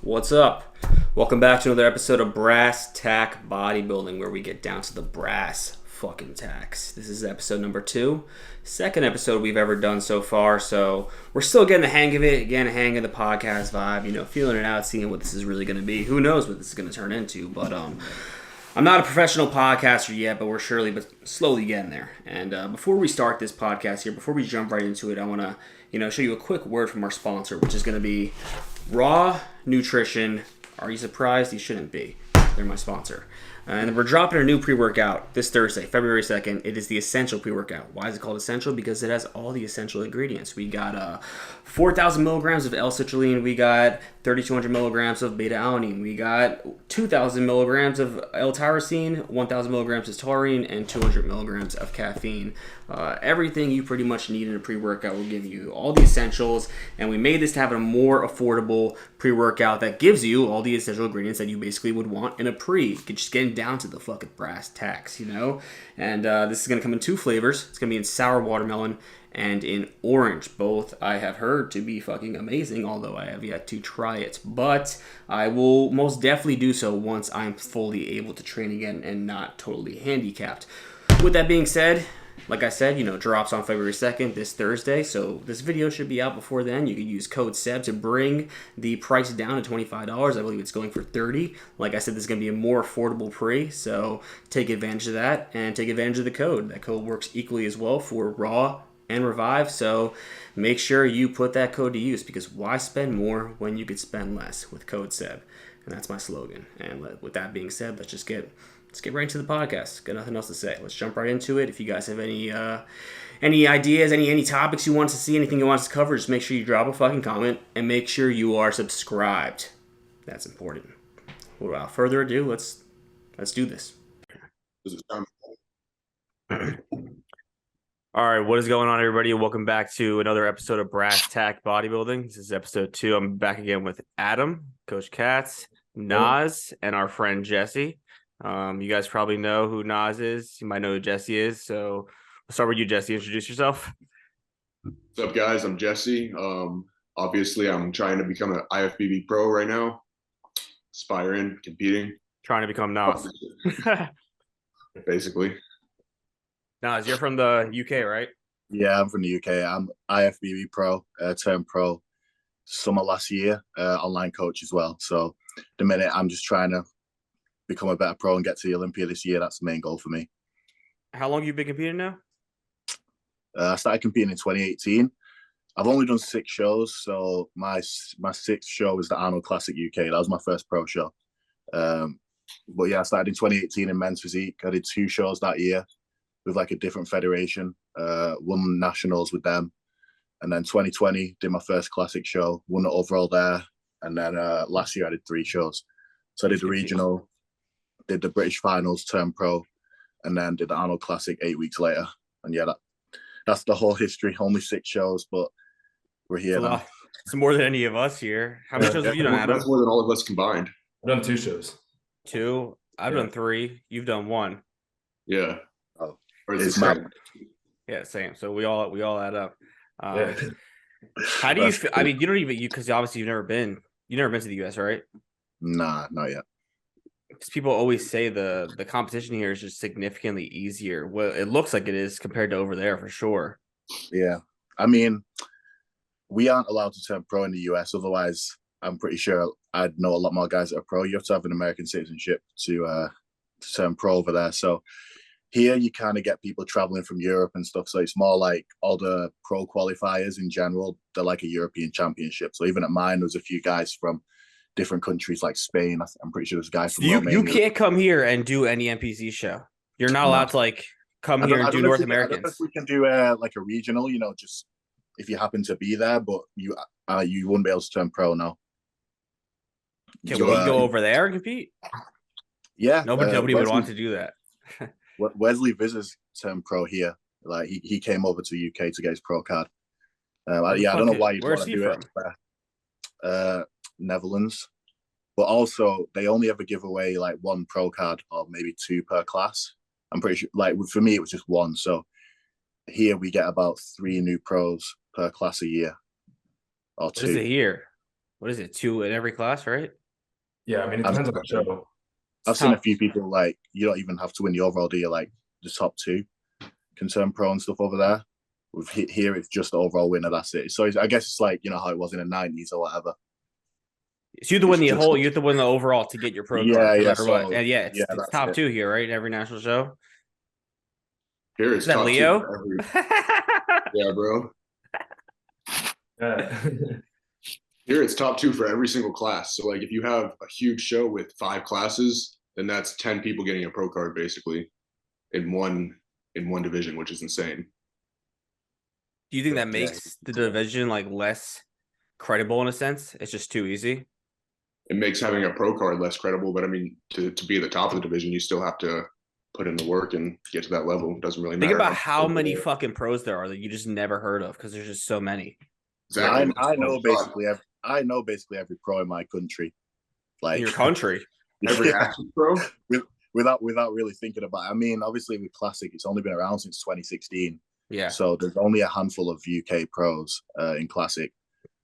What's up? Welcome back to another episode of Brass Tack Bodybuilding, where we get down to the brass fucking tacks. This is episode number 2, second episode we've ever done so far, so we're still getting the hang of it, getting the hang of the podcast vibe, feeling it out, seeing what this is really going to be. Who knows what this is going to turn into, but I'm not a professional podcaster yet, but we're surely but slowly getting there. And before we start this podcast here, before we jump right into it, I want to show you a quick word from our sponsor, which is going to be Raw Nutrition. Are you surprised? You shouldn't be. They're my sponsor. And we're dropping a new pre-workout this Thursday, February 2nd. It is the Essential pre-workout. Why is it called Essential? Because it has all the essential ingredients. We got 4,000 milligrams of L-citrulline. We got 3,200 milligrams of beta-alanine. We got 2,000 milligrams of L-tyrosine, 1,000 milligrams of taurine, and 200 milligrams of caffeine. Everything you pretty much need in a pre-workout will give you all the essentials, and we made this to have a more affordable pre-workout that gives you all the essential ingredients that you basically would want in a pre. You could just get down to the fucking brass tacks, And this is going to come in 2 flavors. It's going to be in sour watermelon and in orange. Both I have heard to be fucking amazing, although I have yet to try it. But I will most definitely do so once I'm fully able to train again and not totally handicapped. With that being said, like I said, drops on February 2nd, this Thursday, so this video should be out before then. You can use code SEB to bring the price down to $25. I believe it's going for $30. Like I said, this is going to be a more affordable pre, so take advantage of that and take advantage of the code. That code works equally as well for Raw and Revive, so make sure you put that code to use, because why spend more when you could spend less with code SEB? And that's my slogan. And with that being said, let's get right into the podcast. Got nothing else to say. Let's jump right into it. If you guys have any ideas, any topics you want to see, anything you want us to cover, just make sure you drop a fucking comment and make sure you are subscribed. That's important. Without further ado, let's do this. All right, what is going on, everybody? Welcome back to another episode of Brass Tack Bodybuilding. This is episode 2. I'm back again with Adam, Coach Katz, Nas, and our friend Jesse. You guys probably know who Nas is. You might know who Jesse is. So we'll start with you, Jesse. Introduce yourself. What's up, guys? I'm Jesse. Obviously, I'm trying to become an IFBB pro right now. Aspiring, competing. Trying to become Nas. Basically. Nas, you're from the UK, right? Yeah, I'm from the UK. I'm IFBB pro, turned pro summer last year, online coach as well. So the minute I'm just trying to become a better pro and get to the Olympia this year. That's the main goal for me. How long have you been competing now? I started competing in 2018. I've only done 6 shows, so my 6th show was the Arnold Classic UK. That was my first pro show. But yeah, I started in 2018 in men's physique. I did 2 shows that year with like a different federation. Won nationals with them, and then 2020 did my first classic show. Won the overall there, and then last year I did 3 shows. So I did the regional, did the British finals, turned pro, and then did the Arnold Classic 8 weeks later. And yeah, that's the whole history. Only 6 shows, but we're here now. It's more than any of us here. How many shows have you done, Adam? That's more than all of us combined. I've done 2 shows. 2? I've done 3. You've done 1. Yeah. Oh, it's yeah, same. So we all add up. Yeah. How do you feel? I mean, you don't even, because obviously you've never been to the US, right? Nah, not yet. Because people always say the competition here is just significantly easier. Well, it looks like it is compared to over there for sure. Yeah. I mean, we aren't allowed to turn pro in the US. Otherwise, I'm pretty sure I'd know a lot more guys that are pro. You have to have an American citizenship to turn pro over there. So here you kind of get people traveling from Europe and stuff. So it's more like all the pro qualifiers in general. They're like a European championship. So even at mine, there's a few guys from different countries like Spain. I'm pretty sure there's guys from Romania. You can't come here and do any NPC show. You're not allowed to come here and do North Americans. I don't know if we can do like a regional, just if you happen to be there, but you wouldn't be able to turn pro now. Can we go over there and compete? Yeah. Nobody would want to do that. Wesley Viz's turned pro here. Like he came over to the UK to get his pro card. I don't know why you'd want to do it. Netherlands, but also they only ever give away like 1 pro card or maybe 2 per class. I'm pretty sure, like for me it was just 1. So here we get about 3 new pros per class a year, or 2. What is it here? what is it, 2 in every class, right? Yeah, I mean, it I've, depends on the show. I've seen a few people like you don't even have to win the overall, do you? Like the top 2 can turn pro and stuff over there. With here, it's just the overall winner. That's it. So I guess it's like how it was in the 90s or whatever. So you have to win you have to win the overall to get your pro card, no matter what. And it's top 2 here, right? In every national show. Here it's Is that top Leo? 2 for every. Yeah, bro. Yeah. Here it's top 2 for every single class. So like if you have a huge show with 5 classes, then that's 10 people getting a pro card basically in one division, which is insane. Do you think that makes the division like less credible in a sense? It's just too easy. It makes having a pro card less credible, but I mean, to be at the top of the division, you still have to put in the work and get to that level. It doesn't really matter. Think about how many fucking pros there are that you just never heard of because there's just so many. Exactly. I know basically every pro in my country. Like in your country. Every active pro? Without really thinking about it. I mean, obviously with Classic, it's only been around since 2016. Yeah. So there's only a handful of UK pros in Classic.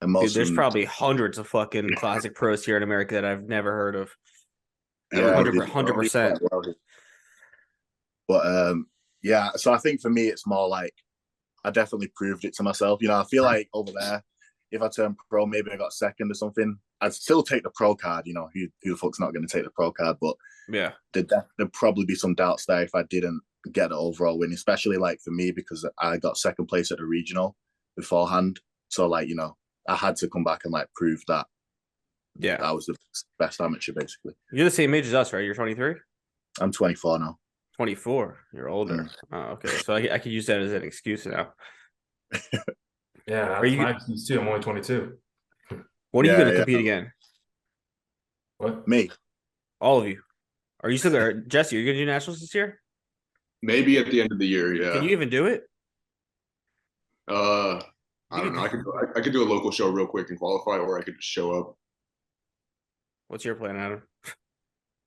And most there's probably hundreds of fucking Classic pros here in America that I've never heard of. Yeah, 100%. But yeah, so I think for me, it's more like I definitely proved it to myself. I feel like over there, if I turn pro, maybe I got second or something, I'd still take the pro card. Who the fuck's not going to take the pro card? But yeah, there'd probably be some doubts there if I didn't get the overall win, especially like for me because I got second place at the regional beforehand. So like I had to come back and like prove that. Yeah, I was the best amateur basically. You're the same age as us, right? You're 23. I'm 24 now. 24. You're older. Oh, okay. So I could use that as an excuse now. Yeah, that's my excuse too. I'm only 22. When are you going to compete again? What? Me. All of you. Are you still there? Jesse, are you going to do nationals this year? Maybe at the end of the year, yeah. Can you even do it? I don't know. I could do a local show real quick and qualify, or I could just show up. What's your plan, Adam?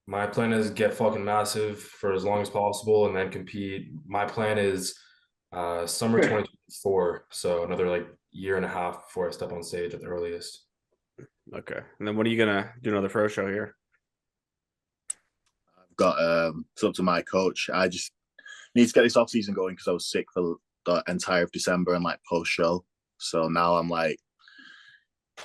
My plan is get fucking massive for as long as possible and then compete. My plan is summer 2024, so another like year and a half before I step on stage at the earliest. Okay. And then when are you gonna do another pro show here? I've got it's up to my coach. I just need to get this off season going because I was sick for the entire of December and like post show. So now I'm like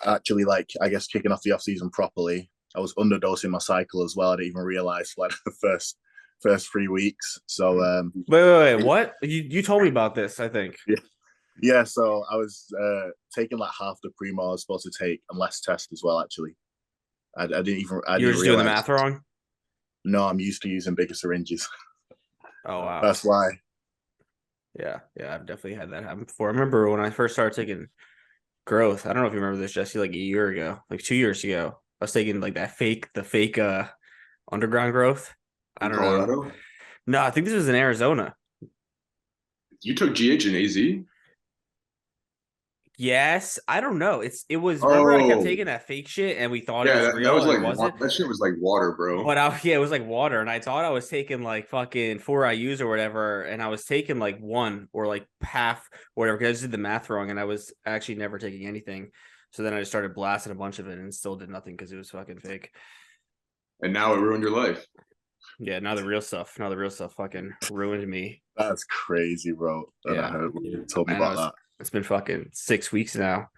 actually like I guess kicking off the off season properly. I was underdosing my cycle as well. I didn't even realize like the first 3 weeks. So wait, what? You told me about this, I think. Yeah, so I was taking like half the primo I was supposed to take and less test as well, actually. I didn't even You were just doing the math wrong? No, I'm used to using bigger syringes. Oh wow. That's why. Yeah, I've definitely had that happen before. I remember when I first started taking growth. I don't know if you remember this, Jesse, like a year ago, like 2 years ago. I was taking like the fake underground growth. I don't know. No, I think this was in Arizona. You took GH and AZ? Yes, I don't know. It was. Remember, I kept taking that fake shit, and we thought it was real. That was it wasn't. That shit was like water, bro. But it was like water, and I thought I was taking like fucking 4 IUs or whatever, and I was taking like 1 or like half or whatever because I just did the math wrong, and I was actually never taking anything. So then I just started blasting a bunch of it and still did nothing because it was fucking fake. And now it ruined your life. Yeah, now the real stuff fucking ruined me. That's crazy, bro. Yeah. I heard you told me about that. It's been fucking 6 weeks now.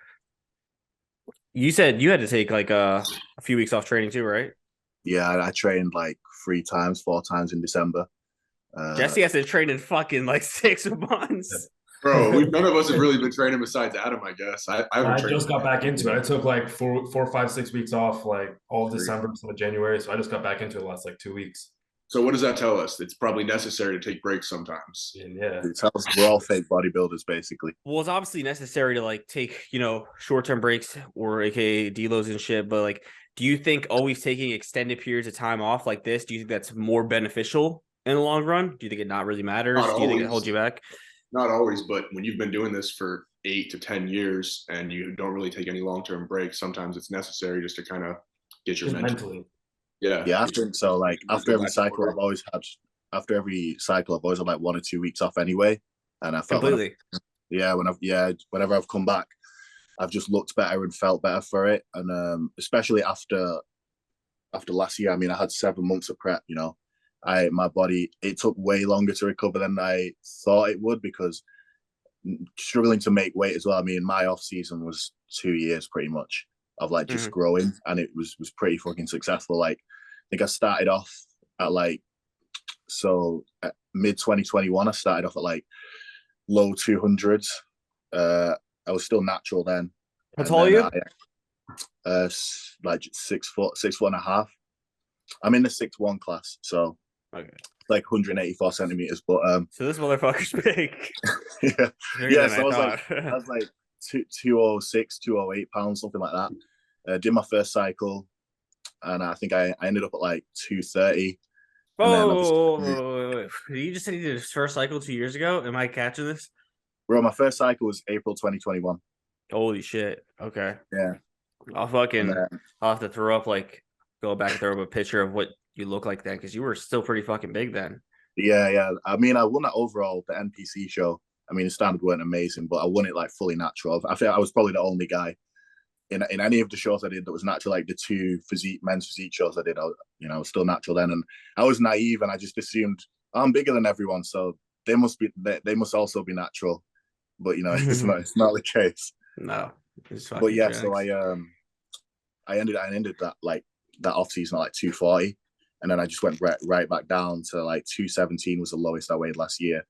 You said you had to take like a few weeks off training too, right? Yeah, I trained like 4 times in December. Jesse has to train in fucking like 6 months. Bro, none of us have really been training besides Adam, I guess. I just got back into it. I took like 4, 5, 6 weeks off, like all of December to January. So I just got back into it the last like 2 weeks. So what does that tell us? It's probably necessary to take breaks sometimes. Yeah. It tells us we're all fake bodybuilders, basically. Well, it's obviously necessary to like take, short-term breaks or aka deloads and shit. But like, do you think always taking extended periods of time off like this, do you think that's more beneficial in the long run? Do you think it not really matters? Do you think it holds you back? Not always, but when you've been doing this for 8 to 10 years and you don't really take any long-term breaks, sometimes it's necessary just to kind of get your mentally. Yeah. Yeah, I think so. Like after every cycle, I've always had like 1 or 2 weeks off anyway. And I felt completely. whenever I've come back, I've just looked better and felt better for it. And especially after last year, I mean, I had 7 months of prep. My body, it took way longer to recover than I thought it would, because struggling to make weight as well. I mean, my off season was 2 years pretty much of like just growing, and it was pretty fucking successful. Like, I think I started off at mid 2021. I started off at like low 200s. I was still natural then. How tall are you? Like 6 foot, 6'1.5". I'm in the 6'1" class, so okay, like 184 centimeters. But so this motherfucker's big. yeah, Bigger so I was like 206, 208 pounds, something like that. Did my first cycle, and I think I ended up at like 230. Oh, you just said he did his first cycle 2 years ago? Am I catching this? Bro, my first cycle was April 2021. Holy shit. Okay. Yeah. I'll have to go back and throw up a picture of what you look like then, because you were still pretty fucking big then. Yeah. I mean, I won that overall, the NPC show. I mean, the standard weren't amazing, but I won it like fully natural. I think I was probably the only guy in any of the shows I did that was natural. Like the 2 men's physique shows I did, I was still natural then, and I was naive, and I just assumed I'm bigger than everyone, so they must also be natural. But it's not the case. No. But yeah, so I ended that off season at like 240, and then I just went right back down to like 217 was the lowest I weighed last year,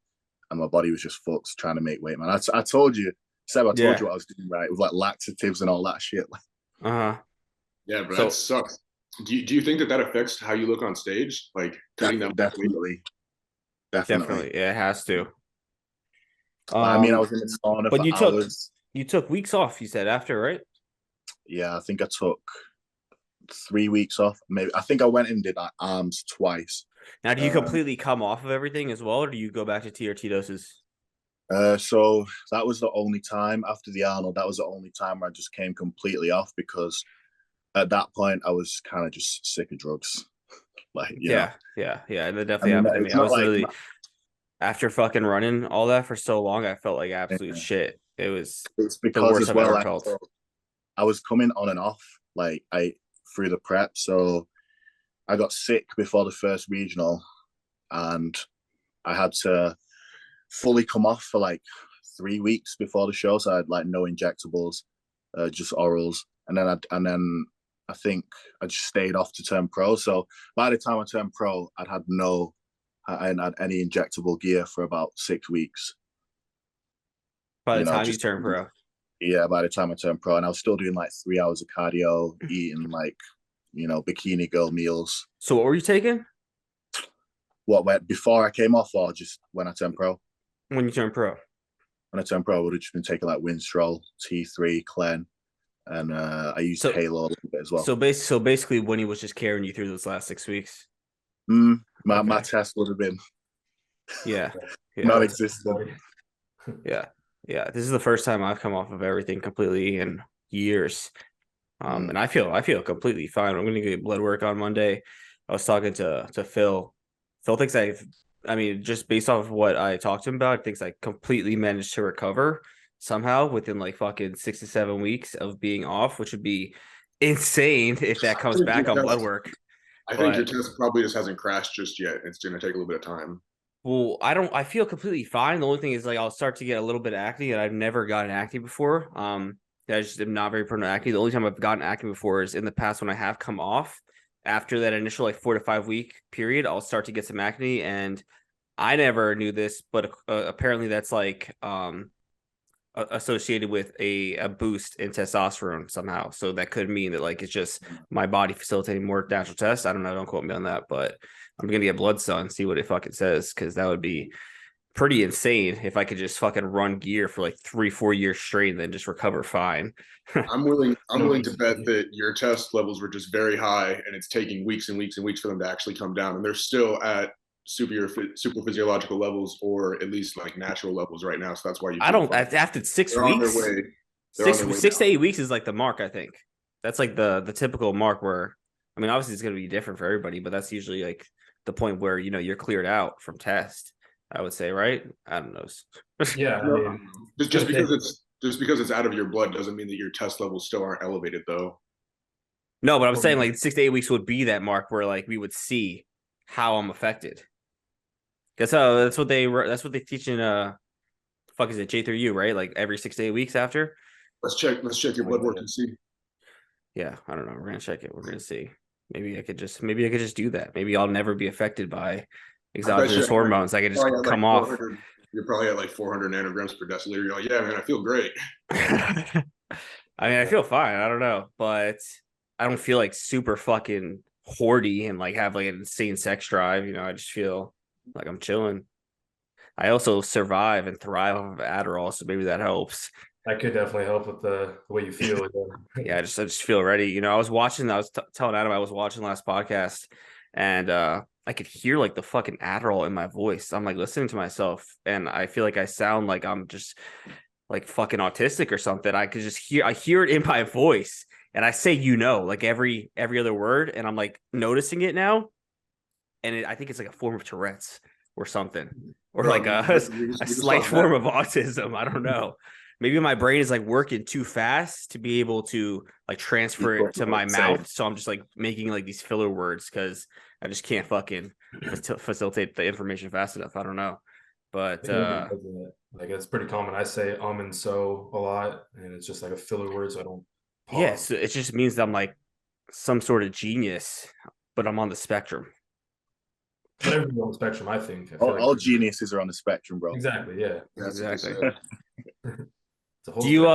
and my body was just fucked trying to make weight, man. I told you, Seb, I told you what I was doing right with like laxatives and all that shit. Yeah, but that sucks. Do you think that affects how you look on stage? Like definitely. Yeah, it has to. I mean, I was in the sauna for hours. You took weeks off, you said, after, right? Yeah, I think I took 3 weeks off. Maybe I think I went and did like arms twice. Now, do you completely come off of everything as well, or do you go back to TRT doses? So that was the only time after the Arnold. That was the only time where I just came completely off, because at that point I was kind of just sick of drugs. Like, yeah, and that definitely happened to me. I was literally after fucking running all that for so long, I felt like absolute shit. It's because the worst I've ever felt. I was coming on and off through the prep, so I got sick before the first regional, and I had to fully come off for like 3 weeks before the show. So I had like no injectables, just orals, and then I think I just stayed off to turn pro. So by the time I turned pro, I hadn't had any injectable gear for about 6 weeks. By the time you turned pro? Yeah, by the time I turned pro, and I was still doing like 3 hours of cardio, eating like, bikini girl meals. So what were you taking? What, before I came off, or just when I turned pro? When you turned pro? When I turned pro, I would have just been taking like Winstrol, T3, Clen, and I used Halo a little bit as well. So basically, Winnie was just carrying you through those last 6 weeks. My test would have been non-existent. Yeah. This is the first time I've come off of everything completely in years, and I feel completely fine. I'm going to get blood work on Monday. I was talking to Phil. Phil thinks just based off of what I talked to him about, thinks I completely managed to recover somehow within like fucking 6 to 7 weeks of being off, which would be insane if that comes back on blood work. I think your test probably just hasn't crashed just yet. It's going to take a little bit of time. Well, I feel completely fine. The only thing is like I'll start to get a little bit of acne, and I've never gotten acne before. I just am not very prone to acne. The only time I've gotten acne before is in the past when I have come off. After that initial like 4 to 5 week period, I'll start to get some acne, and I never knew this, but apparently that's like associated with a boost in testosterone somehow. So that could mean that like it's just my body facilitating more natural tests. I don't know. Don't quote me on that, but I'm gonna get blood done, see what it fucking says, because that would be pretty insane if I could just fucking run gear for like 3-4 years straight and then just recover fine. I'm willing to bet that your test levels were just very high, and it's taking weeks and weeks and weeks for them to actually come down, and they're still at super physiological levels, or at least like natural levels right now. So that's why you. After 6 weeks. 6 to 8 weeks is like the mark. I think that's like the typical mark where, I mean, obviously it's going to be different for everybody, but that's usually like the point where you're cleared out from test. I would say, right? I don't know. Yeah, just because Just because it's out of your blood doesn't mean that your test levels still aren't elevated, though. No, but I'm saying like 6 to 8 weeks would be that mark where like we would see how I'm affected. Because that's what they teach in fuck is it J through U, right? Like every 6 to 8 weeks after. Let's check your blood work and see. Yeah, I don't know. We're gonna check it. We're gonna see. Maybe I could just do that. Maybe I'll never be affected by exogenous hormones. I could just come off. You're probably at like 400 nanograms per deciliter. You're like, yeah, man, I feel great. I mean, I feel fine. I don't know, but I don't feel like super fucking horny and like have like an insane sex drive. You know, I just feel like I'm chilling. I also survive and thrive off of Adderall, so maybe that helps. That could definitely help with the way you feel. Yeah, I just feel ready. You know, I was telling Adam I was watching last podcast, and I could hear like the fucking Adderall in my voice. I'm like listening to myself, and I feel like I sound like I'm just like fucking autistic or something. I hear it in my voice, and I say like every other word, and I'm like noticing it now, and I think it's like a form of Tourette's or something, or like a slight form of autism. I don't know. Maybe my brain is like working too fast to be able to like transfer it to my mouth. So I'm just like making like these filler words because I just can't fucking facilitate the information fast enough. I don't know. But like it's pretty common. I say and so a lot, and it's just like a filler word, so I don't pause. Yeah, so it just means that I'm like some sort of genius, but I'm on the spectrum. But everyone's on the spectrum, I think. All geniuses are on the spectrum, bro. Exactly, yeah. Exactly. Do you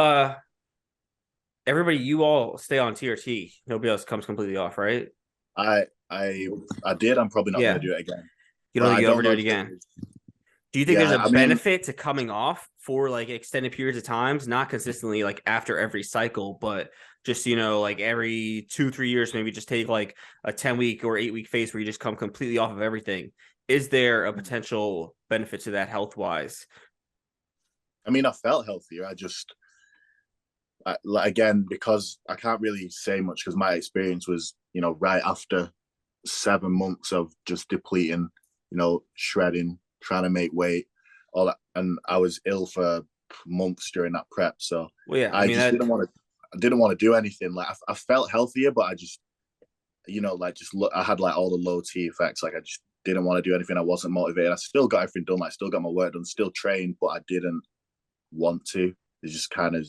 everybody, you all stay on TRT. Nobody else comes completely off, right? I did. I'm probably not going to do it again. You don't think you'll ever do it again? Do you think there's a benefit to coming off for like extended periods of times, not consistently like after every cycle, but just, you know, like every 2-3 years, maybe just take like a 10-week or 8-week phase where you just come completely off of everything? Is there a potential benefit to that health wise? I mean, I felt healthier. Again, because I can't really say much because my experience was, you know, right after 7 months of just depleting, you know, shredding, trying to make weight, all that, and I was ill for months during that prep. So I didn't want to do anything. Like I felt healthier, but I just, you know, like I had like all the low T effects. Like I just didn't want to do anything. I wasn't motivated. I still got everything done. Like still got my work done. Still trained, but I didn't want to. It's just kind of,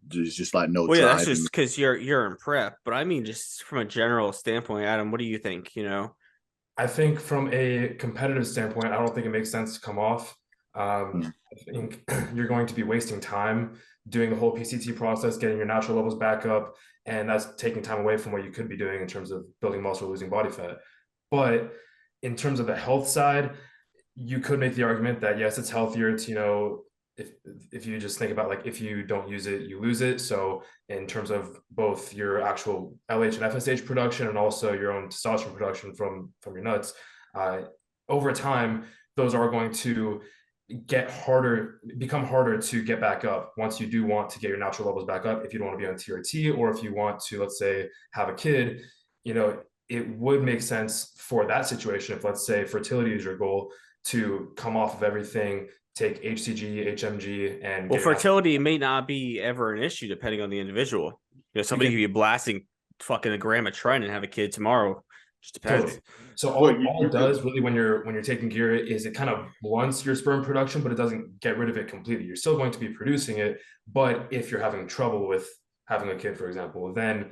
there's just like no drive. Yeah, that's just because you're in prep. But I mean, just from a general standpoint, Adam, what do you think? You know, I think from a competitive standpoint, I don't think it makes sense to come off. I think you're going to be wasting time doing the whole PCT process, getting your natural levels back up, and that's taking time away from what you could be doing in terms of building muscle, losing body fat. But in terms of the health side, you could make the argument that yes, it's healthier to, you know, if you just think about like if you don't use it, you lose it. So in terms of both your actual LH and FSH production and also your own testosterone production from your nuts, over time, those are going to become harder to get back up once you do want to get your natural levels back up. If you don't want to be on TRT, or if you want to, let's say, have a kid, you know, it would make sense for that situation, if let's say fertility is your goal, to come off of everything, take HCG, HMG, and fertility may not be ever an issue depending on the individual. You know, somebody could be blasting fucking a gram of tren and have a kid tomorrow. Just depends. Totally. So all it does really when you're taking gear is it kind of blunts your sperm production, but it doesn't get rid of it completely. You're still going to be producing it, but if you're having trouble with having a kid, for example, then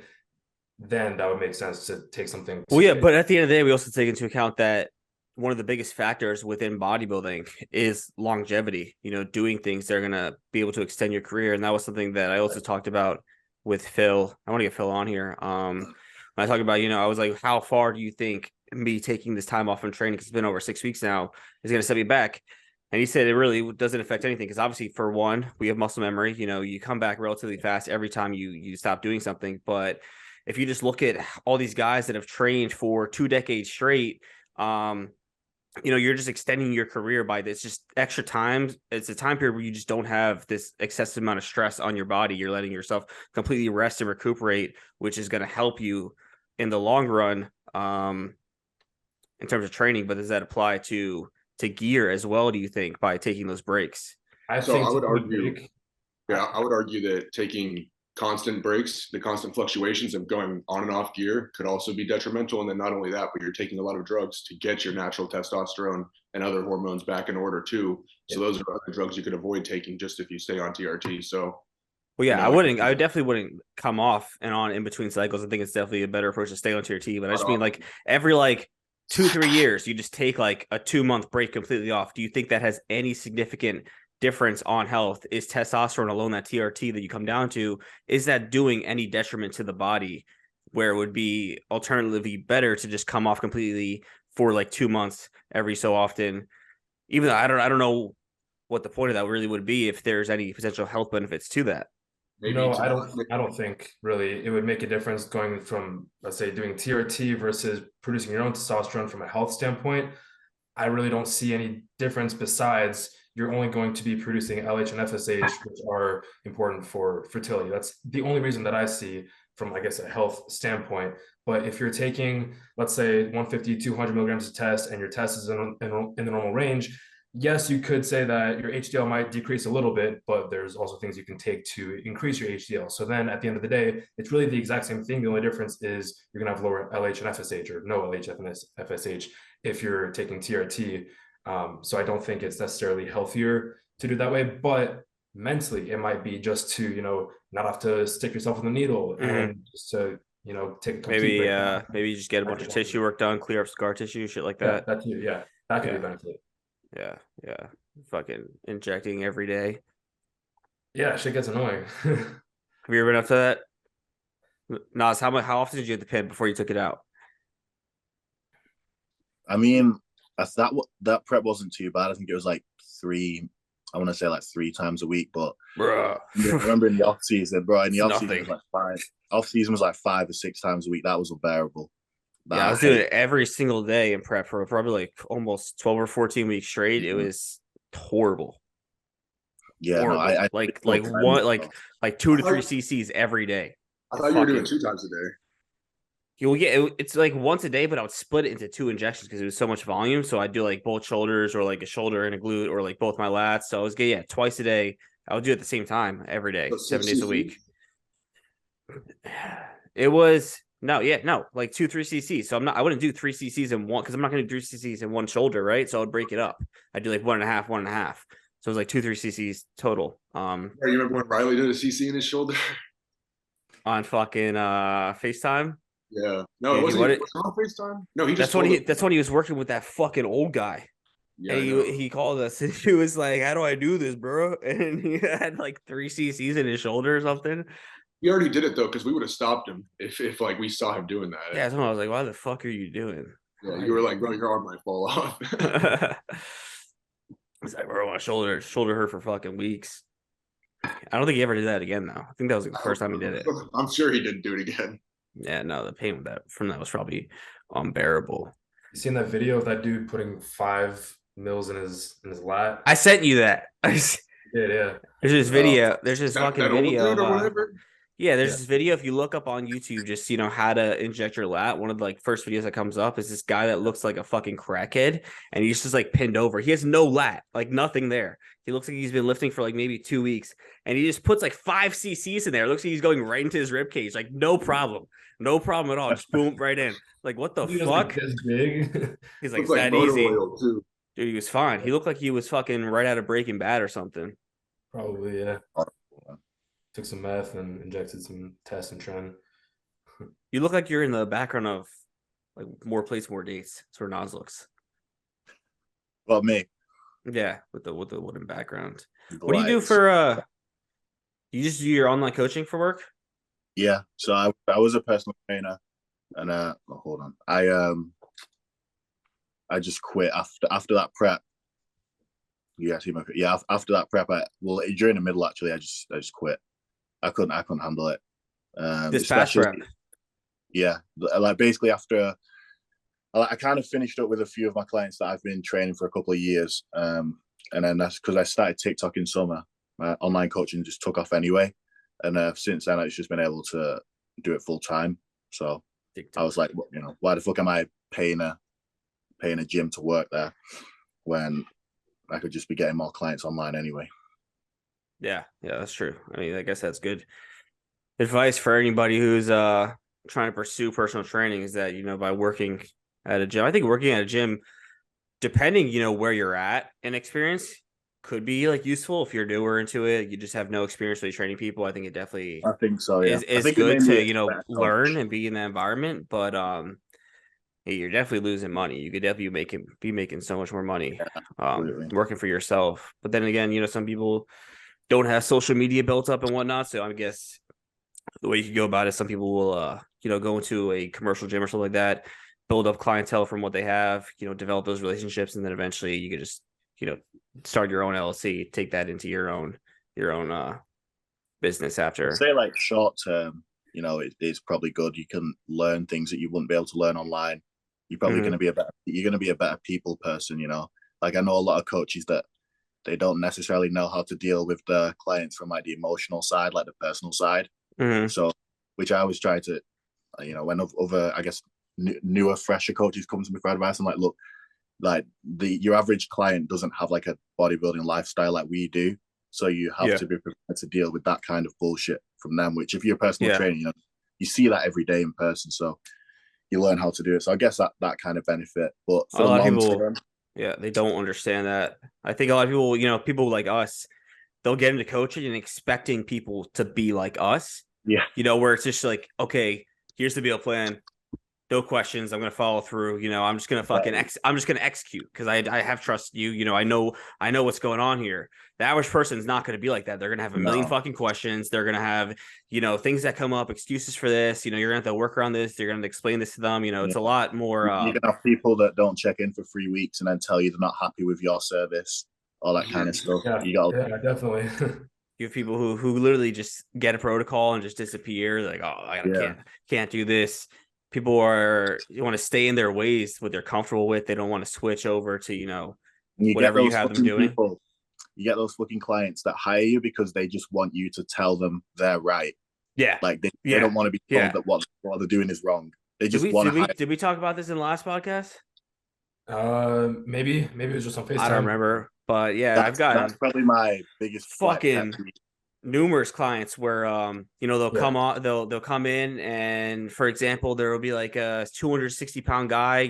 that would make sense to take something. Well, yeah, but at the end of the day, we also take into account that one of the biggest factors within bodybuilding is longevity, you know, doing things that are going to be able to extend your career. And that was something that I also talked about with Phil. I want to get Phil on here. When I talk about, you know, I was like, how far do you think me taking this time off from training, because it's been over 6 weeks now, is going to set me back? And he said it really doesn't affect anything, because obviously, for one, we have muscle memory. You know, you come back relatively fast every time you stop doing something. But if you just look at all these guys that have trained for 2 decades straight, you know, you're just extending your career by this just extra time. It's a time period where you just don't have this excessive amount of stress on your body. You're letting yourself completely rest and recuperate, which is going to help you in the long run in terms of training. But does that apply to gear as well, do you think, by taking those breaks? I would argue Yeah, I would argue that taking constant breaks, the constant fluctuations of going on and off gear could also be detrimental. And then not only that, but you're taking a lot of drugs to get your natural testosterone and other hormones back in order too. So those are other drugs you could avoid taking just if you stay on TRT. So, Well, yeah, you know, I definitely wouldn't come off and on in between cycles. I think it's definitely a better approach to stay on TRT. But I just mean like every like 2-3 years, you just take like a 2-month break completely off. Do you think that has any significant difference on health? Is testosterone alone, that TRT that you come down to, is that doing any detriment to the body where it would be alternatively better to just come off completely for like 2 months every so often? Even though I don't know what the point of that really would be, if there's any potential health benefits to that. maybe No, to I don't think really it would make a difference going from, let's say, doing TRT versus producing your own testosterone from a health standpoint. I really don't see any difference besides you're only going to be producing LH and FSH, which are important for fertility. That's the only reason that I see from, I guess, a health standpoint. But if you're taking, let's say, 150, 200 milligrams of test and your test is in the normal range, yes, you could say that your HDL might decrease a little bit, but there's also things you can take to increase your HDL. So then at the end of the day, it's really the exact same thing. The only difference is you're going to have lower LH and FSH, or no LH and FSH, if you're taking TRT. So I don't think it's necessarily healthier to do that way, but mentally it might be just to, not have to stick yourself with a needle and just to, take a complete break. Maybe you just get a bunch of tissue work done, clear up scar tissue, shit like that. That too, yeah. That could be a benefit. Yeah. Fucking injecting every day. Yeah, shit gets annoying. Have you ever been up to that? Nas, how often did you hit the pin before you took it out? I mean, that prep wasn't too bad. I think it was like I want to say like 3 times a week, but Bruh. I remember in the off season, bro. In the off season, Nothing. was like 5. Off season was like 5 or 6 times a week. That was unbearable. Yeah, I was doing it every single day in prep for probably like almost 12 or 14 weeks straight. It was horrible. Yeah, horrible. no, I like 2 to 3 cc's every day. I thought you were doing 2 times a day. You'll get it's like once a day, but I would split it into 2 injections because it was so much volume. So I'd do like both shoulders, or like a shoulder and a glute, or like both my lats. So I was getting twice a day. I would do it at the same time every day, 7 days a week. It was like 2-3 cc's. So I wouldn't do 3 cc's in one, because I'm not going to do 3 cc's in one shoulder, right? So I would break it up. I'd do like 1.5. So it was like 2-3 cc's total. You remember when Riley did a cc in his shoulder on fucking FaceTime? Yeah. No, it wasn't on FaceTime. No, he just that's when he was working with that fucking old guy. Yeah, and he called us and he was like, "How do I do this, bro?" And he had like 3 cc's in his shoulder or something. He already did it though, because we would have stopped him if like we saw him doing that. Yeah, so I was like, "Why the fuck are you doing?" Yeah, you were like, "Bro, your arm might fall off." It's like, bro, my shoulder hurt for fucking weeks. I don't think he ever did that again, though. I think that was like the first time he did it. I'm sure he didn't do it again. Yeah, no, the pain with that was probably unbearable. You seen that video of that dude putting 5 mils in his lat? I sent you that. Yeah. There's this video. There's this fucking video. There's this video. If you look up on YouTube, just how to inject your lat, one of the like first videos that comes up is this guy that looks like a fucking crackhead, and he's just like pinned over. He has no lat, like nothing there. He looks like he's been lifting for like maybe 2 weeks, and he just puts like 5 cc's in there. It looks like he's going right into his rib cage, like no problem at all. Just boom, right in. Like what the fuck? Like this big. He's like, it's that easy. Dude, he was fine. He looked like he was fucking right out of Breaking Bad or something. Probably, yeah. Took some meth and injected some test and trend. You look like you're in the background of like More Plates, More Dates. That's where Nas looks. Well, me. Yeah, with the wooden background. What do you do for you just do your online coaching for work? Yeah. So I was a personal trainer, and hold on. I just quit after that prep. Yeah, after that prep, during the middle actually, I just quit. I couldn't handle it. This past prep. Yeah, like basically after, I kind of finished up with a few of my clients that I've been training for a couple of years, and then that's because I started TikTok in summer. My online coaching just took off anyway, and since then I've just been able to do it full time. So TikTok. I was like, why the fuck am I paying a gym to work there when I could just be getting more clients online anyway? Yeah, that's true. I mean, I guess that's good advice for anybody who's trying to pursue personal training is that, by working at a gym. I think working at a gym, depending, where you're at in experience, could be like useful if you're newer into it. You just have no experience with training people. I think it definitely I think so. Yeah, is I is think it good made me to, a better learn coach. and be in that environment. But hey, you're definitely losing money. You could definitely be making so much more money Absolutely. working for yourself. But then again, some people don't have social media built up and whatnot. So I guess the way you can go about it, some people will go into a commercial gym or something like that, build up clientele from what they have, develop those relationships, and then eventually you could just, start your own LLC, take that into your own business I'd after. say like short term, it's probably good. You can learn things that you wouldn't be able to learn online. You're probably Mm-hmm. going to be a better people person. Like I know a lot of coaches that they don't necessarily know how to deal with the clients from like the emotional side, like the personal side. Mm-hmm. So, which I always try to, when other, I guess, newer, fresher coaches come to me for advice, I'm like, look, like your average client doesn't have like a bodybuilding lifestyle like we do. So you have Yeah. to be prepared to deal with that kind of bullshit from them, which if you're a personal Yeah. trainer, you see that every day in person. So you learn how to do it. So I guess that kind of benefit. But A for the lot of long people, term, yeah, they don't understand that. I think a lot of people, people like us, they'll get into coaching and expecting people to be like us, yeah, where it's just like, okay, here's the meal plan. No questions. I'm gonna follow through. I'm just gonna I'm just gonna execute because I have trust you. I know what's going on here. The average person's not gonna be like that. They're gonna have a million no. fucking questions. They're gonna have things that come up, excuses for this. You're gonna have to work around this. You're gonna have to explain this to them. It's Yeah. a lot more. You can have people that don't check in for 3 weeks and then tell you they're not happy with your service, all that kind of stuff. Yeah, You got yeah, definitely. You have people who literally just get a protocol and just disappear. Like, oh, I yeah. can't do this. People you want to stay in their ways, what they're comfortable with. They don't want to switch over to And you get whatever you those have them fucking doing. people, you get those fucking clients that hire you because they just want you to tell them they're right. Yeah, Like they yeah, don't want to be told yeah. that what they're doing is wrong. They Did just we want did to we hire. did we talk about this in the last podcast? Maybe it was just on I don't FaceTime. remember, but yeah, I've That's gotten probably my biggest like pet fucking peeve. numerous clients where they'll Yeah. come on they'll come in, and for example there will be like a 260-pound guy,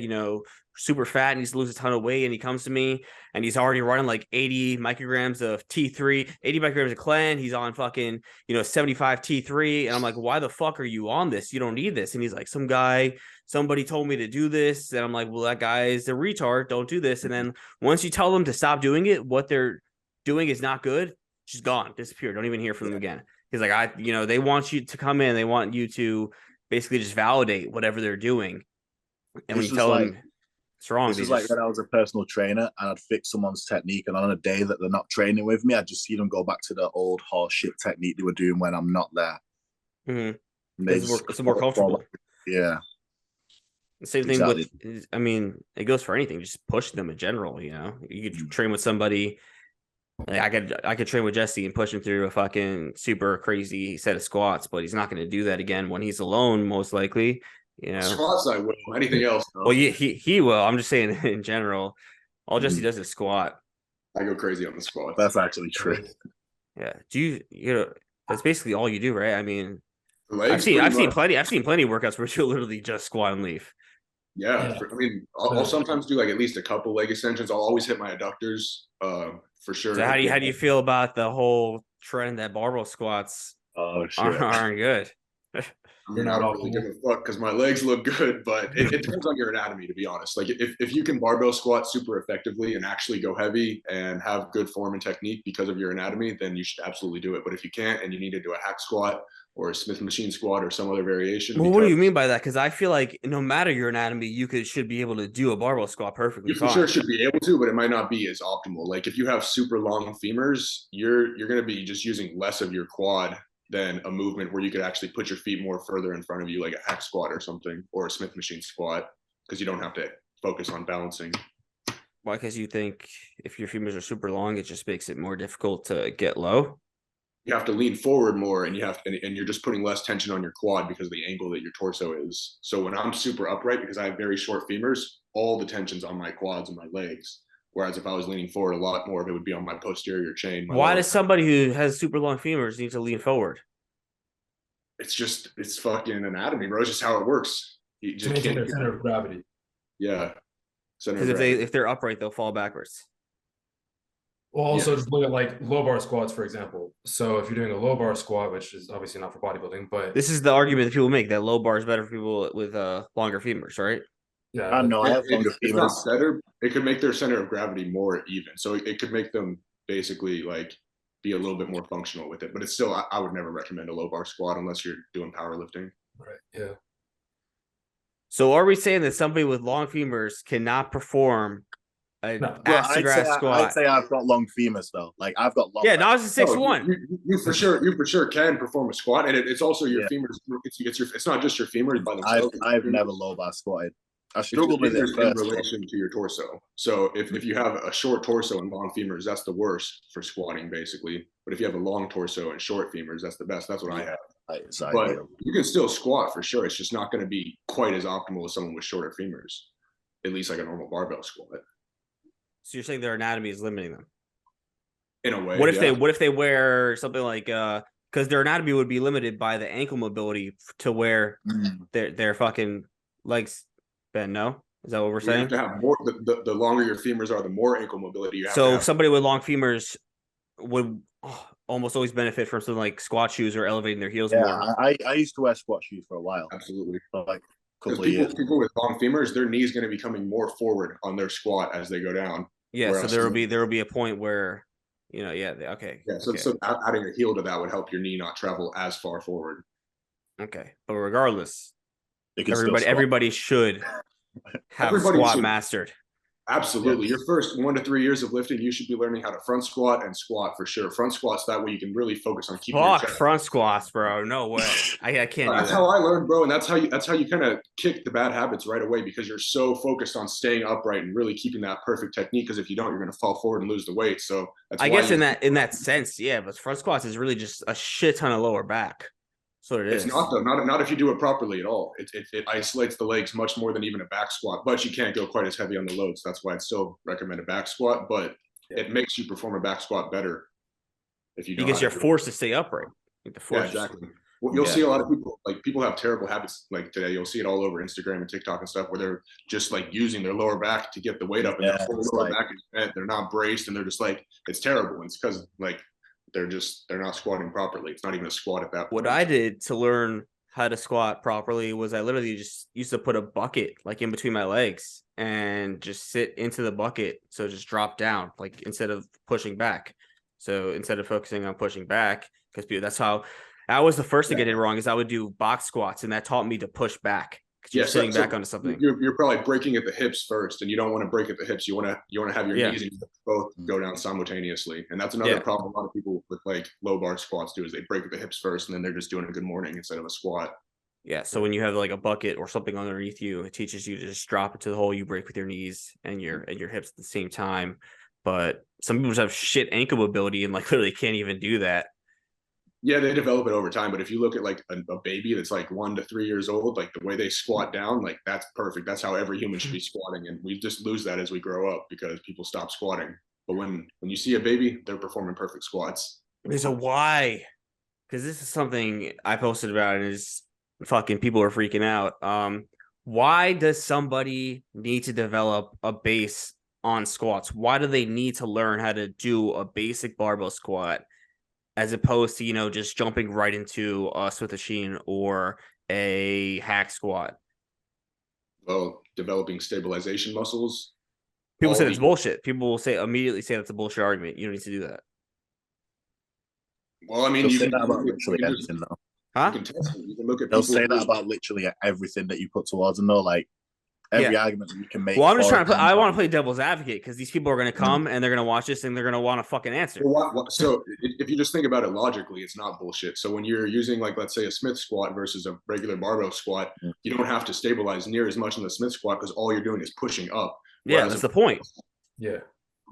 super fat, and he's to lose a ton of weight, and he comes to me and he's already running like 80 micrograms of T3, 80 micrograms of clen. He's on fucking 75 T3, and I'm like, why the fuck are you on this? You don't need this. And he's like, somebody told me to do this, and I'm like, well, that guy is a retard, don't do this. And then once you tell them to stop doing it, what they're doing is not good, she's gone, disappeared. Don't even hear from them again. He's like, they want you to come in. They want you to basically just validate whatever they're doing. And when This you was tell like them it's wrong, this they was like just, when I was a personal trainer and I'd fix someone's technique, and on a day that they're not training with me, I'd just see them go back to the old horse shit technique they were doing when I'm not there. mm-hmm. And they Because just it's more comfortable. Yeah, The same thing exactly. with, I mean, it goes for anything. Just push them in general. You could train with somebody. Like I could train with Jesse and push him through a fucking super crazy set of squats, but he's not going to do that again when he's alone, most likely. Squats, I will. Anything else, though, Well, he will. I'm just saying in general. All Jesse does is squat. I go crazy on the squats. That's actually true. Yeah. That's basically all you do, right? I mean, The legs, I've seen plenty of workouts where you literally just squat and leave. Yeah, I mean, I'll sometimes do like at least a couple leg extensions. I'll always hit my adductors, for sure. So how do you feel about the whole trend that barbell squats Oh shit. aren't good? I mean, I don't really give a fuck because my legs look good, but it depends on your anatomy, to be honest. Like if you can barbell squat super effectively and actually go heavy and have good form and technique because of your anatomy, then you should absolutely do it. But if you can't and you need to do a hack squat or a Smith machine squat or some other variation, Well, what do you mean by that? Because I feel like no matter your anatomy, should be able to do a barbell squat perfectly you for fine. sure should be able to, but it might not be as optimal. Like if you have super long femurs, you're going to be just using less of your quad than a movement where you could actually put your feet more further in front of you, like a hack squat or something, or a Smith machine squat, because you don't have to focus on balancing. Why? Because you think if your femurs are super long, it just makes it more difficult to get low? You have to lean forward more, and and you're just putting less tension on your quad because of the angle that your torso is. So when I'm super upright, because I have very short femurs, all the tension's on my quads and my legs. Whereas if I was leaning forward, a lot more of it would be on my posterior chain. Why does somebody who has super long femurs need to lean forward? It's fucking anatomy, bro. It's just how it works. You To just maintain can't. their center of gravity. Yeah. Because if they're upright, they'll fall backwards. Well, also Yeah. just look at like low bar squats, for example. So if you're doing a low bar squat, which is obviously not for bodybuilding, but This is the argument that people make, that low bar is better for people with longer femurs, right? yeah, No, I have longer It's not femurs. better. It could make their center of gravity more even. So it could make them basically like be a little bit more functional with it. But it's still, I would never recommend a low bar squat unless you're doing powerlifting. right, yeah. So are we saying that somebody with long femurs cannot perform an No. Well, ass to I'd grass squat? say I've got long femurs though. Like I've got long. Yeah, no, legs. it's a 6'1". You for sure can perform a squat, and it's also your Yeah. femurs. It's not just your femurs by themselves. I've never low bar squatted. I It's struggled with it in first. relation to your torso. So if you have a short torso and long femurs, that's the worst for squatting, basically. But if you have a long torso and short femurs, that's the best. That's what I have. It's But ideal. you can still squat for sure. It's just not going to be quite as optimal as someone with shorter femurs, at least like a normal barbell squat. So you're saying their anatomy is limiting them? In a way. What if they wear something like because their anatomy would be limited by the ankle mobility to where their fucking legs bend? No, is that what we're You saying? have to have more. The longer your femurs are, the more ankle mobility you have. So somebody with long femurs would almost always benefit from something like squat shoes or elevating their heels more. I used to wear squat shoes for a while. Absolutely. For like a Because couple of years. people with long femurs, their knee's going to be coming more forward on their squat as they go down. Yeah, so there will be a point where, okay. Yeah, so adding a heel to that would help your knee not travel as far forward. Okay, but regardless, Everybody everybody should have squat mastered. Absolutely. Your first 1 to 3 years of lifting, you should be learning how to front squat and squat for sure. Front squats, that way you can really focus on keeping your chest. Front squats, bro. No way. I can't do That's that. how I learned, bro. And that's how you kind of kick the bad habits right away, because you're so focused on staying upright and really keeping that perfect technique. Because if you don't, you're going to fall forward and lose the weight. So that's I guess in that sense, yeah. But front squats is really just a shit ton of lower back. That's what it is. It's not though. Not if you do it properly at all. It isolates the legs much more than even a back squat. But you can't go quite as heavy on the loads. That's why I'd still recommend a back squat. But it makes you perform a back squat better if you know because you're forced to stay upright. Yeah, exactly. Well, you'll see a lot of people have terrible habits like today. You'll see it all over Instagram and TikTok and stuff, where they're just like using their lower back to get the weight up, and their whole lower back is bent. They're not braced, and they're just like, it's terrible. And it's because like they're not squatting properly. It's not even a squat at that point. What I did to learn how to squat properly was I literally just used to put a bucket like in between my legs and just sit into the bucket. So just drop down, like instead of pushing back. So instead of focusing on pushing back, because that's how I was the first to get it wrong, is I would do box squats, and that taught me to push back. Because you're sitting back onto something. You're probably breaking at the hips first, and you don't want to break at the hips. You want to have your knees and both go down simultaneously, and that's another problem a lot of people with like low bar squats do, is they break at the hips first, and then they're just doing a good morning instead of a squat. Yeah, so when you have like a bucket or something underneath you, it teaches you to just drop into the hole. You break with your knees and your hips at the same time. But some people just have shit ankle mobility and like literally can't even do that. Yeah, they develop it over time. But if you look at like a baby that's like 1 to 3 years old, like the way they squat down, like that's perfect. That's how every human should be squatting. And we just lose that as we grow up because people stop squatting. But when you see a baby, they're performing perfect squats. There's a why. Because this is something I posted about, and is fucking people are freaking out. Why does somebody need to develop a base on squats? Why do they need to learn how to do a basic barbell squat, as opposed to, just jumping right into a Smith machine or a hack squat? Well, developing stabilization muscles. People say it's bullshit. People will immediately say that's a bullshit argument. You don't need to do that. Well, I mean, you say can that about literally everything, though. Huh? You can test it. You can look at. They'll say that about literally everything that you put towards them, though. Like every argument that you can make. Well, I'm just trying to play. I want to play devil's advocate, because these people are going to come and they're going to watch this and they're going to want to fucking answer. So if you just think about it logically, it's not bullshit. So when you're using, like, let's say a Smith squat versus a regular barbell squat, you don't have to stabilize near as much in the Smith squat, because all you're doing is pushing up. Yeah, that's the point. Yeah.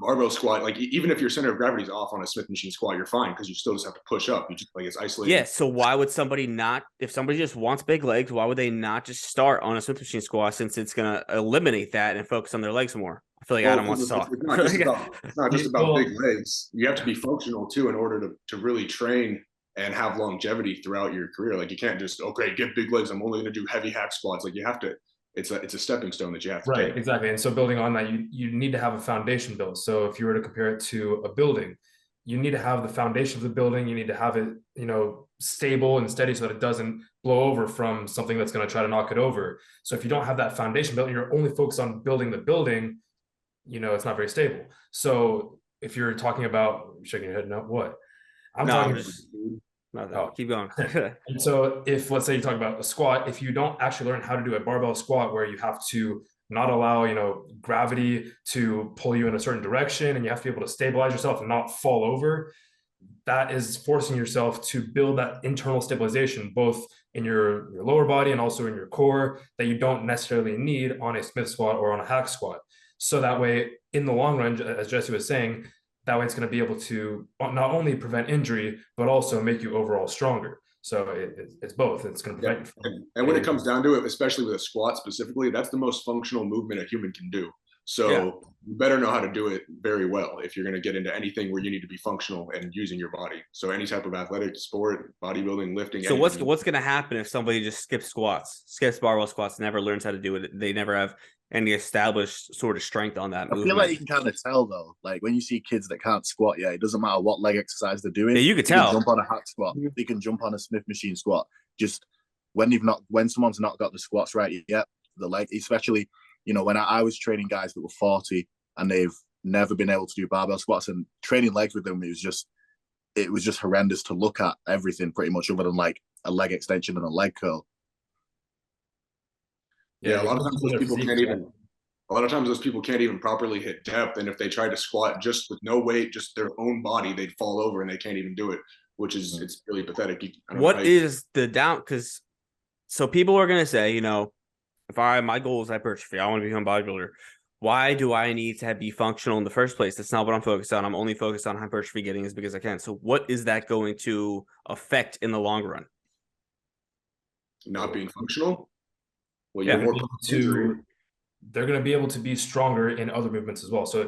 Barbell squat, like even if your center of gravity is off on a Smith machine squat, you're fine, because you still just have to push up. You just like it's isolated. Yeah. So why would somebody not, if somebody just wants big legs, why would they not just start on a Smith machine squat, since it's gonna eliminate that and focus on their legs more? I feel like Well, Adam wants to talk. it's not just about Well, big legs. You have to be functional too in order to really train and have longevity throughout your career. Like you can't just, okay, get big legs. I'm only going to do heavy hack squats. Like you have to, it's a stepping stone that you have to right, take. exactly. And so building on that, you need to have a foundation built. So if you were to compare it to a building, you need to have the foundation of the building. You need to have it, stable and steady so that it doesn't blow over from something that's going to try to knock it over. So if you don't have that foundation built and you're only focused on building the building, it's not very stable. So if you're talking about shaking your head, no, what? I'm talking about. Keep going. And so if, let's say you talk about a squat, if you don't actually learn how to do a barbell squat where you have to not allow, gravity to pull you in a certain direction and you have to be able to stabilize yourself and not fall over, that is forcing yourself to build that internal stabilization, both in your lower body and also in your core, that you don't necessarily need on a Smith squat or on a hack squat. So that way, in the long run, as Jesse was saying, that way it's going to be able to not only prevent injury, but also make you overall stronger. So it's both. It's going to prevent you from. And when it comes down to it, especially with a squat specifically, that's the most functional movement a human can do. So you better know how to do it very well if you're going to get into anything where you need to be functional and using your body. So any type of athletic sport, bodybuilding, lifting. So what's going to happen if somebody just skips barbell squats, never learns how to do it? They never have any established sort of strength on that movement. I feel like you can kind of tell though. Like when you see kids that can't squat, it doesn't matter what leg exercise they're doing. Yeah, you could tell. Can jump on a hack squat. They can jump on a Smith machine squat. Just when someone's not got the squats right yet, the leg, especially, when I was training guys that were 40 and they've never been able to do barbell squats, and training legs with them, it was just horrendous to look at everything pretty much other than like a leg extension and a leg curl. Yeah, a lot of times those people can't even. A lot of times those people can't even properly hit depth, and if they try to squat just with no weight, just their own body, they'd fall over and they can't even do it, which is it's really pathetic. What is the down? Because so people are gonna say, if my goal is hypertrophy, I want to become a bodybuilder. Why do I need to be functional in the first place? That's not what I'm focused on. I'm only focused on hypertrophy, getting as big as I can. So what is that going to affect in the long run? Not being functional. Well, they're going to be able to be stronger in other movements as well. So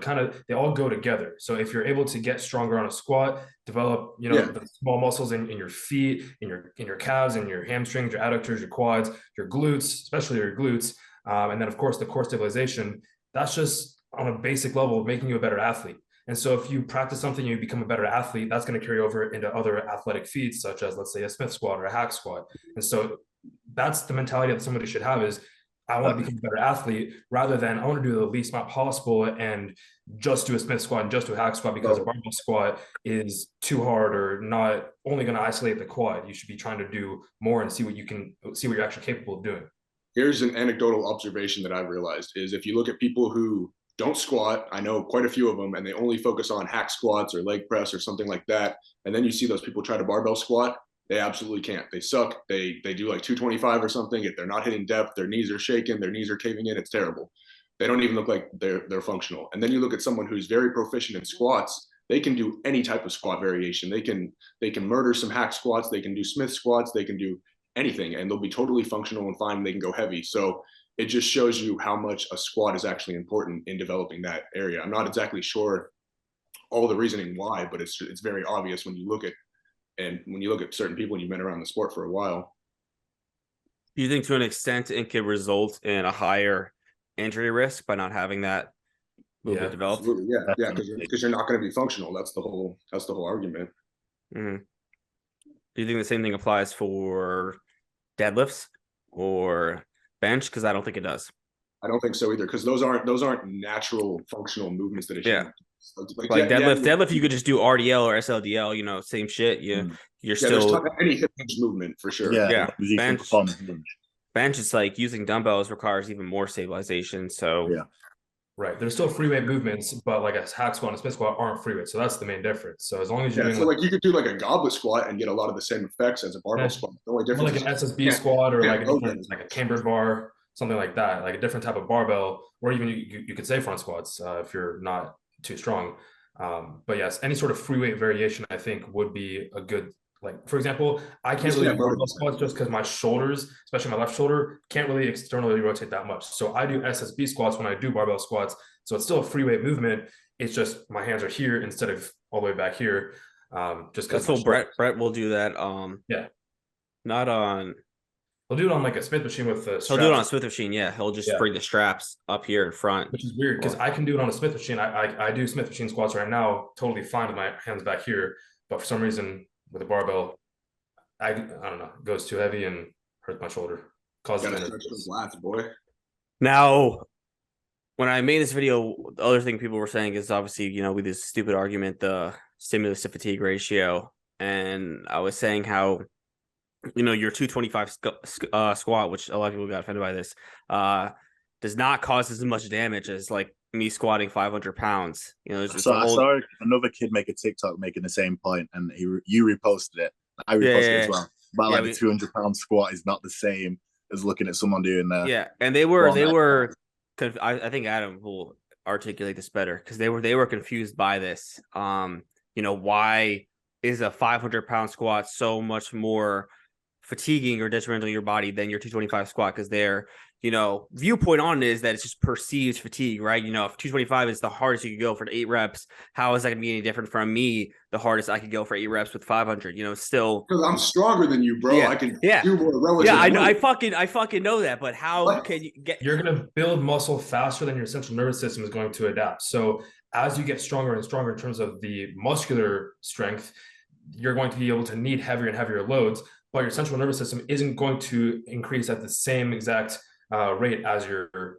they all go together. So if you're able to get stronger on a squat, develop, the small muscles in your feet, in your calves, in your hamstrings, your adductors, your quads, your glutes, especially your glutes. And then of course the core stabilization, that's just on a basic level of making you a better athlete. And so if you practice something, you become a better athlete, that's going to carry over into other athletic feats, such as, let's say, a Smith squat or a hack squat. And so that's the mentality that somebody should have is, I want to become a better athlete rather than I want to do the least amount possible and just do a Smith squat and just do a hack squat because a barbell squat is too hard or not only going to isolate the quad. You should be trying to do more and see what you're actually capable of doing. Here's an anecdotal observation that I've realized is if you look at people who don't squat, I know quite a few of them, and they only focus on hack squats or leg press or something like that. And then you see those people try to barbell squat. They absolutely can't. They suck. They do like 225 or something. If they're not hitting depth, their knees are shaking, their knees are caving in. It's terrible. They don't even look like they're functional. And then you look at someone who's very proficient in squats. They can do any type of squat variation. They can murder some hack squats. They can do Smith squats. They can do anything, and they'll be totally functional and fine. And they can go heavy. So it just shows you how much a squat is actually important in developing that area. I'm not exactly sure all the reasoning why, but it's very obvious when you look at certain people and you've been around the sport for a while. Do you think to an extent it could result in a higher injury risk by not having that movement developed? Absolutely. Yeah, because you're not going to be functional. That's the whole argument. Mm-hmm. Do you think the same thing applies for deadlifts or bench? Because I don't think it does. I don't think so either, because those aren't natural functional movements that a human like deadlift, you could just do RDL or SLDL, same shit. You're still any hip hinge movement for sure. Yeah. Bench is like using dumbbells requires even more stabilization. So right, there's still free weight movements, but like a hack squat and a Smith squat aren't free weight. So that's the main difference. So as long as you're doing like you could do like a goblet squat and get a lot of the same effects as a barbell squat. The only difference like an SSB squat or like a cambered bar, something like that, like a different type of barbell, or even you could say front squats if you're not too strong. But yes, any sort of free weight variation I think would be a good Like, for example, I can't really do barbell squats just because my shoulders, especially my left shoulder, can't really externally rotate that much. So I do SSB squats when I do barbell squats. So it's still a free weight movement. It's just my hands are here instead of all the way back here. Just because that's what Brett will do that. Yeah. Not on. He'll do it on like a Smith machine with the straps. He'll do it on a Smith machine, yeah. He'll just bring the straps up here in front. Which is weird because I can do it on a Smith machine. I do Smith machine squats right now, totally fine with my hands back here. But for some reason, with a barbell, I don't know, it goes too heavy and hurts my shoulder. Causes those lats, boy. Now, when I made this video, the other thing people were saying is obviously, you know, with this stupid argument, the stimulus to fatigue ratio. And I was saying how, you know, your 225 squat, which a lot of people got offended by this, does not cause as much damage as like me squatting 500 pounds. You know, I saw another kid make a TikTok making the same point, and you reposted it. I reposted it as well. But like the 200-pound squat is not the same as looking at someone doing that. Yeah, and they were. I think Adam will articulate this better because they were confused by this. You know, why is a 500-pound squat so much more fatiguing or detrimental to your body than your 225 squat? Because their, you know, viewpoint on it is that it's just perceived fatigue, right? You know, if 225 is the hardest you could go for 8 reps, how is that going to be any different from me, the hardest I could go for 8 reps with 500? You know, still because I'm stronger than you, bro. Yeah. I can do more relative. Yeah, I fucking know that, but how can you get? You're going to build muscle faster than your central nervous system is going to adapt. So as you get stronger and stronger in terms of the muscular strength, you're going to be able to need heavier and heavier loads, but your central nervous system isn't going to increase at the same exact rate as your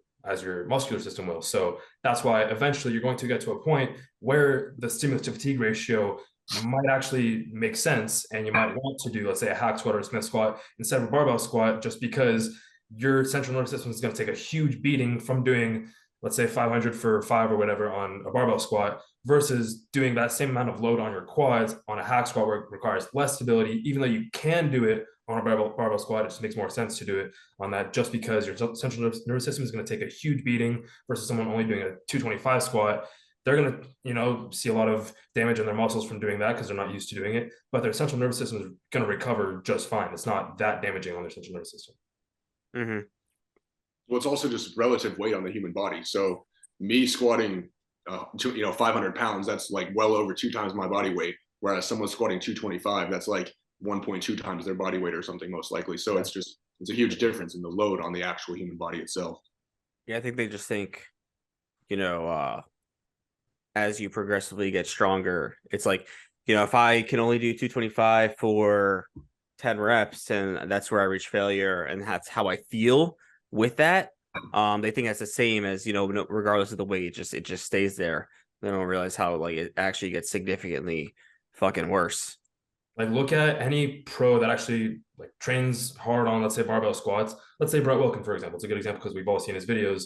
muscular system will. So that's why eventually you're going to get to a point where the stimulus to fatigue ratio might actually make sense, and you might want to do, let's say, a hack squat or a Smith squat instead of a barbell squat, just because your central nervous system is going to take a huge beating from doing, let's say, 500 for 5 or whatever on a barbell squat versus doing that same amount of load on your quads on a hack squat where it requires less stability. Even though you can do it on a barbell squat, it just makes more sense to do it on that, just because your central nervous system is going to take a huge beating versus someone only doing a 225 squat. They're going to, you know, see a lot of damage in their muscles from doing that because they're not used to doing it, but their central nervous system is going to recover just fine. It's not that damaging on their central nervous system. Mm-hmm. Well, it's also just relative weight on the human body. So me squatting, 500 pounds, that's like well over 2 times my body weight. Whereas someone squatting 225, that's like 1.2 times their body weight or something, most likely. So it's a huge difference in the load on the actual human body itself. Yeah, I think they just think, you know, as you progressively get stronger, it's like, you know, if I can only do 225 for 10 reps and that's where I reach failure and that's how I feel with that, they think that's the same as, you know, regardless of the weight, it just stays there. They don't realize how like it actually gets significantly fucking worse. Like, look at any pro that actually like trains hard on, let's say, barbell squats. Let's say Brett Wilkin, for example. It's a good example because we've all seen his videos.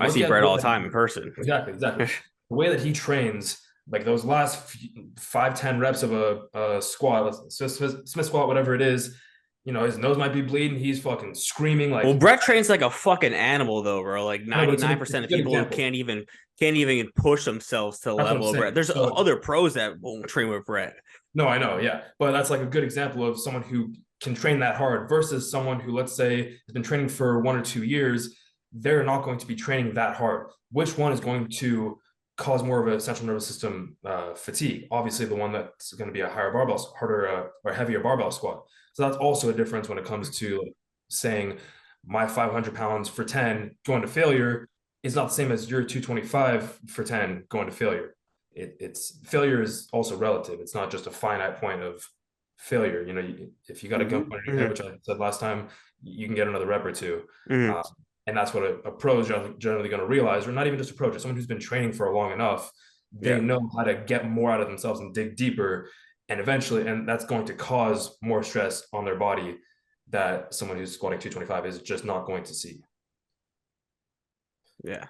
I see Brett all the time in person. Exactly. The way that he trains, like those last 5-10 reps of a squat, Smith squat, whatever it is, you know, his nose might be bleeding. He's fucking screaming like. Well, Brett trains like a fucking animal, though, bro. Like 99% of people who can't even push themselves to the level of Brett. There's other pros that won't train with Brett. No, I know, yeah, but that's like a good example of someone who can train that hard versus someone who, let's say, has been training for 1 or 2 years. They're not going to be training that hard. Which one is going to cause more of a central nervous system fatigue? Obviously, the one that's going to be a harder or heavier barbell squat. So that's also a difference when it comes to saying my 500 pounds for 10 going to failure is not the same as your 225 for 10 going to failure. It's failure is also relative. It's not just a finite point of failure. You know, if you got a gun point in your head, which I said last time, you can get another rep or 2. And that's what a pro is generally going to realize, or not even just a pro, just someone who's been training for long enough. They know how to get more out of themselves and dig deeper. And eventually, and that's going to cause more stress on their body that someone who's squatting 225 is just not going to see. Yeah.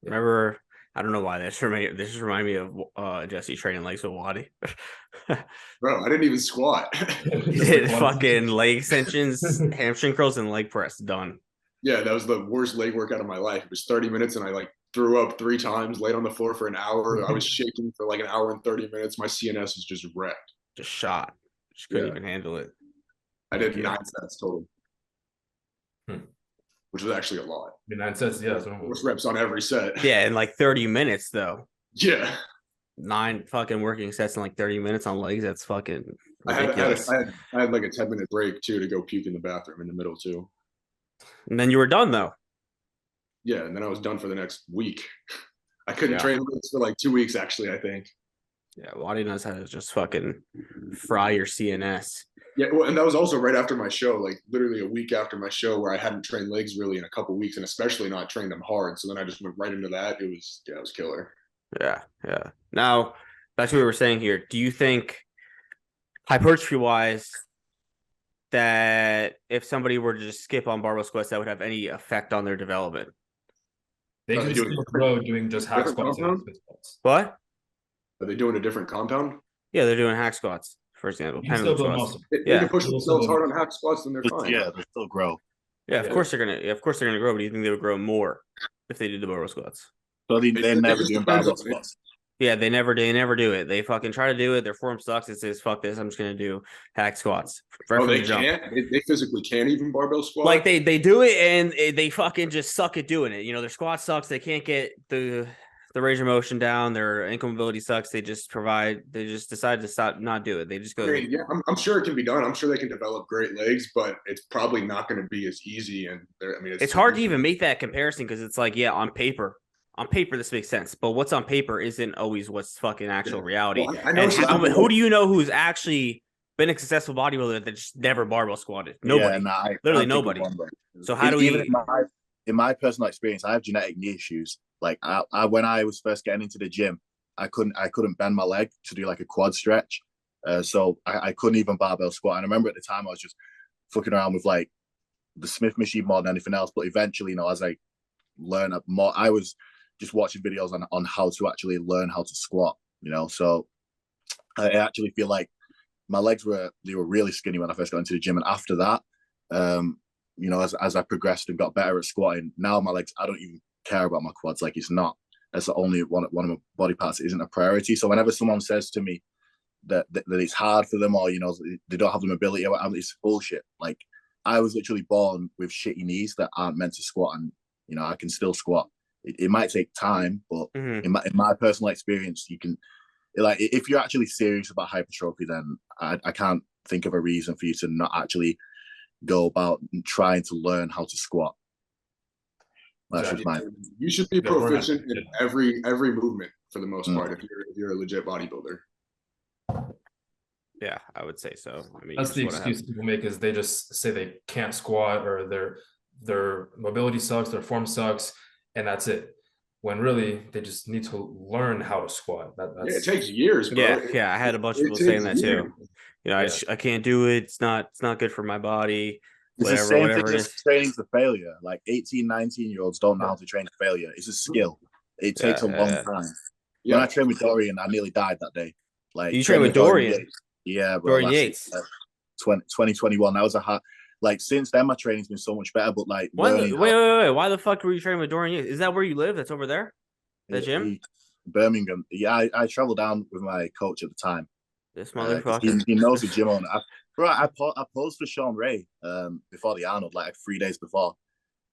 Remember, I don't know why this just reminded me of Jesse training legs with Waddy. Bro, I didn't even squat. He did fucking leg extensions, hamstring curls, and leg press. Done. Yeah, that was the worst leg workout of my life. It was 30 minutes and I like threw up 3 times, laid on the floor for an hour. I was shaking for like an hour and 30 minutes. My CNS was just wrecked. Just shot. Just couldn't Yeah. even handle it. I did Yeah. 9 sets total, which was actually a lot. 9 sets, yeah. That's normal. 4 reps on every set. Yeah, in like 30 minutes though. Yeah. 9 fucking working sets in like 30 minutes on legs. That's fucking I ridiculous. had like a 10-minute break too to go puke in the bathroom in the middle too. And then you were done though. Yeah, and then I was done for the next week. I couldn't Yeah. train legs for like 2 weeks actually, I think. Yeah, Waddy knows how to just fucking fry your CNS. Yeah, well, and that was also right after my show, like literally a week after my show, where I hadn't trained legs really in a couple weeks, and especially not trained them hard. So then I just went right into that. It was killer. Yeah. Now, back to what we were saying here. Do you think, hypertrophy wise, that if somebody were to just skip on barbell squats, that would have any effect on their development? They Are can they doing still grow doing just hack different squats and compound? split squats. What? Are they doing a different compound? Yeah, they're doing hack squats, for example. You can still Pendulum build squats. muscle. They Yeah. can push They'll themselves still- hard on hack squats, then they're fine. Yeah, they still grow. Yeah, of Yeah. course they're gonna grow, but do you think they would grow more if they did the barbell squats? So they It never just do depends barbell on- squats. Yeah, they never do it. They fucking try to do it. Their form sucks. It says fuck this. I'm just gonna do hack squats. Right Oh, from they the jump. can't. They physically can't even barbell squat. Like they do it and they fucking just suck at doing it. You know, their squat sucks. They can't get the range of motion down. Their ankle mobility sucks. They just decide to stop, not do it. They just I go. mean, yeah, I'm sure it can be done. I'm sure they can develop great legs, but it's probably not going to be as easy. And It's hard to even make that comparison because it's like, yeah, on paper this makes sense, but what's on paper isn't always what's fucking actual reality. Well, I know And who do you know who's actually been a successful bodybuilder that just never barbell squatted? Nobody. Yeah, nah, Literally I think of nobody. one, bro. So how do we? Even in my personal experience, I have genetic knee issues. Like I when I was first getting into the gym, I couldn't bend my leg to do like a quad stretch, so I couldn't even barbell squat. And I remember at the time I was just fucking around with like the Smith machine more than anything else. But eventually, you know, as I learned more, I was just watching videos on how to actually learn how to squat. You know, so I actually feel like my legs were really skinny when I first got into the gym, and after that, you know, as I progressed and got better at squatting, now my legs, I don't even care about my quads. Like that's the only one of my body parts that isn't a priority. So whenever someone says to me that it's hard for them, or you know, they don't have the mobility, it's bullshit. Like I was literally born with shitty knees that aren't meant to squat, and you know, I can still squat. It might take time, but in my personal experience, you can, like, if you're actually serious about hypertrophy, then I can't think of a reason for you to not actually go about trying to learn how to squat. That's just my. You should be proficient in every movement for the most part if you're a legit bodybuilder. Yeah, I would say so. I mean, That's the excuse people make, is they just say they can't squat, or their mobility sucks, their form sucks, and that's it. When really they just need to learn how to squat. That's, it takes years, bro. Yeah. I had a bunch of people saying that too. You know, I can't do it. It's not good for my body. It's the same thing as training to failure. Like 18, 19-year-olds don't know how to train to failure. It's a skill. It takes a long time. When I trained with Dorian, I nearly died that day. Like, you trained with Dorian? Yeah, bro. Dorian Yates. 2021. That was a hard. Like, since then, my training's been so much better. But like, wait. Why the fuck were you training with Dorian Yates? Is that where you live? That's over there? The gym? Birmingham. Yeah, I traveled down with my coach at the time. This motherfucker. He knows the gym owner. I posed for Sean Ray before the Arnold, like 3 days before.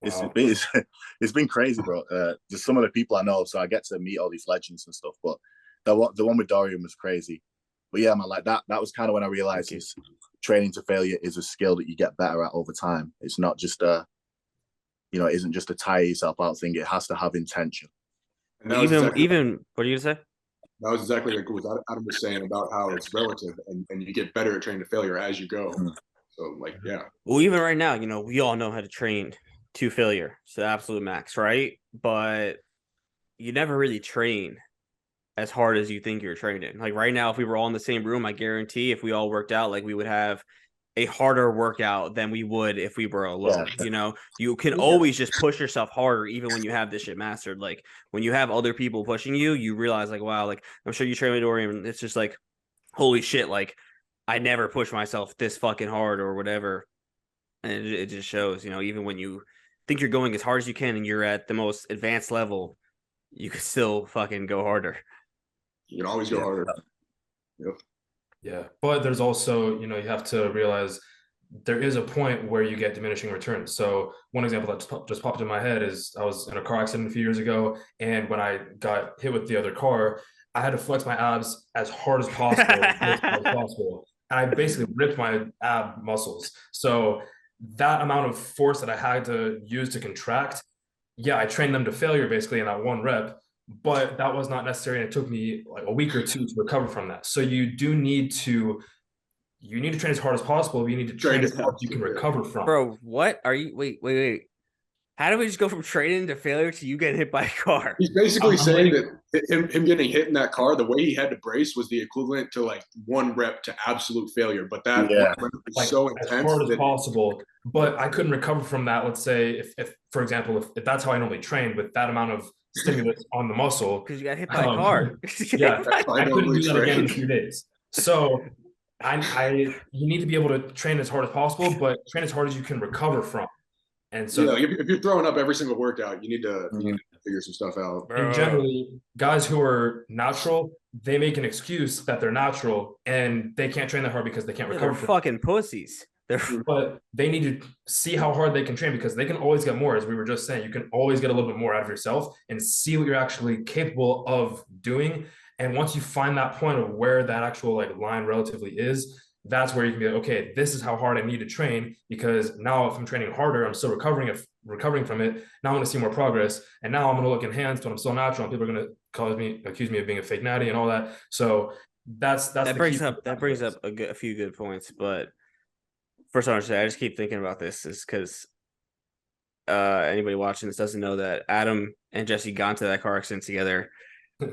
Wow. It's been crazy, bro. Just some of the people I know, so I get to meet all these legends and stuff. But the one with Dorian was crazy. But yeah, man, like that was kind of when I realized training to failure is a skill that you get better at over time. It's not just it isn't just a tire yourself out thing. It has to have intention. Even what are you gonna say? That was exactly like what Adam was saying about how it's relative, and you get better at training to failure as you go. So, like, yeah. Well, even right now, you know, we all know how to train to failure, so absolute max, right? But you never really train as hard as you think you're training. Like right now, if we were all in the same room, I guarantee if we all worked out, like we would have a harder workout than we would if we were alone. Yeah. You know, you can always just push yourself harder, even when you have this shit mastered. Like when you have other people pushing you, you realize like, wow, like I'm sure you train with Dorian, it's just like, holy shit, like I never push myself this fucking hard or whatever. And it just shows, you know, even when you think you're going as hard as you can and you're at the most advanced level, you can still fucking go harder. You can always go harder. Yep. Yeah, but there's also, you have to realize there is a point where you get diminishing returns. So one example that just popped in my head is I was in a car accident a few years ago, and when I got hit with the other car, I had to flex my abs as hard as possible, as hard as possible. And I basically ripped my ab muscles. So that amount of force that I had to use to contract, yeah, I trained them to failure basically in that one rep, but that was not necessary, and it took me like a week or two to recover from that. So you need to train as hard as possible, but you need to train as hard as you can recover from. Bro, what are you? Wait. How do we just go from training to failure to you getting hit by a car? He's basically saying that him getting hit in that car, the way he had to brace was the equivalent to like one rep to absolute failure. But that one rep was like, so as intense hard as possible. But I couldn't recover from that. Let's say if for example, if that's how I normally train with that amount of stimulus on the muscle. Because you got hit by a car. Yeah, I couldn't do that again in a few days. So you need to be able to train as hard as possible, but train as hard as you can recover from. And so if you're throwing up every single workout, you need to figure some stuff out. And generally, guys who are natural, they make an excuse that they're natural and they can't train that hard because they can't recover. They're fucking pussies. But they need to see how hard they can train, because they can always get more. As we were just saying, you can always get a little bit more out of yourself and see what you're actually capable of doing. And once you find that point of where that actual like line relatively is, that's where you can be like, okay, this is how hard I need to train, because now if I'm training harder, I'm still recovering from it. Now I'm going to see more progress, and now I'm going to look enhanced when I'm still natural, and people are going to accuse me of being a fake natty and all that. So that brings up a few good points. But first, I want to say I just keep thinking about this is because anybody watching this doesn't know that Adam and Jesse got into that car accident together,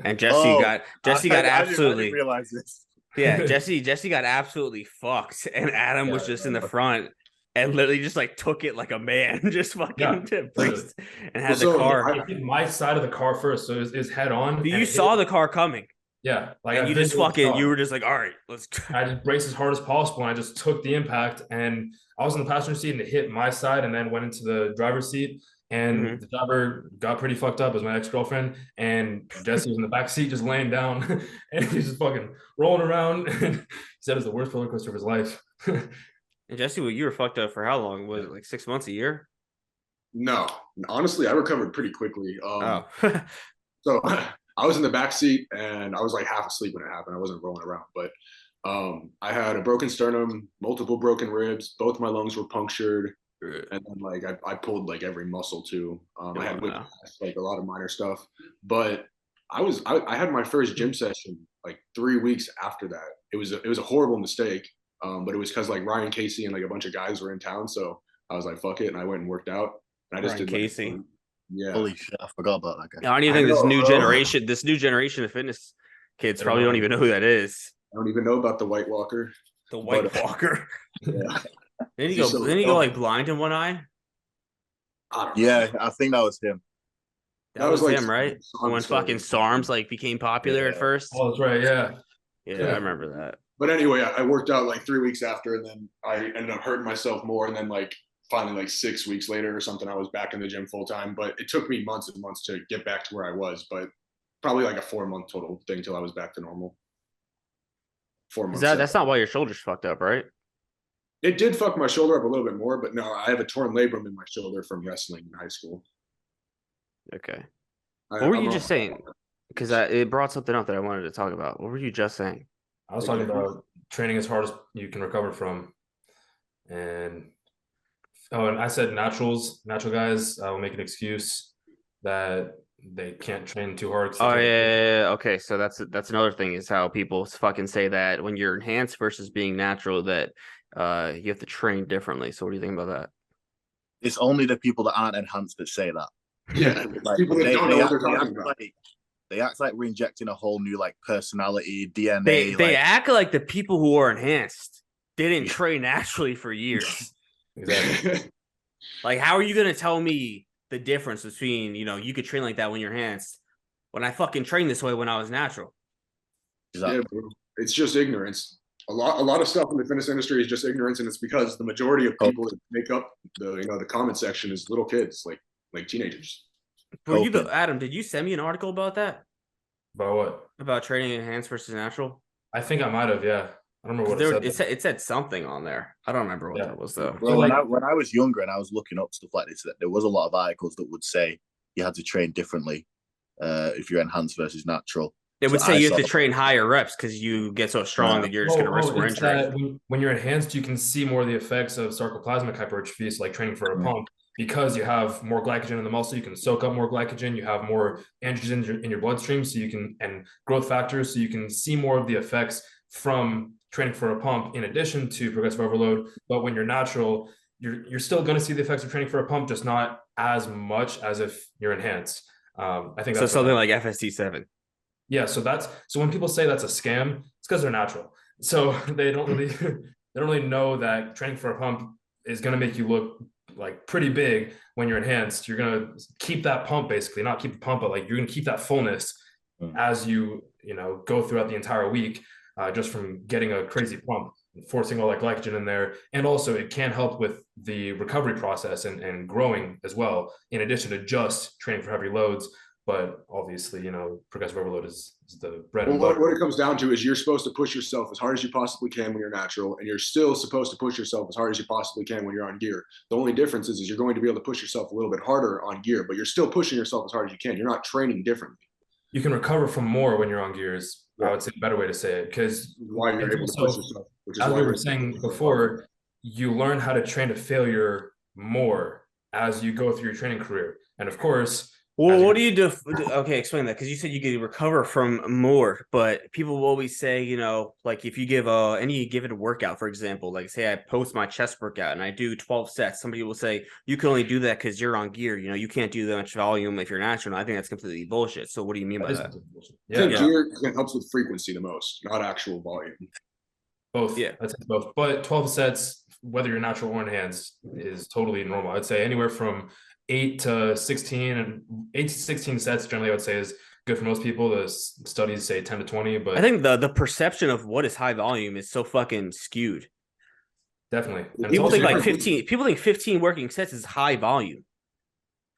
and Jesse got absolutely. I didn't realize this. Yeah, Jesse got absolutely fucked, and Adam was just in the front and literally just like took it like a man, just fucking braced and had the car. I hit my side of the car first, so it was head on. You saw the car coming. Yeah, like and you were just like, all right, let's. I just braced as hard as possible, and I just took the impact, and I was in the passenger seat, and it hit my side, and then went into the driver's seat. And the driver got pretty fucked up as my ex-girlfriend, and Jesse was in the back seat just laying down, and he's just fucking rolling around. And he said it was the worst roller coaster of his life. And Jesse, you were fucked up for how long? Was it like 6 months, a year? No, honestly, I recovered pretty quickly. So I was in the back seat, and I was like half asleep when it happened. I wasn't rolling around, but I had a broken sternum, multiple broken ribs, both my lungs were punctured. And then like I pulled like every muscle too. I had like a lot of minor stuff, but I had my first gym session like 3 weeks after that. It was a horrible mistake, but it was because like Ryan Casey and like a bunch of guys were in town, so I was like fuck it, and I went and worked out. And I just did Casey. Yeah, holy shit, I forgot about that guy. I don't even think this new generation of fitness kids probably don't even know who that is. I don't even know about the White Walker. The White Walker. Yeah. Didn't he go like blind in one eye? Yeah, I think that was him. That was like him, right? When fucking SARMs like became popular at first. Oh, that's right. Yeah, I remember that. But anyway, I worked out like 3 weeks after, and then I ended up hurting myself more. And then like finally like 6 weeks later or something, I was back in the gym full time. But it took me months and months to get back to where I was. But probably like a 4-month total thing till I was back to normal. 4 months. That's not why your shoulder's fucked up, right? It did fuck my shoulder up a little bit more, but no, I have a torn labrum in my shoulder from wrestling in high school. Okay. What were you just saying? Because it brought something up that I wanted to talk about. What were you just saying? I was talking about training as hard as you can recover from. And I said natural guys will make an excuse that they can't train too hard. Yeah. Okay, so that's another thing is how people fucking say that when you're enhanced versus being natural that you have to train differently. So what do you think about that? It's only the people that aren't enhanced that say that. Yeah, like, people that don't know what they're talking about. They act like we're injecting a whole new like personality, DNA. They act like the people who are enhanced didn't train naturally for years. Exactly. Like, how are you gonna tell me the difference between you could train like that when you're enhanced when I fucking trained this way when I was natural? Exactly. Yeah, it's just ignorance. A lot of stuff in the fitness industry is just ignorance, and it's because the majority of people that make up the comment section is little kids, like teenagers. Adam, did you send me an article about that? About what? About training enhanced versus natural? I think I might have, yeah. I don't remember 'Cause what it there, said. it said something on there. I don't remember what Yeah. that was though. Bro, So, when like, I was younger and I was looking up stuff like this, there was a lot of articles that would say you had to train differently if you're enhanced versus natural. It So would say I you have saw, to train higher reps because you get so strong that you're just going to risk more it's injury. that when you're enhanced, you can see more of the effects of sarcoplasmic hypertrophy, so like training for a pump, because you have more glycogen in the muscle, you can soak up more glycogen, you have more androgen in your bloodstream, so you can, and growth factors, so you can see more of the effects from training for a pump in addition to progressive overload. But when you're natural, you're still going to see the effects of training for a pump, just not as much as if you're enhanced. I think So that's what something like FST7. yeah, so when people say that's a scam, it's because they're natural. So they don't really they don't really know that training for a pump is going to make you look like pretty big when you're enhanced. You're going to keep that pump, basically, not keep the pump, but like you're going to keep that fullness as you know go throughout the entire week, just from getting a crazy pump, forcing all that glycogen in there. And also it can help with the recovery process and growing as well, in addition to just training for heavy loads. But obviously, you know, progressive overload is the bread and Well, butter. what it comes down to is you're supposed to push yourself as hard as you possibly can when you're natural, and you're still supposed to push yourself as hard as you possibly can when you're on gear. The only difference is you're going to be able to push yourself a little bit harder on gear, but you're still pushing yourself as hard as you can. You're not training differently. You can recover from more when you're on gears. Yeah. I would say a better way to say it, because Why you're able to push yourself, which is as why we were saying before, you learn how to train to failure more as you go through your training career. And of course, Well, what do you do? Okay, explain that, because you said you could recover from more, but people will always say, you know, like if you give any given workout, for example, like say I post my chest workout and I do 12 sets, somebody will say you can only do that because you're on gear. You know, you can't do that much volume if you're natural. And I think that's completely bullshit. So what do you mean by that? I think gear helps with frequency the most, not actual volume. Both. Yeah. I'd say both. But 12 sets, whether you're natural or enhanced, is totally normal. I'd say anywhere from 8 to 16, and 8 to 16 sets generally I would say is good for most people. The studies say 10 to 20, but I think the perception of what is high volume is so fucking skewed. definitely. And People think like 15. People think 15 working sets is high volume.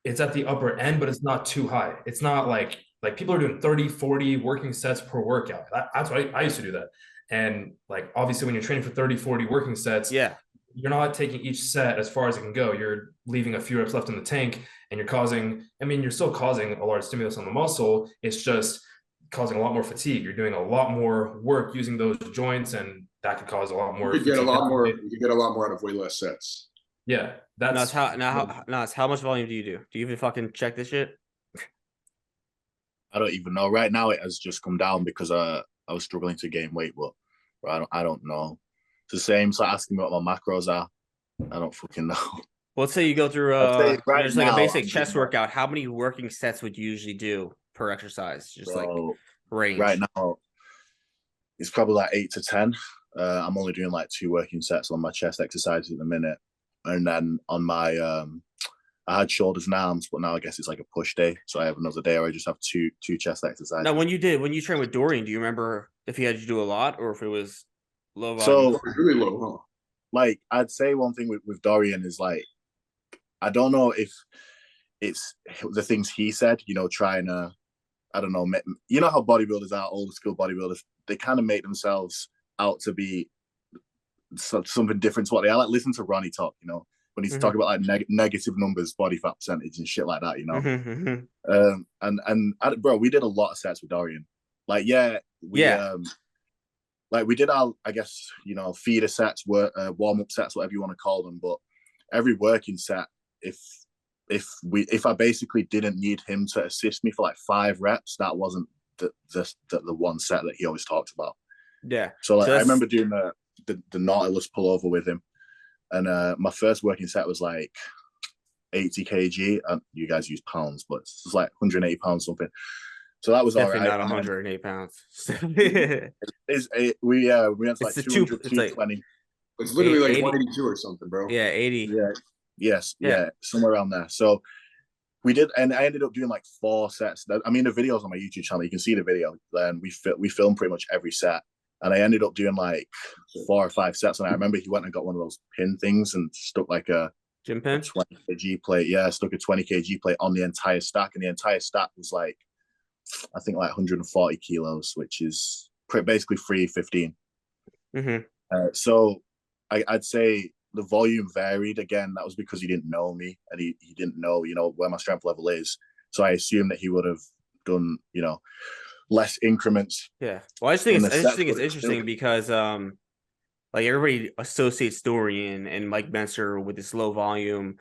It's at the upper end, but it's not too high. It's not like people are doing 30, 40 working sets per workout. That's what I used to do that. And like obviously when you're training for 30, 40 working sets, yeah, you're not taking each set as far as it can go. You're leaving a few reps left in the tank, and you're causing, I mean, you're still causing a large stimulus on the muscle. It's just causing a lot more fatigue. You're doing a lot more work using those joints, and that could cause a lot more. You could get a lot more. You could get a lot more out of way less sets. Yeah, that's how much volume do you do? Do you even fucking check this shit? I don't even know. Right now, it has just come down because I was struggling to gain weight, but I don't know. It's the same. It's like asking me what my macros are. I don't fucking know. Well, let's say you go through right just now, like a basic chest workout. How many working sets would you usually do per exercise? Just like range. Right now, it's probably like 8 to 10. I'm only doing like 2 working sets on my chest exercises at the minute, and then on my I had shoulders and arms, but now I guess it's like a push day, so I have another day where I just have two chest exercises. Now, when you trained with Dorian, do you remember if he had you do a lot or if it was low volume? So it's really low, huh? Like I'd say one thing with Dorian is like, I don't know if it's the things he said, you know, trying to, I don't know, you know how bodybuilders are, old school bodybuilders, they kind of make themselves out to be something different to what they are. Like listen to Ronnie talk, you know, when he's talking about like negative numbers, body fat percentage and shit like that, you know. Bro, we did a lot of sets with Dorian. Like, like we did our, I guess, you know, feeder sets, warm up sets, whatever you want to call them. But every working set, if I basically didn't need him to assist me for like 5 reps, that wasn't the one set that he always talked about. Yeah. So like, I remember doing the Nautilus pullover with him, and my first working set was like 80 kg. You guys use pounds, but it's like 180 pounds something. So that was definitely all right. Not 108 pounds. We went to like 200, 220. It's literally like 80, 182 or something, bro. Yeah, 80. Yeah. Yes. Yeah. Somewhere around there. So we did, and I ended up doing like 4 sets. I mean, the video's on my YouTube channel. You can see the video. Then we filmed pretty much every set, and I ended up doing like 4 or 5 sets. And I remember he went and got one of those pin things and stuck like a gym pin, 20 kg plate. Yeah, stuck a 20 kg plate on the entire stack, and the entire stack was like, I think like 140 kilos, which is basically 315. Mm-hmm. So I'd say the volume varied. Again, that was because he didn't know me and he didn't know, where my strength level is. So I assume that he would have done, less increments Yeah. Well, in the I just sets. think it's interesting because like everybody associates Dorian and Mike Menser with this low volume,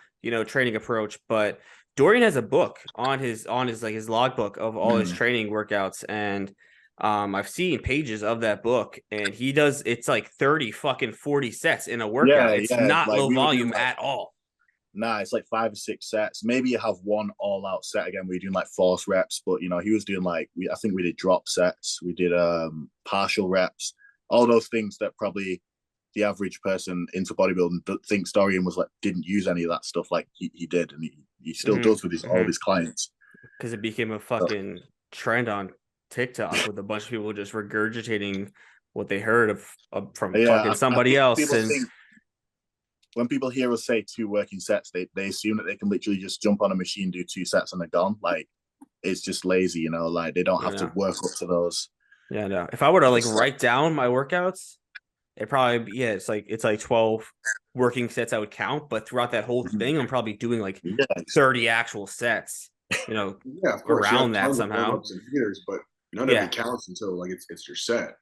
training approach, but Dorian has a book on his like his logbook of all his training workouts, and I've seen pages of that book, and it's like 30 fucking 40 sets in a workout. It's Yeah. not Like low we were doing volume at all. nah, it's like 5 or 6 sets. Maybe you have one all out set again. We're doing like force reps, but he was doing like I think we did drop sets, we did partial reps, all those things that probably the average person into bodybuilding thinks Dorian was like didn't use any of that stuff like he did, and he still does with all of his clients. Because it became a fucking trend on TikTok with a bunch of people just regurgitating what they heard from fucking somebody else. And when people hear us say 2 working sets, they assume that they can literally just jump on a machine, do 2 sets, and they're gone. Like it's just lazy, like they don't have to work up to those. Yeah, no. If I were to like write down my workouts, it probably it's like 12 working sets I would count, but throughout that whole thing, I'm probably doing like 30 actual sets. Yeah, of course, around that somehow. And heaters, but none of it counts until like it's your set.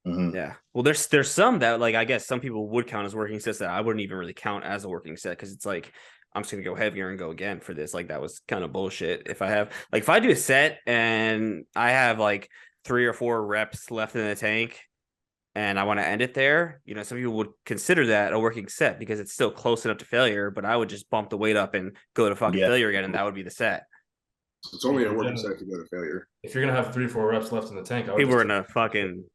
Yeah. Well, there's some that like I guess some people would count as working sets that I wouldn't even really count as a working set because it's like I'm just gonna go heavier and go again for this. Like that was kind of bullshit. If I do a set and I have like 3 or 4 reps left in the tank and I want to end it there, some people would consider that a working set because it's still close enough to failure, but I would just bump the weight up and go to fucking failure again, and that would be the set. So it's only a working set to go to failure. If you're gonna have 3 or 4 reps left in the tank, people are gonna fucking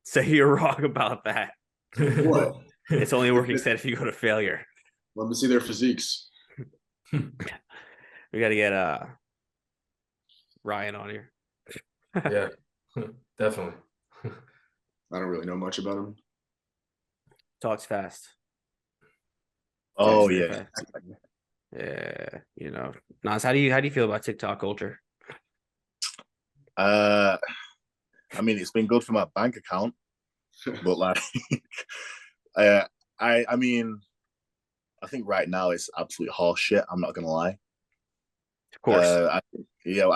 say you're wrong about that. What? It's only a working set if you go to failure. Let me see their physiques. We got to get Ryan on here. Yeah, definitely. I don't really know much about him. Talks fast. Oh yeah. Fast. Yeah, Nas, how do you feel about TikTok culture? I mean, it's been good for my bank account, but like, I mean, I think right now it's absolute horse shit. I'm not gonna lie. Of course. I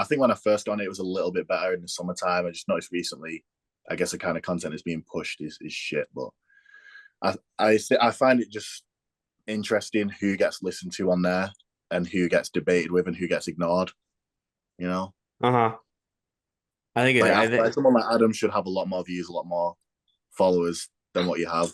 think when I first got on it was a little bit better in the summertime. I just noticed recently, I guess the kind of content that's being pushed is shit. But I find it just interesting who gets listened to on there and who gets debated with and who gets ignored. I think like someone like Adam should have a lot more views, a lot more followers than what you have.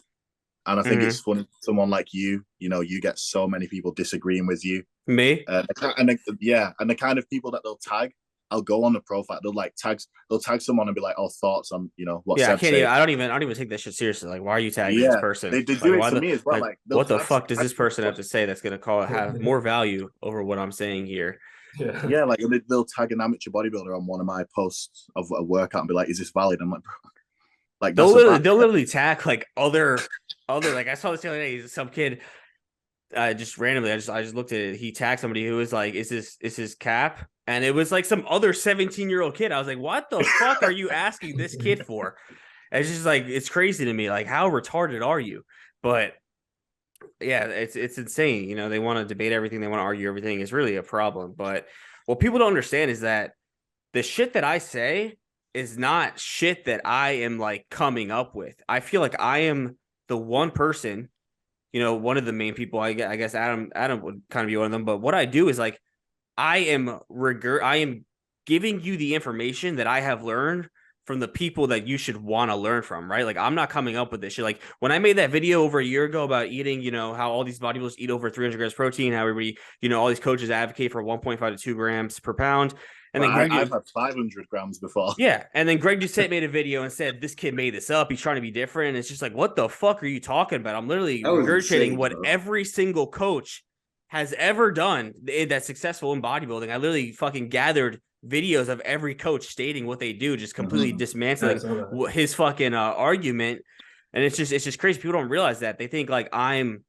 And I think it's funny, someone like you get so many people disagreeing with you. Me? And the kind of people that they'll tag, I'll go on the profile, they'll tag someone and be like, "Oh, thoughts on what?" Yeah, I don't even take that shit seriously. Like, why are you tagging this person? They do it to me as well. Like, what the fuck does this person have to say that's gonna have more value over what I'm saying here? Yeah, like they'll tag an amateur bodybuilder on one of my posts of a workout and be like, "Is this valid?" I'm like, bro. Like they'll literally tag like other like I saw this the other day. Some kid just randomly, I just looked at it. He tagged somebody who was like, "Is this cap?" And it was like some other 17-year-old kid. I was like, "What the fuck are you asking this kid for?" And it's just like it's crazy to me. Like, how retarded are you? But yeah, it's insane. They want to debate everything. They want to argue everything. It's really a problem. But what people don't understand is that the shit that I say is not shit that I am like coming up with. I feel like I am the one person, one of the main people. I guess Adam would kind of be one of them. But what I do is like I am giving you the information that I have learned from the people that you should want to learn from, right? Like I'm not coming up with this shit. Like when I made that video over a year ago about eating, how all these bodybuilders eat over 300 grams protein, how everybody, all these coaches advocate for 1.5 to 2 grams per pound. And then I've had 500 grams before. Yeah. And then Greg Doucette made a video and said, this kid made this up. He's trying to be different. And it's just like, what the fuck are you talking about? I'm literally regurgitating what every single coach has ever done that's successful in bodybuilding. I literally fucking gathered videos of every coach stating what they do, just completely dismantling his fucking argument. And it's just crazy. People don't realize that. They think like I'm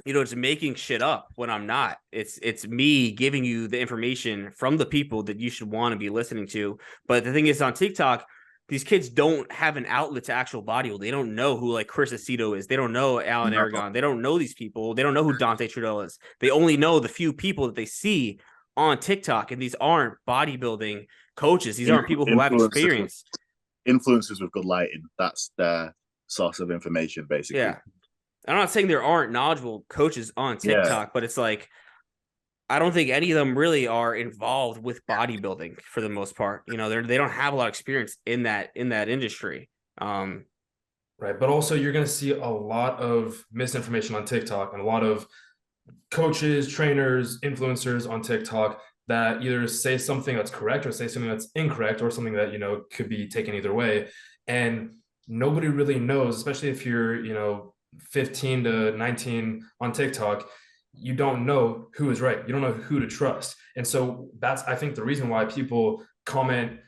just making shit up when I'm not. It's me giving you the information from the people that you should want to be listening to. But the thing is, on TikTok, these kids don't have an outlet to actual bodybuilding. They don't know who like Chris Aceto is. They don't know Alan Aragon. They don't know these people. They don't know who Dante Trudeau is. They only know the few people that they see on TikTok, and these aren't bodybuilding coaches. These aren't people who have experience. Influencers with good lighting. That's their source of information, basically. Yeah. I'm not saying there aren't knowledgeable coaches on TikTok, but it's like, I don't think any of them really are involved with bodybuilding for the most part. You know, they don't have a lot of experience in that industry. Right. But also you're going to see a lot of misinformation on TikTok and a lot of coaches, trainers, influencers on TikTok that either say something that's correct or say something that's incorrect or something that, you know, could be taken either way. And nobody really knows, especially if you're, you know, 15 to 19 on TikTok, you don't know who is right. You don't know who to trust. And so that's, I think, the reason why people comment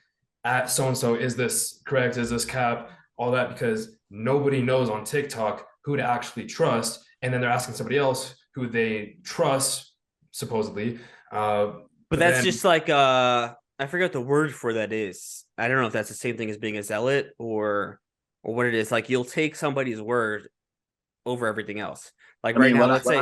at so-and-so, is this correct? Is this cap? All that, because nobody knows on TikTok who to actually trust. And then they're asking somebody else who they trust, supposedly. But that's just like, I forget what the word for that is. I don't know if that's the same thing as being a zealot or what it is. Like, you'll take somebody's word over everything else. Like now, let's say...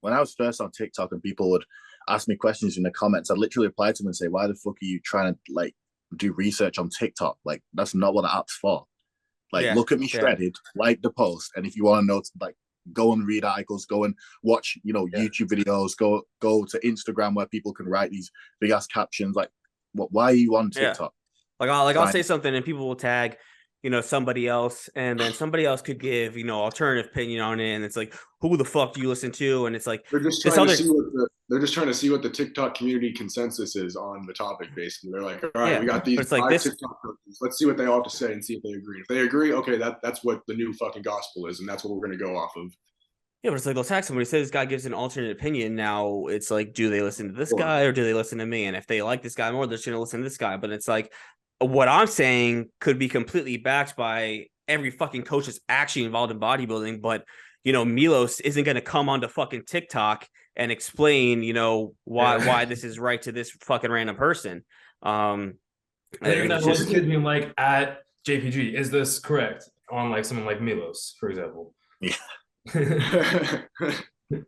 When I was first on TikTok and people would ask me questions in the comments, I'd literally reply to them and say, why the fuck are you trying to like do research on TikTok? Like, that's not what the app's for. Like, look at me shredded, like the post. And if you want to know, like, go and read articles, go and watch, you know, YouTube videos, go to Instagram where people can write these big ass captions. Like, why are you on TikTok? I'll say something and people will tag, you know, somebody else, and then somebody else could give, you know, alternative opinion on it, and it's like, who the fuck do you listen to? And it's like, they're just trying to see what the TikTok community consensus is on the topic. Basically, they're like, all right, we got these like five TikTok coaches. Let's see what they all have to say and see if they agree. If they agree, okay, that's what the new fucking gospel is, and that's what we're gonna go off of. Yeah, but it's like, they'll tag somebody, say this guy gives an alternate opinion. Now it's like, do they listen to this guy or do they listen to me? And if they like this guy more, they're just gonna listen to this guy. But it's like, what I'm saying could be completely backed by every fucking coach that's actually involved in bodybuilding. But, you know, Milos isn't going to come onto fucking TikTok and explain, you know, why this is right to this fucking random person. Just kids being like, at JPG, is this correct? On like someone like Milos, for example. Yeah.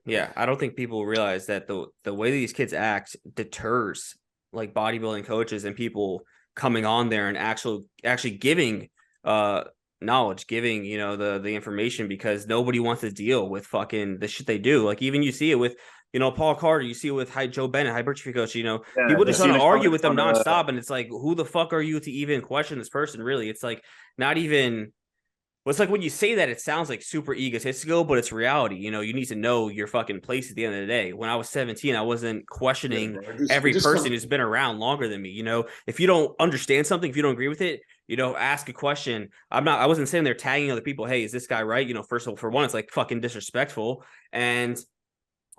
Yeah, I don't think people realize that the way these kids act deters like bodybuilding coaches and people coming on there and actually giving knowledge, giving, you know, the information, because nobody wants to deal with fucking the shit they do. Like, even you see it with, you know, Paul Carter, you see it with Joe Bennett, hypertrophy coach, you know, people just want to argue with them nonstop. And it's like, who the fuck are you to even question this person? Really? It's like, not even... Well, it's like when you say that, it sounds like super egotistical, but it's reality. You know, you need to know your fucking place at the end of the day. When I was 17, I wasn't questioning every person who's been around longer than me. You know, if you don't understand something, if you don't agree with it, you know, ask a question. I wasn't sitting there tagging other people. Hey, is this guy right? You know, first of all, for one, it's like fucking disrespectful. And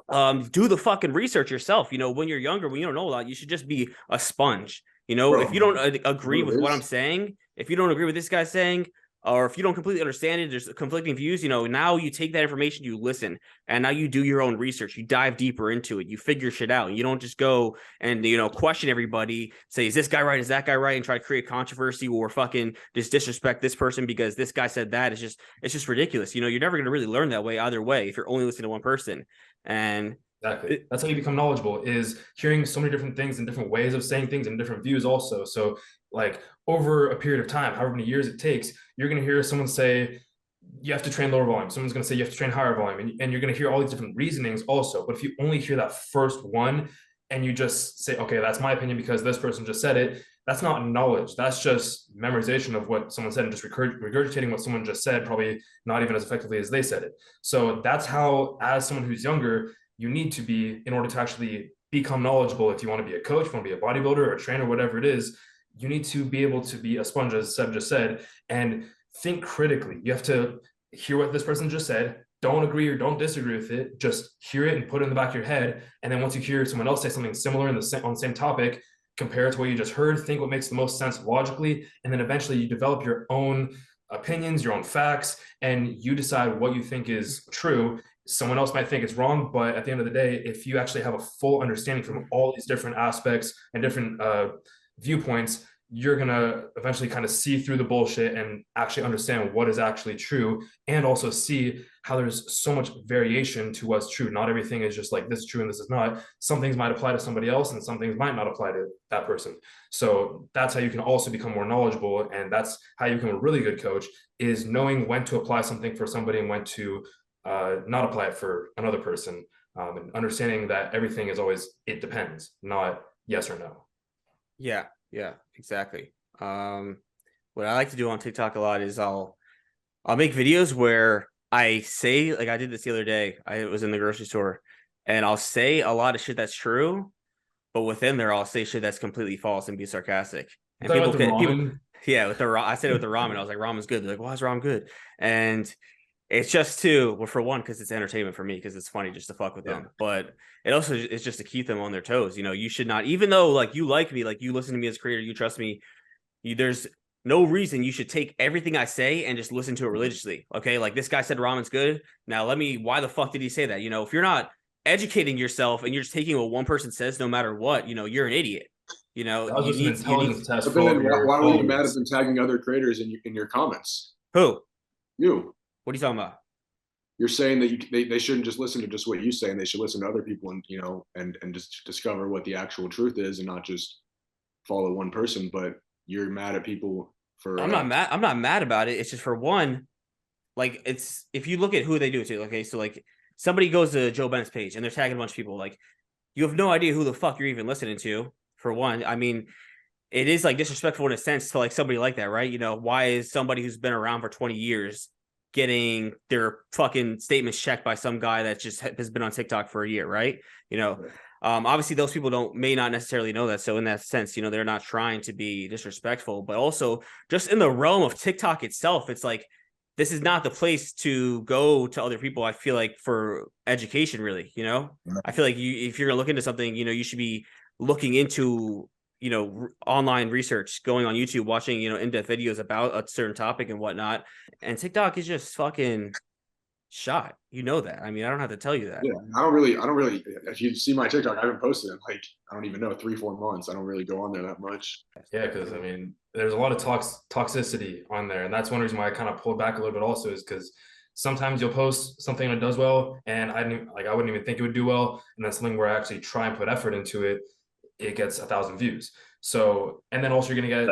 do the fucking research yourself. You know, when you're younger, when you don't know a lot, you should just be a sponge. You know, if you don't agree with what I'm saying, if you don't agree with this guy saying, or if you don't completely understand it, there's conflicting views, you know, now you take that information, you listen, and now you do your own research. You dive deeper into it. You figure shit out. You don't just go and, you know, question everybody, say, is this guy right? Is that guy right? And try to create controversy or fucking just disrespect this person because this guy said that. It's just ridiculous. You know, you're never going to really learn that way either way if you're only listening to one person. And exactly, that's how you become knowledgeable, is hearing so many different things and different ways of saying things and different views also. So like over a period of time, however many years it takes, you're going to hear someone say you have to train lower volume. Someone's going to say you have to train higher volume, and you're going to hear all these different reasonings also. But if you only hear that first one and you just say, okay, that's my opinion because this person just said it, that's not knowledge. That's just memorization of what someone said and just regurgitating what someone just said, probably not even as effectively as they said it. So that's how, as someone who's younger, you need to be in order to actually become knowledgeable. If you want to be a coach, you want to be a bodybuilder or a trainer, whatever it is, you need to be able to be a sponge, as Seb just said, and think critically. You have to hear what this person just said. Don't agree or don't disagree with it. Just hear it and put it in the back of your head. And then once you hear someone else say something similar on the same topic, compare it to what you just heard, think what makes the most sense logically, and then eventually you develop your own opinions, your own facts, and you decide what you think is true. Someone else might think it's wrong, but at the end of the day, if you actually have a full understanding from all these different aspects and different viewpoints, you're going to eventually kind of see through the bullshit and actually understand what is actually true, and also see how there's so much variation to what's true. Not everything is just like this is true and this is not. Some things might apply to somebody else and some things might not apply to that person. So that's how you can also become more knowledgeable, and that's how you become a really good coach, is knowing when to apply something for somebody and when to not apply it for another person, and understanding that everything is always it depends, not yes or no. Yeah, exactly. What I like to do on TikTok a lot is I'll make videos where I say, like I did this the other day. I was in the grocery store and I'll say a lot of shit that's true, but within there I'll say shit that's completely false and be sarcastic. And people, yeah, with the I said it with the ramen. I was like, ramen's good. They're like, why is ramen good? And it's just well, for one, because it's entertainment for me, because it's funny just to fuck with them. But it also is just to keep them on their toes. You know, you should not, even though like you like me, like you listen to me as a creator, you trust me, there's no reason you should take everything I say and just listen to it religiously. Okay, like this guy said ramen's good. Now why the fuck did he say that? You know, if you're not educating yourself and you're just taking what one person says, no matter what, you know, you're an idiot. You know, that was just an intelligence test. But then why were you mad at them tagging other creators in your comments? Who? You. What are you talking about? You're saying that they shouldn't just listen to just what you say, and they should listen to other people, and you know, and just discover what the actual truth is, and not just follow one person. But you're mad at people for. I'm not mad. I'm not mad about it. It's just, for one, like, it's, if you look at who they do it to. Okay, so like somebody goes to Joe Bennett's page and they're tagging a bunch of people. Like, you have no idea who the fuck you're even listening to. For one, I mean, it is like disrespectful in a sense to like somebody like that, right? You know, why is somebody who's been around for 20 years getting their fucking statements checked by some guy that just has been on TikTok for a year, right? You know, obviously those people may not necessarily know that. So in that sense, you know, they're not trying to be disrespectful, but also just in the realm of TikTok itself, it's like, this is not the place to go to other people, I feel like, for education, really. You know, I feel like if you're gonna look into something, you know, you should be looking into, you know, online research, going on YouTube, watching, you know, in-depth videos about a certain topic and whatnot. And TikTok is just fucking shot. You know that. I mean, I don't have to tell you that. Yeah, I don't really. If you see my TikTok, I haven't posted in like, I don't even know, 3-4 months. I don't really go on there that much. Yeah, because I mean, there's a lot of toxicity on there, and that's one reason why I kind of pulled back a little bit. Also, is because sometimes you'll post something that does well, and I wouldn't even think it would do well, and then something where I actually try and put effort into it, it gets 1,000 views. So, and then also you're gonna get,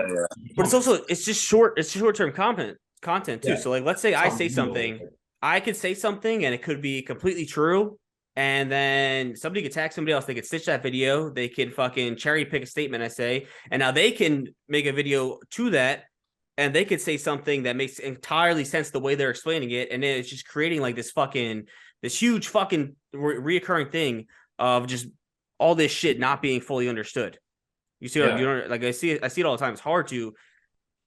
but it's just short-term content too. Yeah. So like, let's say I say something, I could say something and it could be completely true, and then somebody could tag somebody else, they could stitch that video, they could fucking cherry pick a statement I say, and now they can make a video to that, and they could say something that makes entirely sense the way they're explaining it, and then it's just creating like this huge fucking reoccurring thing of just all this shit not being fully understood. You see, you know, like I see it all the time. It's hard to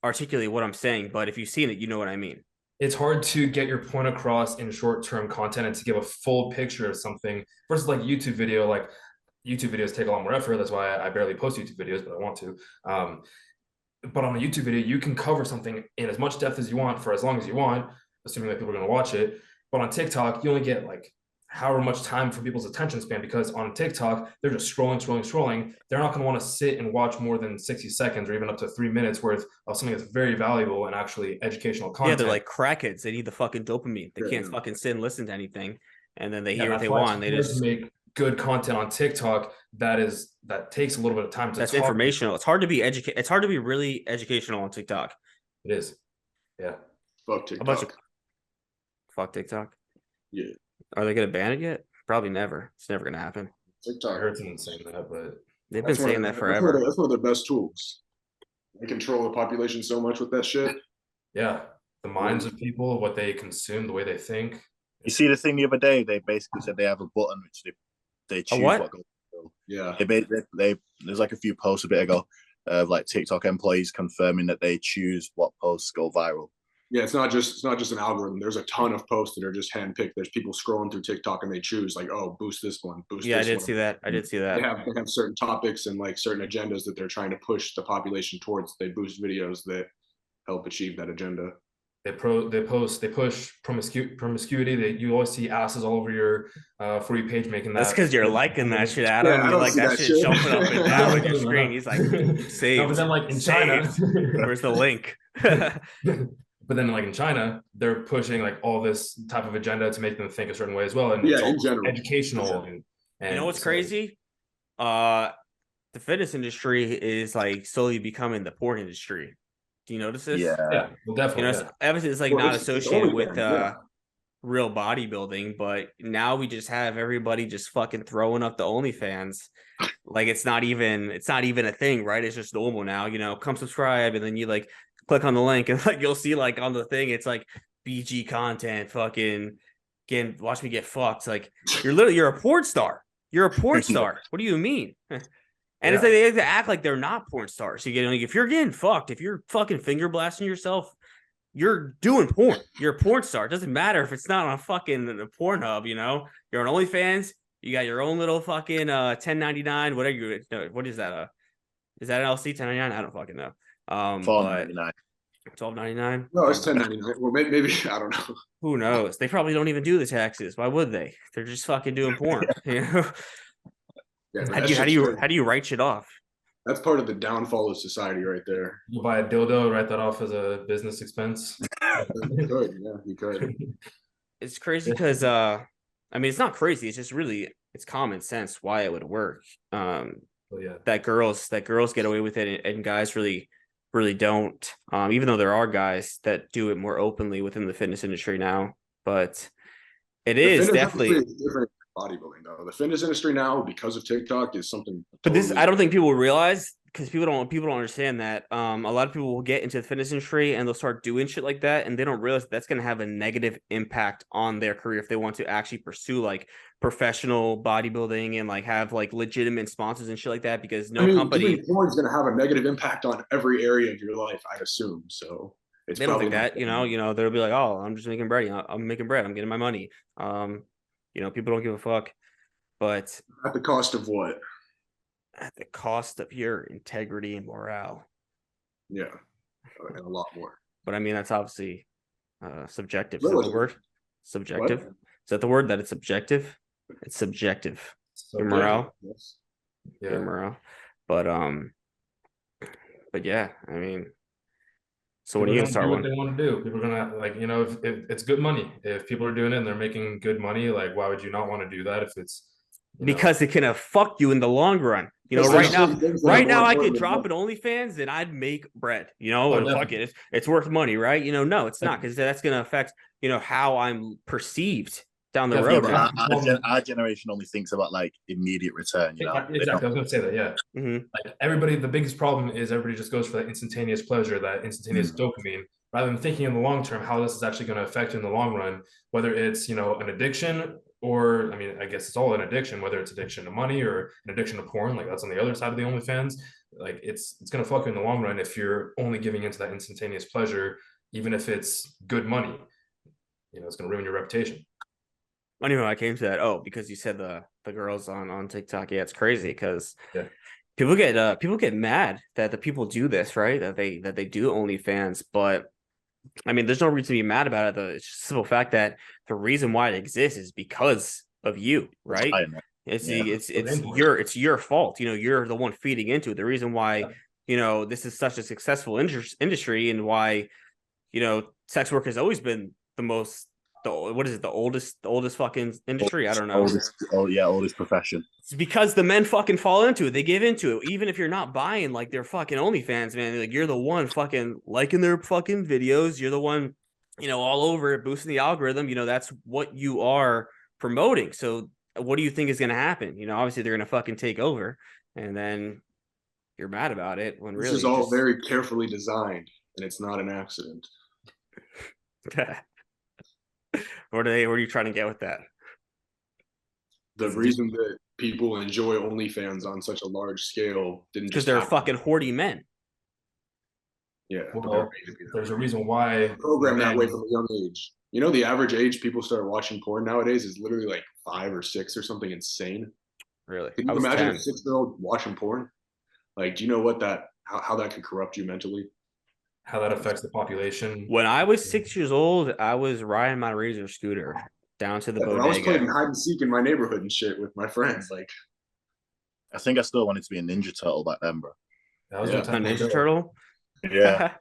articulate what I'm saying, but if you've seen it, you know what I mean. It's hard to get your point across in short-term content and to give a full picture of something versus like YouTube video. Like, YouTube videos take a lot more effort. That's why I barely post YouTube videos, but I want to. But on a YouTube video, you can cover something in as much depth as you want for as long as you want, assuming that people are going to watch it. But on TikTok, you only get like however much time for people's attention span, because on TikTok, they're just scrolling. They're not going to want to sit and watch more than 60 seconds or even up to 3 minutes worth of something that's very valuable and actually educational content. Yeah, they're like crackheads. They need the fucking dopamine. They can't fucking sit and listen to anything. And then they hear what they want. They just make good content on TikTok that takes a little bit of time to That's informational. It's hard to be It's hard to be really educational on TikTok. It is. Yeah. Fuck TikTok. Fuck TikTok. Yeah. Are they gonna ban it yet? Probably never. It's never gonna happen. TikTok. I heard someone saying that, but they've been saying that forever. That's one of their best tools. They control the population so much with that shit. Yeah. The minds of people, what they consume, the way they think. You see the thing the other day, they basically said they have a button which they choose what goes. Yeah. There's like a few posts a bit ago of like TikTok employees confirming that they choose what posts go viral. Yeah, it's not just an algorithm. There's a ton of posts that are just handpicked. There's people scrolling through TikTok and they choose like, oh, boost this one, boost this one. Yeah, I did see that. They have certain topics and like certain agendas that they're trying to push the population towards. They boost videos that help achieve that agenda. they push promiscuity. You always see asses all over your for you page making that. That's because you're liking that shit, Adam. Yeah, I You don't like see that that shit shit. jumping up and down on your screen. He's like, No, saved. but then like in China, Where's the link? but then like in China, they're pushing like all this type of agenda to make them think a certain way as well, and Yeah, it's all in general. educational. And You know what's so, crazy? The fitness industry is like slowly becoming the porn industry. Do you notice this? Yeah. yeah, well, definitely. You know, obviously it's like Well, not it's associated only with fans, yeah. real bodybuilding, but now we just have everybody just fucking throwing up the OnlyFans. Like it's not even a thing, right? It's just normal now. You know, come subscribe, and then you like click on the link, and like you'll see like on the thing, it's like BG content, fucking watch me get fucked. Like you're a porn star. You're a porn star. What do you mean? And it's like they act like they're not porn stars. You get like if you're getting fucked, if you're fucking finger blasting yourself, you're doing porn. You're a porn star. It doesn't matter if it's not on fucking the Pornhub, you know. You're on OnlyFans. You got your own little fucking 1099, whatever you what is that? Is that an LC 1099? I don't fucking know. $4.99. 12.99. No, it's 10.99. Well, maybe I don't know. Who knows? They probably don't even do the taxes. Why would they? They're just fucking doing porn. You know? Yeah, How do you write shit off? That's part of the downfall of society right there. You buy a dildo, write that off as a business expense. You could, yeah, you could. It's crazy because I mean it's not crazy, it's just really it's common sense why it would work. That girls get away with it and guys really don't. Even though there are guys that do it more openly within the fitness industry now, but it is definitely different bodybuilding though. The fitness industry now, because of TikTok, is something. But this, I don't think people realize because people don't understand that. A lot of people will get into the fitness industry and they'll start doing shit like that, and they don't realize that's going to have a negative impact on their career if they want to actually pursue like professional bodybuilding and like have like legitimate sponsors and shit like that. Because company porn is going to have a negative impact on every area of your life, I'd assume. So it's they don't think that. You know, they'll be like, oh, I'm just making bread. I'm making bread. I'm getting my money. You know, people don't give a fuck. But at the cost of what? At the cost of your integrity and morale. Yeah, and a lot more. But I mean, that's obviously subjective. Is that the word? Subjective? What? Is that the word that it's subjective? It's subjective. Your morale? Yes. Yeah. Your morale. But yeah, I mean, so what are you gonna start what they want to do? People are gonna like, you know, if it's good money. If people are doing it and they're making good money, like why would you not want to do that if it's because it can fuck you in the long run. You know, right now I could drop an OnlyFans and I'd make bread, you know, and fuck it. It's worth money, right? You know, no, it's not, because that's gonna affect, you know, how I'm perceived down the road. Our generation only thinks about like immediate return, you know. Exactly. I was gonna say that, yeah. Mm-hmm. Like everybody, the biggest problem is everybody just goes for that instantaneous pleasure, that instantaneous dopamine, rather than thinking in the long term how this is actually going to affect you in the long run, whether it's, you know, an addiction or, I mean, I guess it's all an addiction, whether it's addiction to money or an addiction to porn, like that's on the other side of the OnlyFans. Like it's going to fuck you in the long run if you're only giving into that instantaneous pleasure, even if it's good money. You know, it's going to ruin your reputation. I don't know how I came to that. Oh, because you said the girls on TikTok. Yeah, it's crazy because people get mad that the people do this, right? That they do OnlyFans, but I mean, there's no reason to be mad about it. It's just a simple fact that the reason why it exists is because of you, right? It's your fault. You know, you're the one feeding into it. The reason why, you know, this is such a successful industry and why, you know, sex work has always been the oldest fucking industry? I don't know. Oldest profession. It's because the men fucking fall into it. They give into it. Even if you're not buying like their fucking OnlyFans, man, like you're the one fucking liking their fucking videos. You're the one, you know, all over it, boosting the algorithm. You know, that's what you are promoting. So what do you think is going to happen? You know, obviously they're going to fucking take over, and then you're mad about it when really this is all very carefully designed, and it's not an accident. What are you trying to get with that? The reason that people enjoy OnlyFans on such a large scale didn't because they're fucking horny men. Yeah, well, there's a reason why programmed that way from a young age. You know, the average age people start watching porn nowadays is literally like 5 or 6 or something insane. Really? Can you imagine a 6-year-old watching porn? Like, do you know what how that could corrupt you mentally? how that affects the population. When I was 6 years old, I was riding my Razor scooter down to the Yeah, bro, I was bodega. playing hide and seek in my neighborhood and shit with my friends. Like, I think I still wanted to be a Ninja Turtle back then, bro. That was Yeah. A Ninja Turtle? Yeah.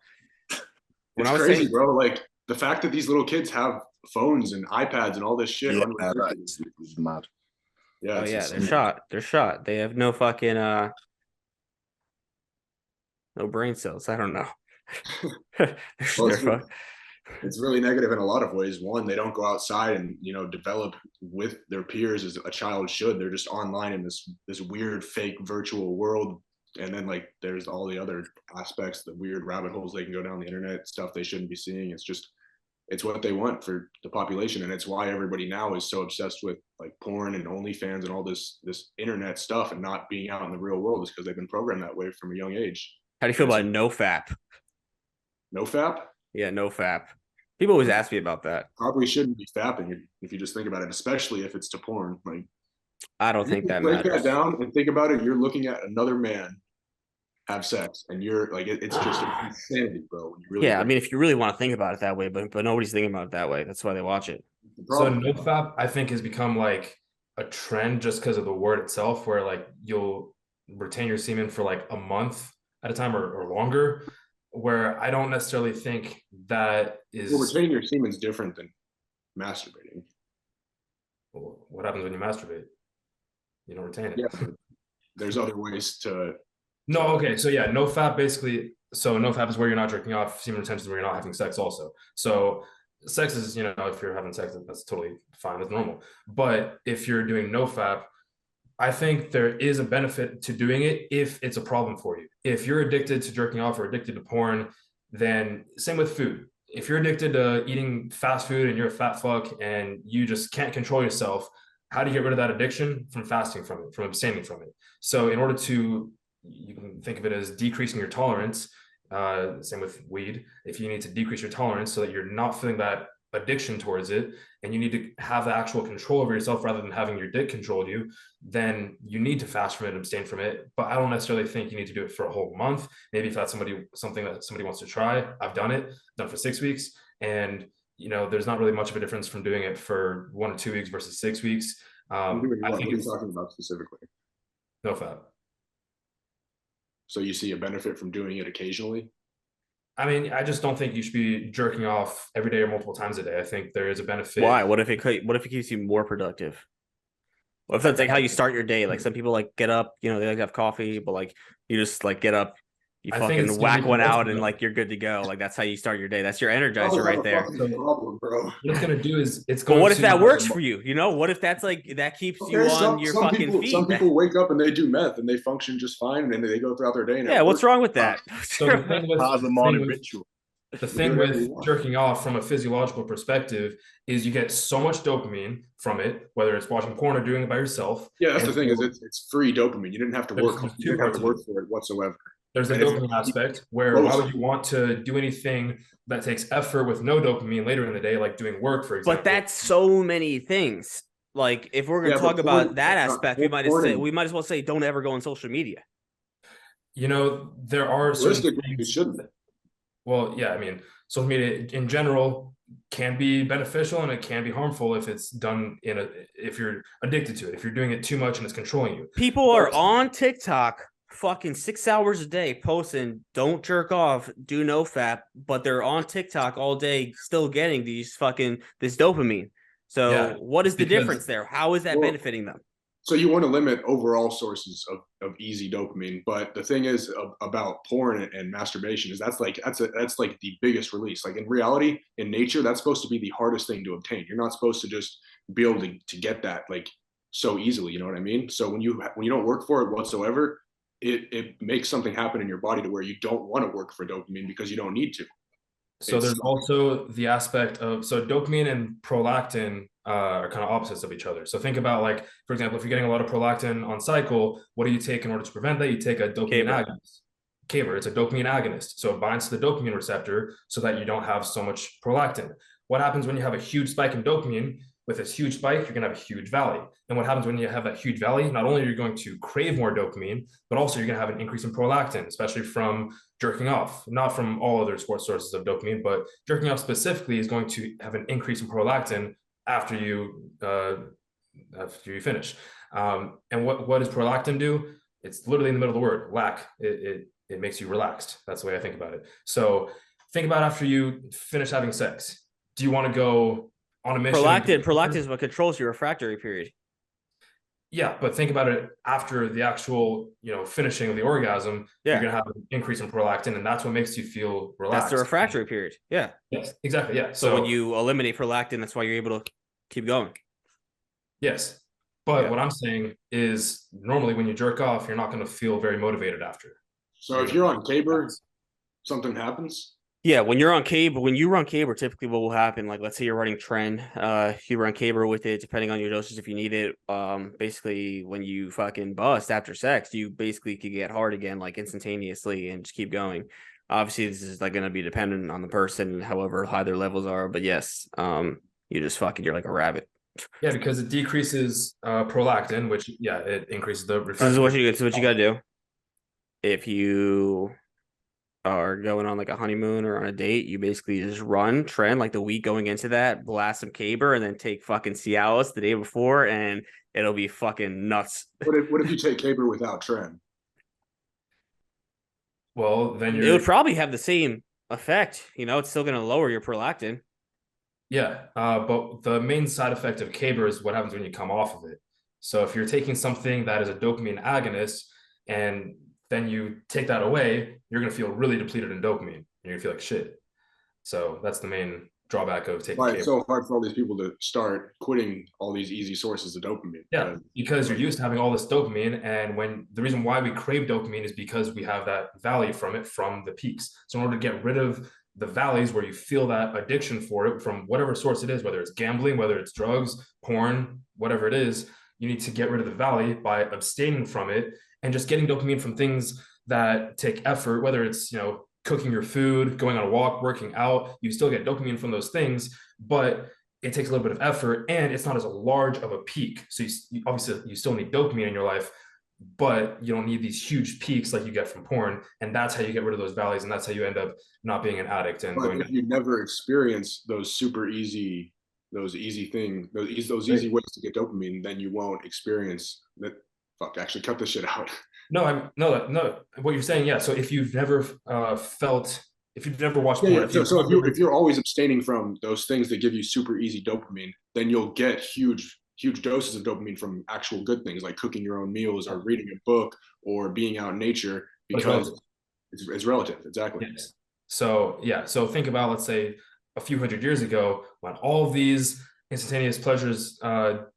When it's I was crazy, saying, bro. Like the fact that these little kids have phones and iPads and all this shit. Yeah, unrestricted. that's mad. Yeah, oh it's yeah, they're insane. shot. They're shot. They have no fucking no brain cells. I don't know. Well, They're it's really negative in a lot of ways. One, they don't go outside and develop with their peers as a child should. They're just online in this weird fake virtual world. And then like there's all the other aspects, the weird rabbit holes they can go down the internet, stuff they shouldn't be seeing. It's what they want for the population, and it's why everybody now is so obsessed with like porn and OnlyFans and all this internet stuff and not being out in the real world, is because they've been programmed that way from a young age. How do you feel about NoFap? NoFap? Yeah, NoFap. People always ask me about that. Probably shouldn't be fapping if you just think about it, especially if it's to porn. Like, I don't think that break matters. that down and think about it. You're looking at another man have sex, and you're like, it's just insanity, bro. When you really Yeah, I mean, if you really want to think about it that way, but nobody's thinking about it that way. That's why they watch it. So NoFap, I think, has become like a trend just because of the word itself, where like you'll retain your semen for like a month at a time or longer, where I don't necessarily think that is. Well, retaining your semen is different than masturbating. What happens when you masturbate? You don't retain it. Yeah, but there's other ways to. No, okay, so yeah, NoFap basically. So NoFap is where you're not jerking off. Semen retention is where you're not having sex. Also, so sex is, if you're having sex, that's totally fine. That's normal. But if you're doing NoFap, I think there is a benefit to doing it if it's a problem for you. If you're addicted to jerking off or addicted to porn, then same with food. If you're addicted to eating fast food and you're a fat fuck and you just can't control yourself, how do you get rid of that addiction? From fasting from it, from abstaining from it. So in order to, you can think of it as decreasing your tolerance. Same with weed. If you need to decrease your tolerance so that you're not feeling that addiction towards it, and you need to have the actual control over yourself rather than having your dick control you, then you need to fast from it and abstain from it. But I don't necessarily think you need to do it for a whole month. Maybe if that's something that somebody wants to try. I've done it, done for 6 weeks, and there's not really much of a difference from doing it for 1 or 2 weeks versus 6 weeks. I think what are you talking about specifically? NoFap. So you see a benefit from doing it occasionally? I mean, I just don't think you should be jerking off every day or multiple times a day. I think there is a benefit. Why? What if it keeps you more productive? What if that's like how you start your day? Like some people like get up, they like to have coffee, but like you just like get up, you fucking whack one out, and like you're good to go. Like that's how you start your day. That's your energizer right there. Problem, bro. What it's gonna do is it's going. But what if that works for you? What if that's like that keeps you on your fucking feet? Some people wake up and they do meth and they function just fine, and they go throughout their day. And yeah, what's wrong with that? So the thing with part of the morning ritual. The thing with jerking off from a physiological perspective is you get so much dopamine from it, whether it's watching porn or doing it by yourself. Yeah, that's the thing, is it's free dopamine. You didn't have to work. You didn't have to work for it whatsoever. There's the dopamine aspect where why would you want to do anything that takes effort with no dopamine later in the day, like doing work, for example? But that's so many things. Like if we're going to talk about that aspect, we might as well say don't ever go on social media. There are certain things. You shouldn't. Well, yeah, I mean, social media in general can be beneficial and it can be harmful if it's done if you're addicted to it, if you're doing it too much and it's controlling you. People are on TikTok fucking 6 hours a day posting, don't jerk off, do NoFap, but they're on TikTok all day still getting this dopamine. So what is the difference there? How is that benefiting them? So you want to limit overall sources of easy dopamine, but the thing is about porn and masturbation is that's like the biggest release. Like in reality, in nature, that's supposed to be the hardest thing to obtain. You're not supposed to just be able to get that like so easily. You know what I mean? So when you don't work for it whatsoever, it makes something happen in your body to where you don't want to work for dopamine because you don't need to. So there's also the aspect of dopamine and prolactin are kind of opposites of each other. So think about, like, for example, if you're getting a lot of prolactin on cycle, what do you take in order to prevent that? You take a dopamine agonist. Caver, it's a dopamine agonist. So it binds to the dopamine receptor so that you don't have so much prolactin. What happens when you have a huge spike in dopamine? with this huge spike, you're going to have a huge valley. And what happens when you have that huge valley? Not only are you going to crave more dopamine, but also you're going to have an increase in prolactin, especially from jerking off. Not from all other sports sources of dopamine, but jerking off specifically is going to have an increase in prolactin after you finish. And what does prolactin do? It's literally in the middle of the word, lack. It makes you relaxed. That's the way I think about it. So think about after you finish having sex. Do you want to go on a mission? Prolactin is what controls your refractory period. Yeah, but think about it after the actual, finishing of the orgasm. Yeah. You're gonna have an increase in prolactin, and that's what makes you feel relaxed. That's the refractory period. Yeah. Yes, exactly. Yeah. So when you eliminate prolactin, that's why you're able to keep going. Yes. But what I'm saying is normally when you jerk off, you're not going to feel very motivated after. So if you're on Caber, something happens? Yeah, when you run Caber, typically what will happen, like let's say you're running trend, you run Caber with it, depending on your doses if you need it. Basically when you fucking bust after sex, you basically could get hard again like instantaneously and just keep going. Obviously this is like gonna be dependent on the person, however high their levels are. But yes, you're like a rabbit. Yeah, because it decreases prolactin, which it increases the refractory. This is what you gotta do. If you are going on like a honeymoon or on a date, you basically just run trend like the week going into that, blast some Caber, and then take fucking Cialis the day before, and it'll be fucking nuts. What if you take Caber without trend? Well, then it would probably have the same effect. It's still going to lower your prolactin. Yeah, but the main side effect of Caber is what happens when you come off of it. So if you're taking something that is a dopamine agonist and then you take that away, you're going to feel really depleted in dopamine. You're going to feel like shit. So that's the main drawback of taking Caber. It's so hard for all these people to start quitting all these easy sources of dopamine. Yeah, because you're used to having all this dopamine. And the reason why we crave dopamine is because we have that valley from the peaks. So in order to get rid of the valleys where you feel that addiction for it from whatever source it is, whether it's gambling, whether it's drugs, porn, whatever it is, you need to get rid of the valley by abstaining from it and just getting dopamine from things that take effort, whether it's, cooking your food, going on a walk, working out. You still get dopamine from those things, but it takes a little bit of effort and it's not as large of a peak. So you obviously you still need dopamine in your life, but you don't need these huge peaks like you get from porn. And that's how you get rid of those valleys. And that's how you end up not being an addict. And if you never experience those super easy, easy ways to get dopamine, then you won't experience that. Fuck, actually cut this shit out. No, what you're saying, yeah. So if you've never if you've never watched porn, if you're always abstaining from those things that give you super easy dopamine, then you'll get huge doses of dopamine from actual good things like cooking your own meals or reading a book or being out in nature, because it's relative. Exactly. Yes. So think about, let's say, a few hundred years ago when all of these instantaneous pleasures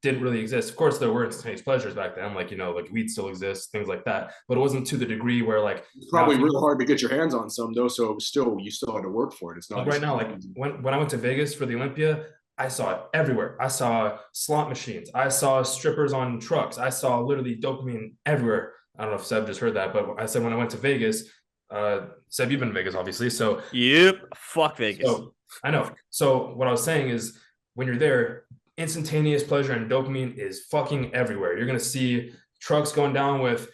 didn't really exist. Of course, there were instantaneous pleasures back then, like weed still exists, things like that. But it wasn't to the degree where it's probably really hard to get your hands on some though. So you still had to work for it. It's not like right now. Like when I went to Vegas for the Olympia, I saw it everywhere. I saw slot machines. I saw strippers on trucks. I saw literally dopamine everywhere. I don't know if Seb just heard that, but I said when I went to Vegas, Seb, you've been to Vegas, obviously. So yep, fuck Vegas. So, I know. So what I was saying is, when you're there, instantaneous pleasure and dopamine is fucking everywhere. You're going to see trucks going down with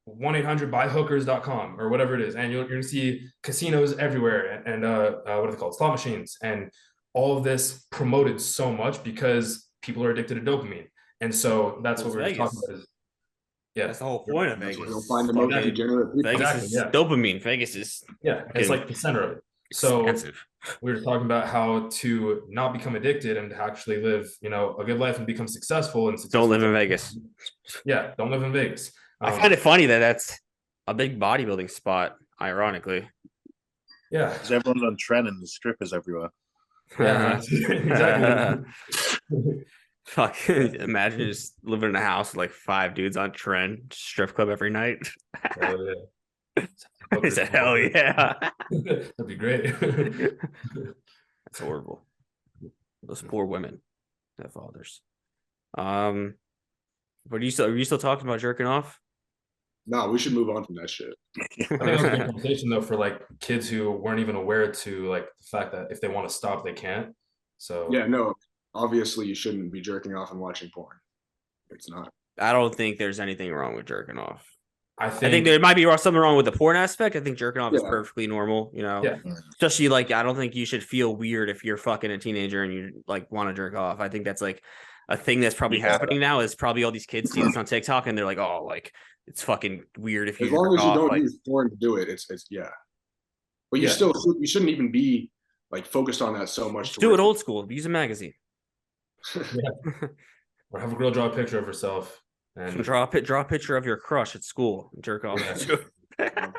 1-800-buyhookers.com or whatever it is. And you're going to see casinos everywhere and what are they called? Slot machines. And all of this promoted so much because people are addicted to dopamine. And so that's what we're talking about. That's the whole point of Vegas. You'll find the most degenerate people. Vegas is dopamine. Vegas is it's like the center of it. So we were talking about how to not become addicted and to actually live, a good life and become successful. And don't live in Vegas. Yeah, don't live in Vegas. I find it funny that that's a big bodybuilding spot, ironically. Yeah, because everyone's on trend and the strippers everywhere. Yeah, exactly. Fuck! Imagine just living in a house with like 5 dudes on trend, strip club every night. Oh, yeah. He said, "Hell yeah, that'd be great." That's horrible. Those poor women, their fathers. But are you still talking about jerking off? No, we should move on from that shit. I think it was a good conversation though for like kids who weren't even aware to like the fact that if they want to stop, they can't. So yeah, no, obviously you shouldn't be jerking off and watching porn. It's not. I don't think there's anything wrong with jerking off. I I think think there might be something wrong with the porn aspect. I think jerking off is Yeah. perfectly normal, you know. Yeah. Especially like I don't think you should feel weird if you're fucking a teenager and you like want to jerk off. I think that's like a thing that's probably happening now is probably all these kids see this on TikTok and they're like, oh, like it's fucking weird if you As long jerk as you off. don't Like, use porn to do it, it's yeah. But you Yeah. still you shouldn't even be like focused on that so much. just do it old school. Use a magazine. or have a girl draw a picture of herself and Draw a picture of your crush at school. Jerk off. Yeah.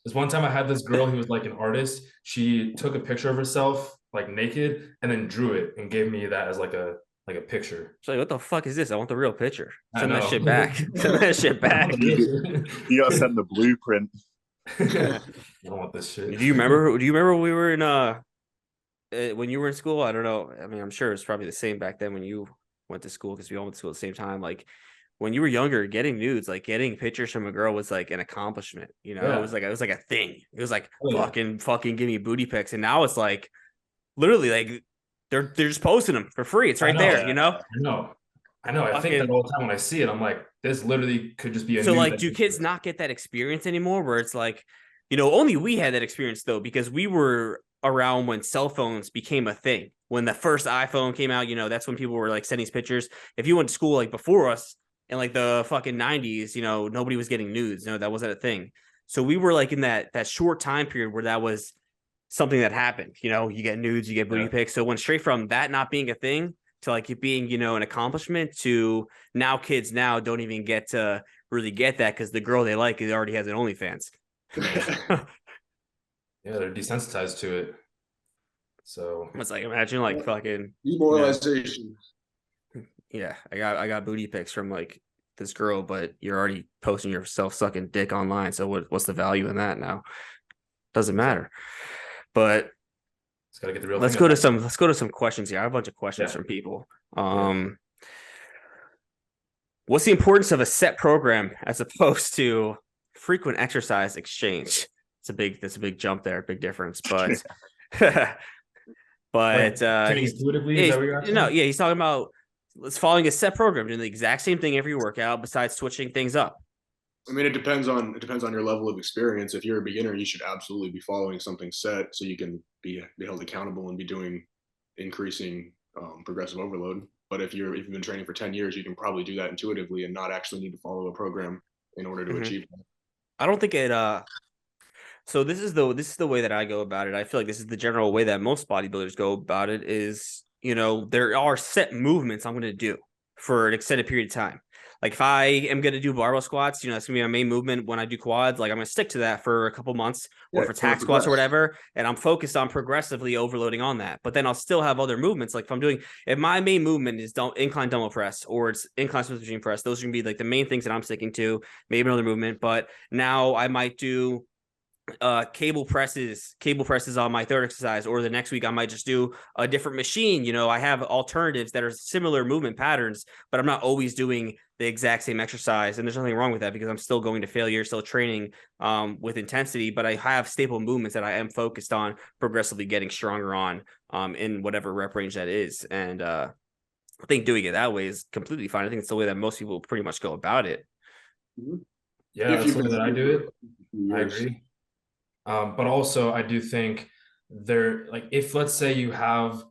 This one time I had this girl who was like an artist. She took a picture of herself like naked and then drew it and gave me that as like a picture. She's like, what the fuck is this? I want the real picture. I Send that know. shit back. Send that shit back. You gotta send the blueprint. I don't want this shit. Do you remember when we were in when you were in school? I don't know. I mean, I'm sure it's probably the same back then when you went to school because we all went to school at the same time. Like when you were younger, getting nudes, like getting pictures from a girl was like an accomplishment. You know, Yeah. it was like a thing. It was like Oh, yeah. fucking give me booty pics. And now it's like literally like they're just posting them for free. It's I right know. there, you know? I know. I think that all the time when I see it, I'm like, this literally could just be a So nude like, that do you- kids not get that experience anymore? Where it's like, you know, only we had that experience though, because we were around when cell phones became a thing. When the first iPhone came out, you know, that's when people were like sending pictures. If you went to school like before us in like the fucking 90s, you know, nobody was getting nudes. No, that wasn't a thing. So we were like in that short time period where that was something that happened. You know, you get nudes, you get booty Yeah. pics. So went straight from that not being a thing to like it being, you know, an accomplishment to now kids now don't even get to really get that because the girl they like already has an OnlyFans. Yeah, they're desensitized to it. So It's like imagine like fucking Demoralization. yeah, I got booty pics from like this girl, but you're already posting yourself sucking dick online. So what's the value in that now? Doesn't matter. But it's gotta get the real let's thing go out. to some questions here. I have a bunch of questions Yeah. from people. What's the importance of a set program as opposed to frequent exercise exchange? That's a big jump there, big difference. But Like, training intuitively, is that what you're asking? no, yeah, he's talking about following a set program, doing the exact same thing every workout, besides switching things up. I mean, it depends on your level of experience. If you're a beginner, you should absolutely be following something set so you can be held accountable and be doing increasing progressive overload. But if you've been training for 10 years, you can probably do that intuitively and not actually need to follow a program in order to achieve that. I don't think it so this is the way that I go about it. I feel like this is the general way that most bodybuilders go about it is, you know, there are set movements I'm going to do for an extended period of time. Like if I am going to do barbell squats, you know, that's going to be my main movement when I do quads. Like I'm going to stick to that for a couple months or for tack squats or whatever. And I'm focused on progressively overloading on that. But then I'll still have other movements. Like if my main movement is incline dumbbell press or it's incline Smith machine press, those are going to be like the main things that I'm sticking to, maybe another movement. But now I might do cable presses on my third exercise, or the next week I might just do a different machine. You know, I have alternatives that are similar movement patterns, but I'm not always doing the exact same exercise. And there's nothing wrong with that because I'm still going to failure, still training with intensity, but I have staple movements that I am focused on progressively getting stronger on in whatever rep range that is. And I think doing it that way is completely fine. I think it's the way that most people pretty much go about it. Yeah, that's the way that I do it. I agree. But also I do think if let's say you have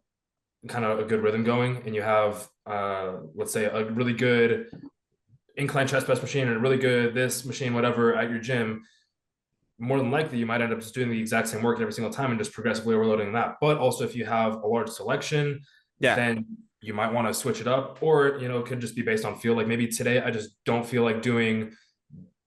kind of a good rhythm going and you have let's say a really good incline chest press machine and a really good this machine, whatever, at your gym, more than likely you might end up just doing the exact same work every single time and just progressively overloading that. But also if you have a large selection, then you might want to switch it up, or, you know, it could just be based on feel. Like maybe today I just don't feel like doing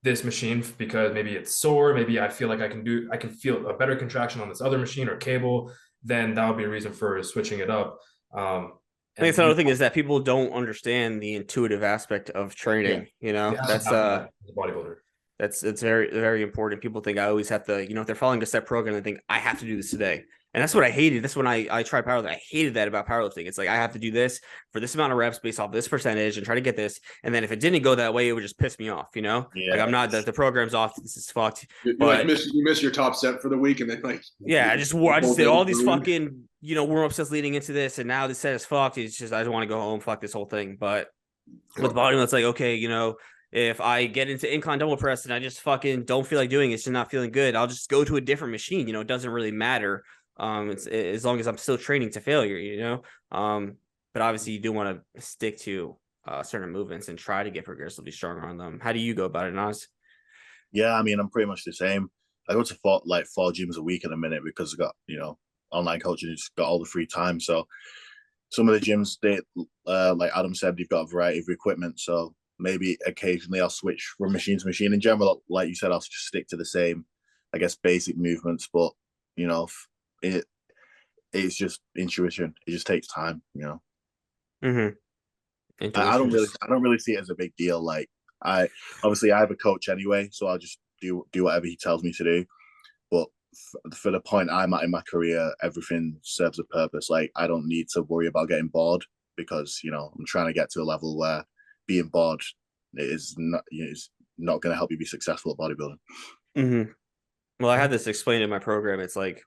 this machine because maybe it's sore, maybe I feel like I can feel a better contraction on this other machine or cable, then that would be a reason for switching it up. I think the other thing is that people don't understand the intuitive aspect of training. You know, that's as a bodybuilder. That's very, very important. People think I always have to, if they're following a set program, they think I have to do this today. And that's what I hated. That's when I tried powerlifting. I hated that about powerlifting. It's like I have to do this for this amount of reps based off this percentage and try to get this. And then if it didn't go that way, it would just piss me off, Like Yeah. I'm not the program's off. This is fucked. You But you miss your top set for the week, and then yeah, I just did all these fucking warm up sets leading into this, and now this set is fucked. It's just I just want to go home, fuck this whole thing. But with bodybuilding, it's like okay, if I get into incline double press and I just fucking don't feel like doing it, it's just not feeling good, I'll just go to a different machine. It doesn't really matter. It's as long as I'm still training to failure. But obviously you do want to stick to certain movements and try to get progressively stronger on them. How do you go about it, Nas? Yeah, I mean, I'm pretty much the same. I go to four gyms a week in a minute because I got, online coaching, just got all the free time. So some of the gyms, they, like Adam said, you've got a variety of equipment. So maybe occasionally I'll switch from machine to machine. In general, like you said, I'll just stick to the same, I guess, basic movements. But, it's just intuition. It just takes time, Mm-hmm. I don't really see it as a big deal. Like I have a coach anyway, so I'll just do whatever he tells me to do. But for the point I'm at in my career, everything serves a purpose. Like I don't need to worry about getting bored because I'm trying to get to a level where being bored is not going to help you be successful at bodybuilding. Mm-hmm. Well, I had this explained in my program. It's like,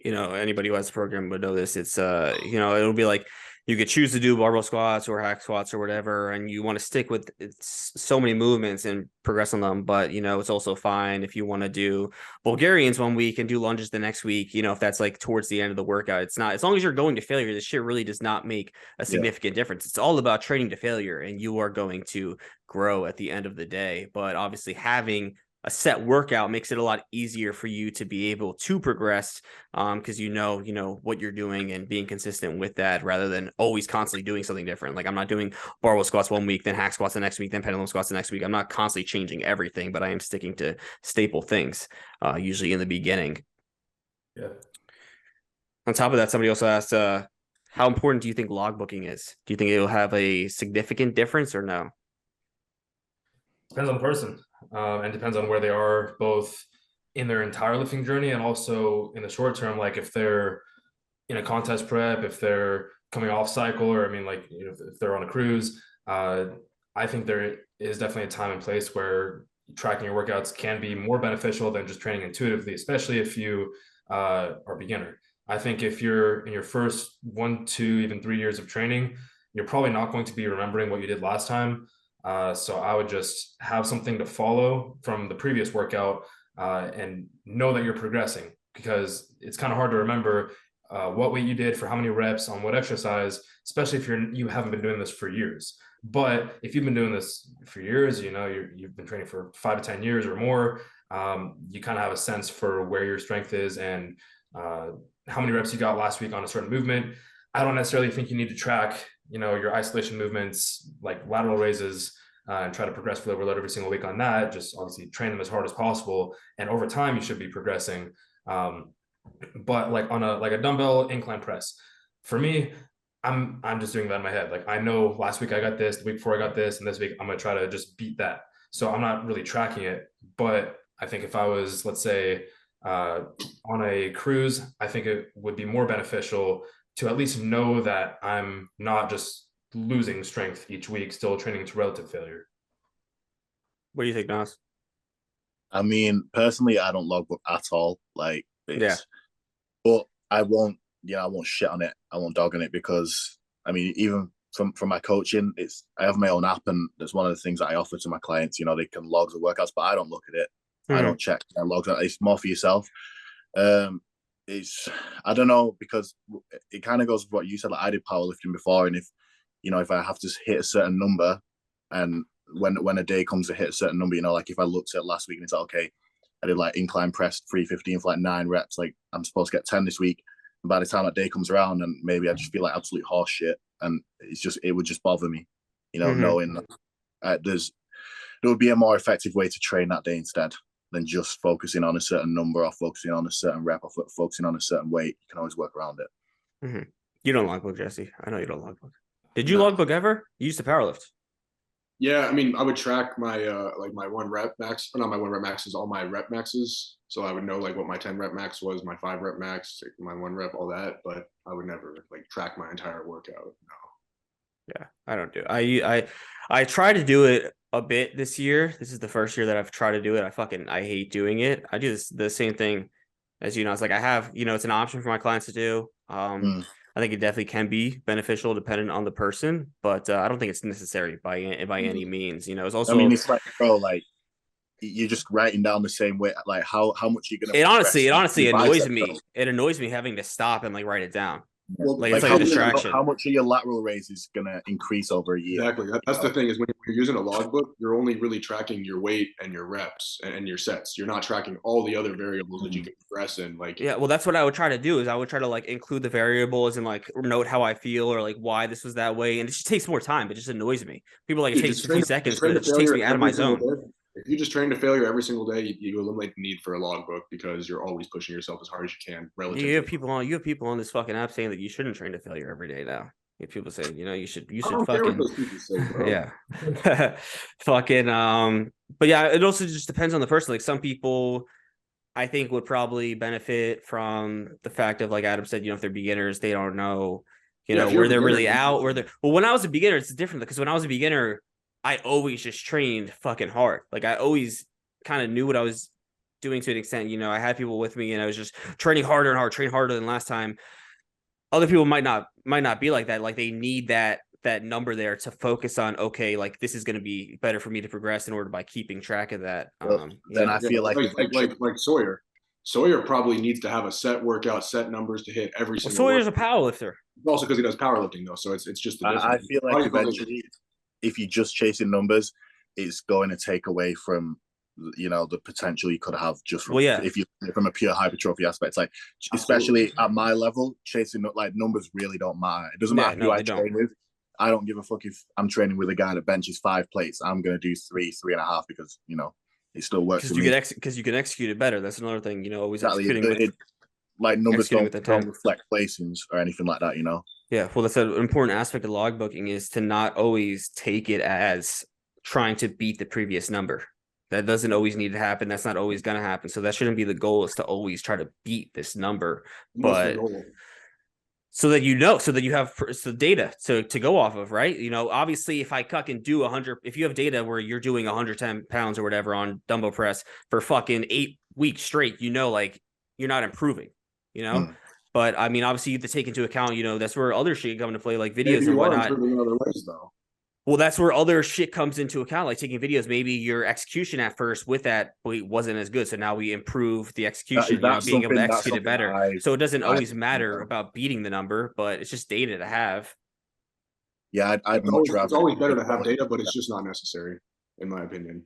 anybody who has a program would know this. It's it'll be like you could choose to do barbell squats or hack squats or whatever, and you want to stick with so many movements and progress on them. But it's also fine if you want to do Bulgarians one week and do lunges the next week. If that's like towards the end of the workout, it's not, as long as you're going to failure, this shit really does not make a significant difference. It's all about training to failure, and you are going to grow at the end of the day. But obviously having a set workout makes it a lot easier for you to be able to progress because what you're doing and being consistent with that rather than always constantly doing something different. Like I'm not doing barbell squats one week, then hack squats the next week, then pendulum squats the next week. I'm not constantly changing everything, but I am sticking to staple things usually in the beginning. Yeah. On top of that, somebody also asked, how important do you think logbooking is? Do you think it will have a significant difference or no? Depends on the person. And depends on where they are, both in their entire lifting journey and also in the short term. Like if they're in a contest prep, if they're coming off cycle, or if they're on a cruise, I think there is definitely a time and place where tracking your workouts can be more beneficial than just training intuitively, especially if you are a beginner. I think if you're in your first 1, 2, even 3 years of training, you're probably not going to be remembering what you did last time. So I would just have something to follow from the previous workout and know that you're progressing, because it's kind of hard to remember what weight you did for how many reps on what exercise, especially if you haven't been doing this for years. But if you've been doing this for years, you've been training for 5 to 10 years or more, you kind of have a sense for where your strength is and how many reps you got last week on a certain movement. I don't necessarily think you need to track your isolation movements like lateral raises and try to progress for overload every single week on that. Just obviously train them as hard as possible, and over time you should be progressing. But like on a dumbbell incline press, for me, I'm just doing that in my head. Like I know last week I got this, the week before I got this, and this week I'm gonna try to just beat that. So I'm not really tracking it. But I think if I was, let's say, on a cruise, I think it would be more beneficial to at least know that I'm not just losing strength each week, still training to relative failure. What do you think, Nas? I mean, personally, I don't logbook at all. Like, but I won't shit on it. I won't dog on it because, I mean, even from my coaching, I have my own app, and that's one of the things that I offer to my clients. They can log the workouts, but I don't look at it. I don't check their logs. It's more for yourself. I don't know, because it kind of goes with what you said. Like I did powerlifting before, and if I have to hit a certain number, and when a day comes to hit a certain number, like if I looked at last week and it's like, okay, I did like incline press 315 for like 9 reps, like I'm supposed to get 10 this week. And by the time that day comes around, and maybe I just feel like absolute horse shit, and it would just bother me, knowing that there would be a more effective way to train that day instead than just focusing on a certain number or focusing on a certain rep or focusing on a certain weight. You can always work around it. You don't logbook, Jesse. I know you don't logbook. Did you logbook ever? You used to powerlift. Yeah, I mean, I would track my like my one rep max, not my one rep maxes, all my rep maxes. So I would know like what my 10 rep max was, my 5 rep max, my one rep, all that. But I would never like track my entire workout. No. Yeah, I don't do it. I try to do it a bit this year. This is the first year that I've tried to do it. I hate doing it. I do the same thing as you know. It's like I have, it's an option for my clients to do. I think it definitely can be beneficial depending on the person, but I don't think it's necessary by any means. It's I mean, also it's like, bro, like you're just writing down the same way, like how much you're gonna it progress honestly your annoys bicep me. curl. It annoys me having to stop and like write it down. Well, Like Like it's like a how much- distraction. how much of your lateral raise is gonna increase over a year? Exactly. That's the thing is when you're using a logbook, you're only really tracking your weight and your reps and your sets. You're not tracking all the other variables that you can progress in. Like, Yeah, well, that's what I would try to do is I would try to like include the variables and like note how I feel or like why this was that way. And it just takes more time. It just annoys me. People are like, it dude, takes just 15 seconds, but train it to just takes failure me out of every my single zone. day. If you just train to failure every single day, you eliminate the need for a logbook because you're always pushing yourself as hard as you can. Relatively. You have people on this fucking app saying that you shouldn't train to failure every day now. You have people saying, you should I don't care what fucking those people say, bro. yeah. Fucking but yeah, it also just depends on the person. Like some people I think would probably benefit from the fact of like Adam said, if they're beginners, they don't know, Yeah, if you're where a they're beginner, really out, where they're well, when I was a beginner, it's different because when I was a beginner, I always just trained fucking hard. Like I always kind of knew what I was doing to an extent. I had people with me and I was just training harder and harder, train harder than last time. Other people might not be like that. Like they need that number there to focus on, okay, like this is going to be better for me to progress in order by keeping track of that. Then I feel like Sawyer. Sawyer probably needs to have a set workout, set numbers to hit every single. Sawyer's a power lifter. Also because he does powerlifting though, so it's just the difference. I feel like eventually, if you're just chasing numbers, it's going to take away from the potential you could have just from, if you from a pure hypertrophy aspect. Like especially at my level, chasing like numbers really don't matter. It doesn't matter who I train with. I don't give a fuck if I'm training with a guy that benches 5 plates. I'm gonna do 3.5 because it still works. Because you can execute it better. That's another thing. Always executing like numbers don't reflect placings or anything like that. Yeah, well, that's an important aspect of logbooking is to not always take it as trying to beat the previous number. That doesn't always need to happen. That's not always going to happen. So that shouldn't be the goal, is to always try to beat this number. But so that so that you have the data to go off of, right? Obviously, if I can do 100, if you have data where you're doing 110 pounds or whatever on dumbbell press for fucking 8 weeks straight, like you're not improving, But I mean, obviously, you have to take into account, that's where other shit come into play, like videos and whatnot. In other ways, though. Well, that's where other shit comes into account, like taking videos. Maybe your execution at first with that weight wasn't as good, so now we improve the execution, being able to execute it better. So it doesn't always matter about beating the number, but it's just data to have. Yeah, it's always better to have data, but it's just not necessary, in my opinion.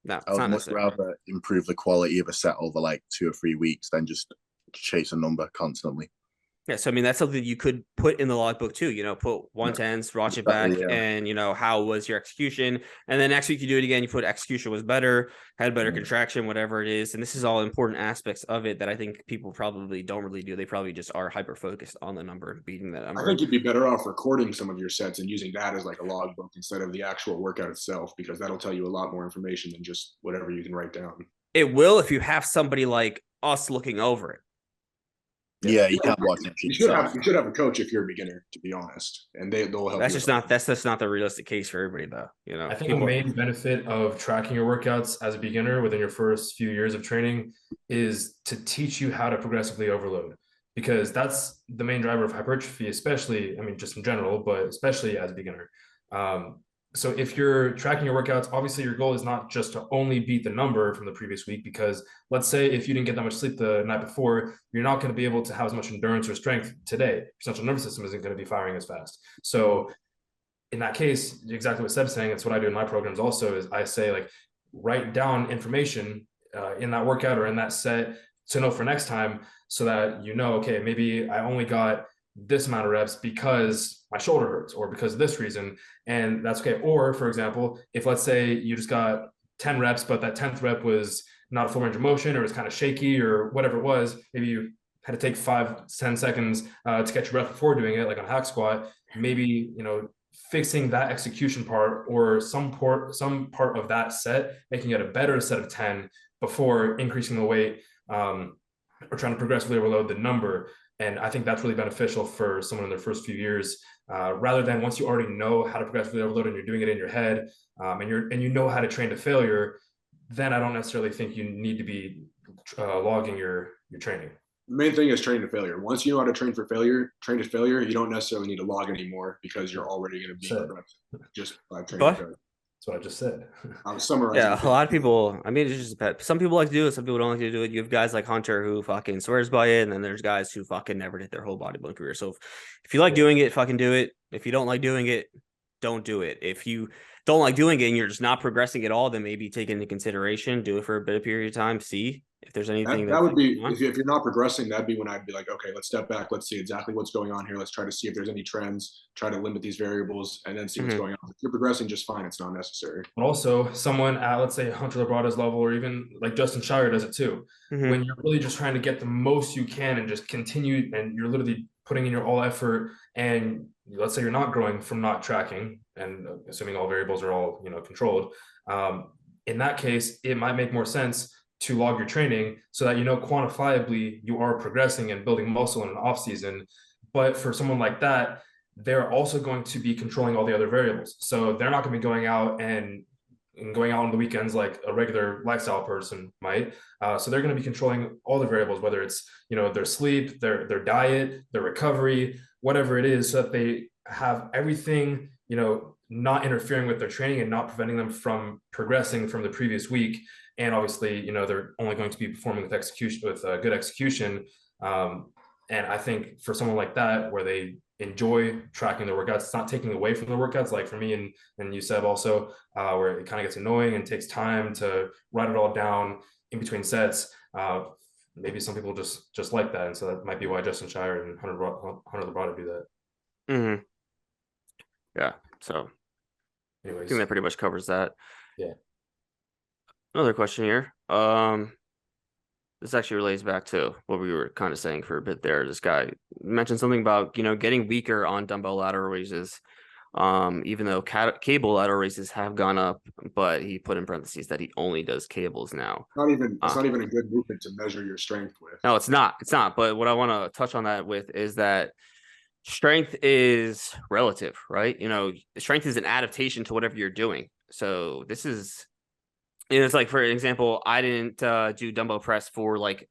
No, I would much rather improve the quality of a set over like 2 or 3 weeks than just chase a number constantly. Yeah, so I mean that's something you could put in the logbook too. Put 110s, watch it back, and how was your execution, and then next week you do it again. You put execution was better, had better contraction, whatever it is, and this is all important aspects of it that I think people probably don't really do. They probably just are hyper focused on the number and beating that number. I think you'd be better off recording some of your sets and using that as like a logbook instead of the actual workout itself, because that'll tell you a lot more information than just whatever you can write down. It will if you have somebody like us looking over it. Yeah, you can't watch it. You should have a coach if you're a beginner, to be honest, and they'll help. That's just not the realistic case for everybody, though. I think the main benefit of tracking your workouts as a beginner within your first few years of training is to teach you how to progressively overload, because that's the main driver of hypertrophy, especially, I mean, just in general, but especially as a beginner. So if you're tracking your workouts, obviously your goal is not just to only beat the number from the previous week, because let's say if you didn't get that much sleep the night before, you're not going to be able to have as much endurance or strength today. Your central nervous system isn't going to be firing as fast. So in that case, exactly what Seb's saying, it's what I do in my programs also, is I say like, write down information in that workout or in that set to know for next time, so that okay, maybe I only got this amount of reps because my shoulder hurts or because of this reason, and that's okay. Or for example, if let's say you just got 10 reps, but that 10th rep was not a full range of motion, or it's kind of shaky or whatever it was, maybe you had to take 5-10 seconds to catch your breath before doing it, like on hack squat, maybe fixing that execution part or some part of that set, making it a better set of 10 before increasing the weight, or trying to progressively overload the number. And I think that's really beneficial for someone in their first few years, rather than once you already know how to progressively overload and you're doing it in your head, and you know how to train to failure, then I don't necessarily think you need to be logging your training. The main thing is training to failure. Once you know how to train to failure, you don't necessarily need to log anymore because you're already going to be progressive just by training to failure. That's what I just said. I was summarizing. Yeah, a lot of people, I mean, it's just some people like to do it, some people don't like to do it. You have guys like Hunter who fucking swears by it, and then there's guys who fucking never did their whole bodybuilding career. So if you like doing it, fucking do it. If you don't like doing it, don't do it. If you don't like doing it and you're just not progressing at all, then maybe take into consideration, do it for a bit of period of time, see if there's anything that would be, if you're not progressing, that'd be when I'd be like, okay, let's step back, let's see exactly what's going on here, let's try to see if there's any trends, try to limit these variables, and then see what's going on. If you're progressing just fine, it's not necessary. But also someone at, let's say, Hunter Labrada's level, or even like Justin Shire does it too, when you're really just trying to get the most you can and just continue, and you're literally putting in your all effort, and let's say you're not growing from not tracking, and assuming all variables are all controlled, in that case it might make more sense to log your training so that quantifiably you are progressing and building muscle in an off season. But for someone like that, they're also going to be controlling all the other variables, so they're not going to be going out and going out on the weekends like a regular lifestyle person might. So they're going to be controlling all the variables, whether it's their sleep, their diet, their recovery, whatever it is, so that they have everything not interfering with their training and not preventing them from progressing from the previous week. And obviously they're only going to be performing with good execution. And I think for someone like that, where they enjoy tracking their workouts, it's not taking away from the workouts, like for me and you said also, where it kind of gets annoying and takes time to write it all down in between sets. Maybe some people just like that, and so that might be why Justin Shire and Hunter Labrada do that. Yeah, so anyways, I think that pretty much covers that. Yeah. Another question here. This actually relates back to what we were kind of saying for a bit there. This guy mentioned something about, getting weaker on dumbbell lateral raises, even though cable lateral raises have gone up, but he put in parentheses that he only does cables now. It's not even a good movement to measure your strength with. No, it's not. It's not. But what I want to touch on that with is that strength is relative, right? Strength is an adaptation to whatever you're doing. So this is... it's like, for example, I didn't do dumbbell press for like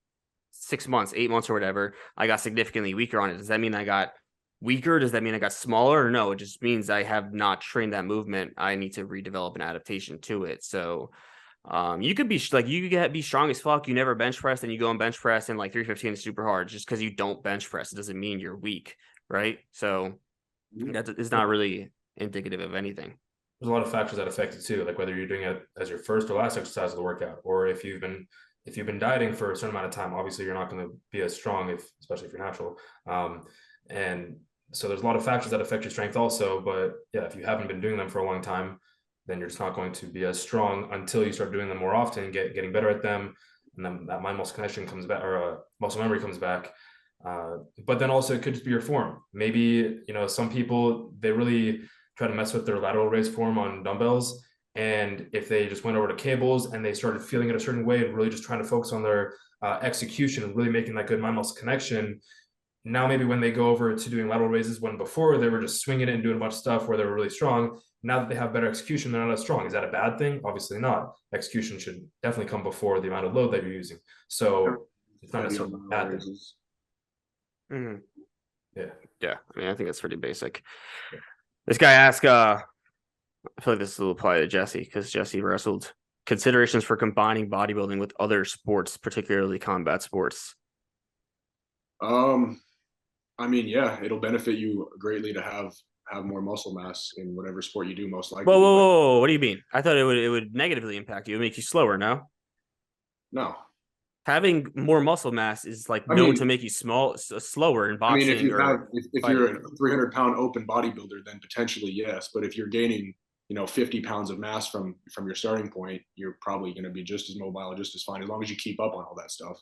6 months, 8 months or whatever. I got significantly weaker on it. Does that mean I got weaker? Does that mean I got smaller? Or no, it just means I have not trained that movement. I need to redevelop an adaptation to it. So you could be like, be strong as fuck. You never bench press, and you go and bench press, and like 315 is super hard. Just because you don't bench press, it doesn't mean you're weak, right? So that is not really indicative of anything. There's a lot of factors that affect it too, like whether you're doing it as your first or last exercise of the workout, or if you've been dieting for a certain amount of time. Obviously you're not going to be as strong, especially if you're natural. And so there's a lot of factors that affect your strength also. But yeah, if you haven't been doing them for a long time, then you're just not going to be as strong until you start doing them more often, getting better at them, and then that mind muscle connection comes back, or muscle memory comes back. But then also it could just be your form. Maybe some people, they really try to mess with their lateral raise form on dumbbells, and if they just went over to cables and they started feeling it a certain way and really just trying to focus on their execution, really making that good mind muscle connection, now maybe when they go over to doing lateral raises, when before they were just swinging it and doing a bunch of stuff where they were really strong, now that they have better execution, they're not as strong. Is that a bad thing? Obviously not. Execution should definitely come before the amount of load that you're using. So it's not necessarily a bad thing. Yeah, I mean, I think that's pretty basic. This guy asked, I feel like this will apply to Jesse, because Jesse wrestled. Considerations for combining bodybuilding with other sports, particularly combat sports. I mean, yeah, it'll benefit you greatly to have more muscle mass in whatever sport you do, most likely. Whoa, what do you mean? I thought it would negatively impact you. It would make you slower, no? No. Having more muscle mass is like known to make you slower in boxing. I mean, if you're a 300-pound open bodybuilder, then potentially yes. But if you're gaining 50 pounds of mass from your starting point, you're probably going to be just as mobile, just as fine, as long as you keep up on all that stuff.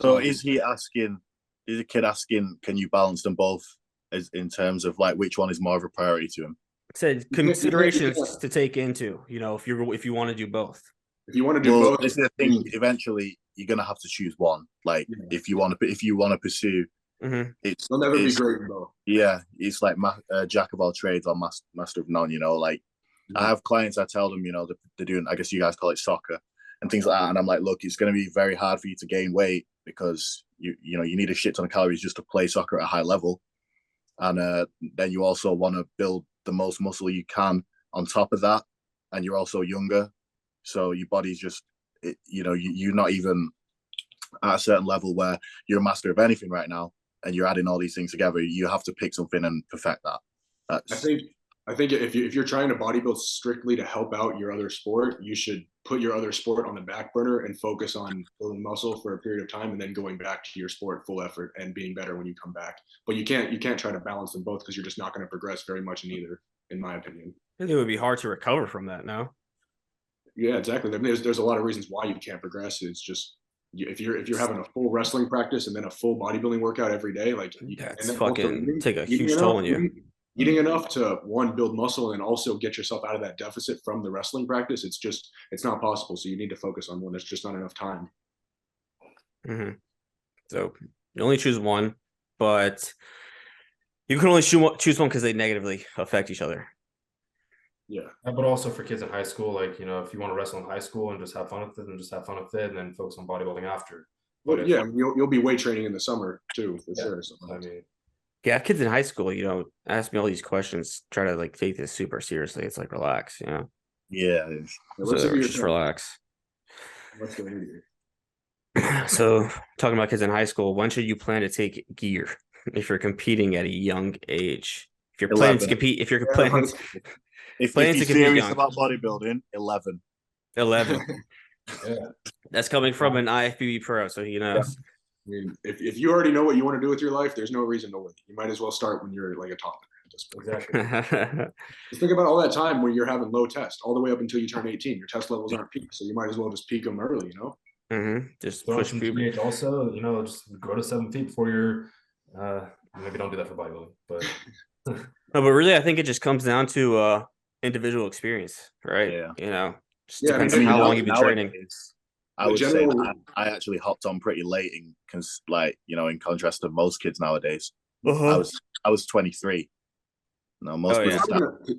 So is the kid asking, can you balance them both, as in terms of like which one is more of a priority to him? Said considerations to take into, if you want to do both. If you want to do Well, both, this is the thing. Eventually, you're gonna have to choose one. Like, if you want to pursue, it's they'll never be great in both. Yeah, it's like jack of all trades or master of none. Like, I have clients. I tell them, they're doing. I guess you guys call it soccer and things like that. And I'm like, look, it's going to be very hard for you to gain weight because you need a shit ton of calories just to play soccer at a high level, and then you also want to build the most muscle you can on top of that, and you're also younger, so your body's just, you're not even at a certain level where you're a master of anything right now, and you're adding all these things together. You have to pick something and perfect that. I think if you're trying to bodybuild strictly to help out your other sport, you should put your other sport on the back burner and focus on building muscle for a period of time, and then going back to your sport full effort and being better when you come back. But you can't try to balance them both because you're just not going to progress very much in either, in my opinion. I think it would be hard to recover from that now. Yeah, exactly. There's a lot of reasons why you can't progress. It's just if you're having a full wrestling practice and then a full bodybuilding workout every day, like that's fucking take a huge toll on you. Eating enough to build muscle and also get yourself out of that deficit from the wrestling practice, it's not possible. So you need to focus on one. There's just not enough time. So you only choose one, but you can only choose one because they negatively affect each other. Yeah, but also for kids in high school, like, if you want to wrestle in high school and just have fun with it, and then focus on bodybuilding after. But yeah, you'll be weight training in the summer too, for sure. So, I mean, yeah, kids in high school, ask me all these questions, try to like take this super seriously. It's like relax, Yeah. So just relax. So talking about kids in high school, when should you plan to take gear if you're competing at a young age? If you're planning to compete, if you're planning if you're serious about bodybuilding, 11. 11. Yeah. That's coming from an IFBB pro, so he knows. I mean, if you already know what you want to do with your life, there's no reason to wait. You might as well start when you're like a toddler at this point. Exactly. Just think about all that time where you're having low test all the way up until you turn 18. Your test levels aren't peaked, so you might as well just peak them early, Just so push puberty. Also, just grow to 7 feet before you're maybe don't do that for bodybuilding, but No, but really I think it just comes down to individual experience, right? Yeah. Just depends on how long you've been training. I would say that I actually hopped on pretty late in contrast to most kids nowadays. I was 23. No, most kids.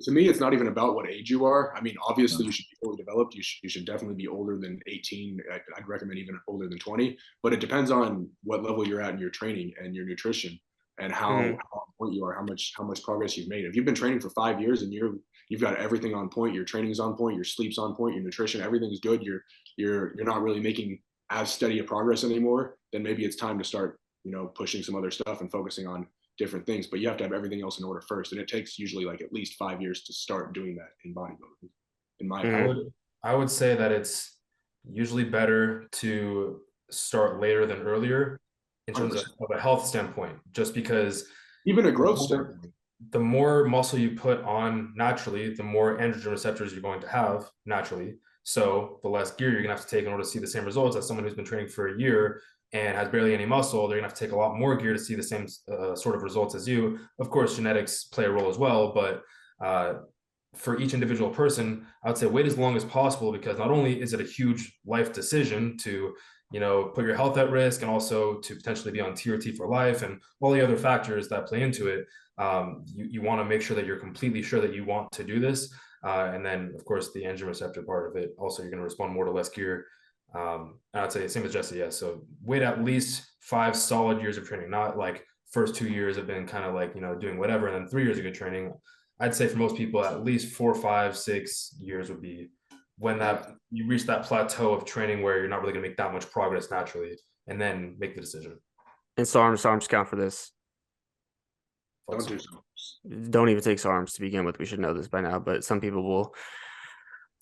To me, it's not even about what age you are. I mean, obviously, you should be fully developed. You should definitely be older than 18. I'd recommend even older than 20. But it depends on what level you're at in your training and your nutrition, and how on point you are, how much progress you've made. If you've been training for 5 years and you've got everything on point, your training's on point, your sleep's on point, your nutrition, everything's good, you're not really making as steady a progress anymore, then maybe it's time to start, pushing some other stuff and focusing on different things. But you have to have everything else in order first, and it takes usually like at least 5 years to start doing that in bodybuilding, in my opinion. I would say that it's usually better to start later than earlier in terms of a health standpoint, just because even a growth standpoint, the more muscle you put on naturally, the more androgen receptors you're going to have naturally. So the less gear you're gonna have to take in order to see the same results as someone who's been training for a year and has barely any muscle. They're gonna have to take a lot more gear to see the same sort of results as you. Of course, genetics play a role as well, but for each individual person, I would say wait as long as possible, because not only is it a huge life decision to put your health at risk, and also to potentially be on TRT for life and all the other factors that play into it. You want to make sure that you're completely sure that you want to do this. And then, of course, the androgen receptor part of it, also, you're going to respond more to less gear. I'd say same as Jesse, yes. So wait at least 5 solid years of training, not like first 2 years have been kind of like, doing whatever, and then 3 years of good training. I'd say for most people, at least 4, 5, 6 years would be when you reach that plateau of training where you're not really going to make that much progress naturally, and then make the decision. And SARMs count for this. Don't do SARMs. Don't even take SARMs to begin with. We should know this by now, but some people will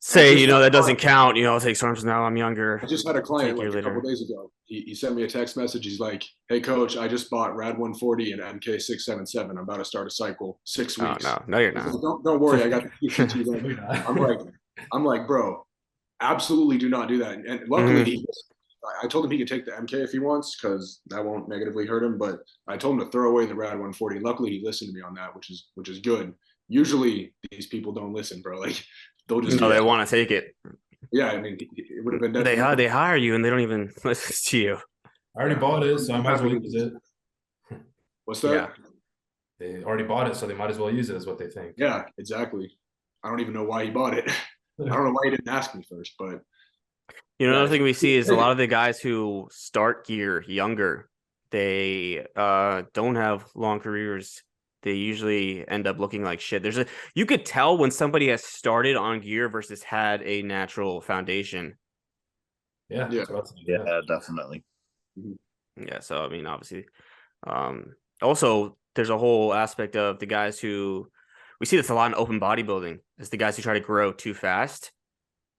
say, that doesn't count. I'll take SARMs now. I'm younger. I just had a client like a couple days ago. He sent me a text message. He's like, "Hey, coach, I just bought Rad 140 and MK677. I'm about to start a cycle 6 weeks." No, you're not. Don't worry, I got the I'm like, bro, absolutely do not do that. And luckily, I told him he could take the MK if he wants, because that won't negatively hurt him. But I told him to throw away the Rad 140. Luckily, he listened to me on that, which is good. usually these people don't listen, bro. Like they'll just No, they want to take it. yeah. I mean, it would have been They hire you and they don't even listen to you. I already bought it, so I might as well use it. What's that? Yeah. They already bought it, so they might as well use it, is what they think. Yeah, exactly. I don't even know why he bought it. I don't know why he didn't ask me first, but Another thing we see is a lot of the guys who start gear younger, they don't have long careers. They usually end up looking like shit. You could tell when somebody has started on gear versus had a natural foundation. Yeah, definitely. Yeah, so I mean, obviously, also there's a whole aspect of the guys who we see this a lot in open bodybuilding. Is the guys who try to grow too fast,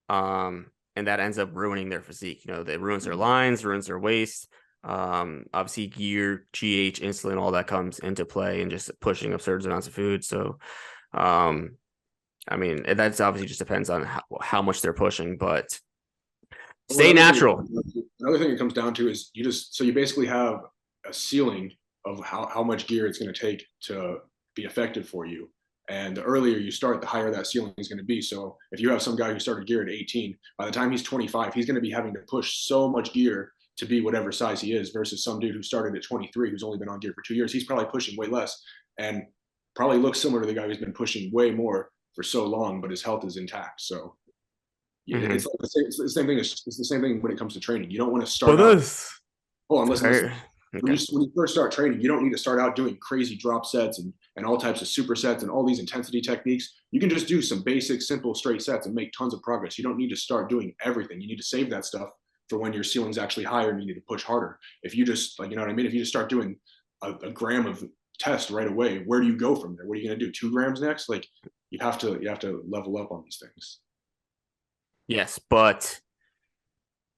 and that ends up ruining their physique. That ruins their lines, ruins their waist. Obviously, gear, GH, insulin, all that comes into play, and just pushing absurd amounts of food. So, I mean, that's obviously just depends on how much they're pushing, but. Stay natural. Another thing it comes down to is you basically have a ceiling of how much gear it's going to take to be effective for you. And the earlier you start, the higher that ceiling is going to be. So if you have some guy who started gear at 18, by the time he's 25, he's going to be having to push so much gear to be whatever size he is versus some dude who started at 23, who's only been on gear for 2 years. He's probably pushing way less and probably looks similar to the guy who's been pushing way more for so long, but his health is intact. So it's like it's the same thing. It's the same thing when it comes to training. You don't want to start out. Hold on, listen. When you first start training, you don't need to start out doing crazy drop sets and all types of supersets and all these intensity techniques. You can just do some basic, simple, straight sets and make tons of progress. You don't need to start doing everything. You need to save that stuff for when your ceiling's actually higher and you need to push harder. If you just if you just start doing a gram of test right away, where do you go from there? What are you going to do? 2 grams next? Like you have to level up on these things. Yes, but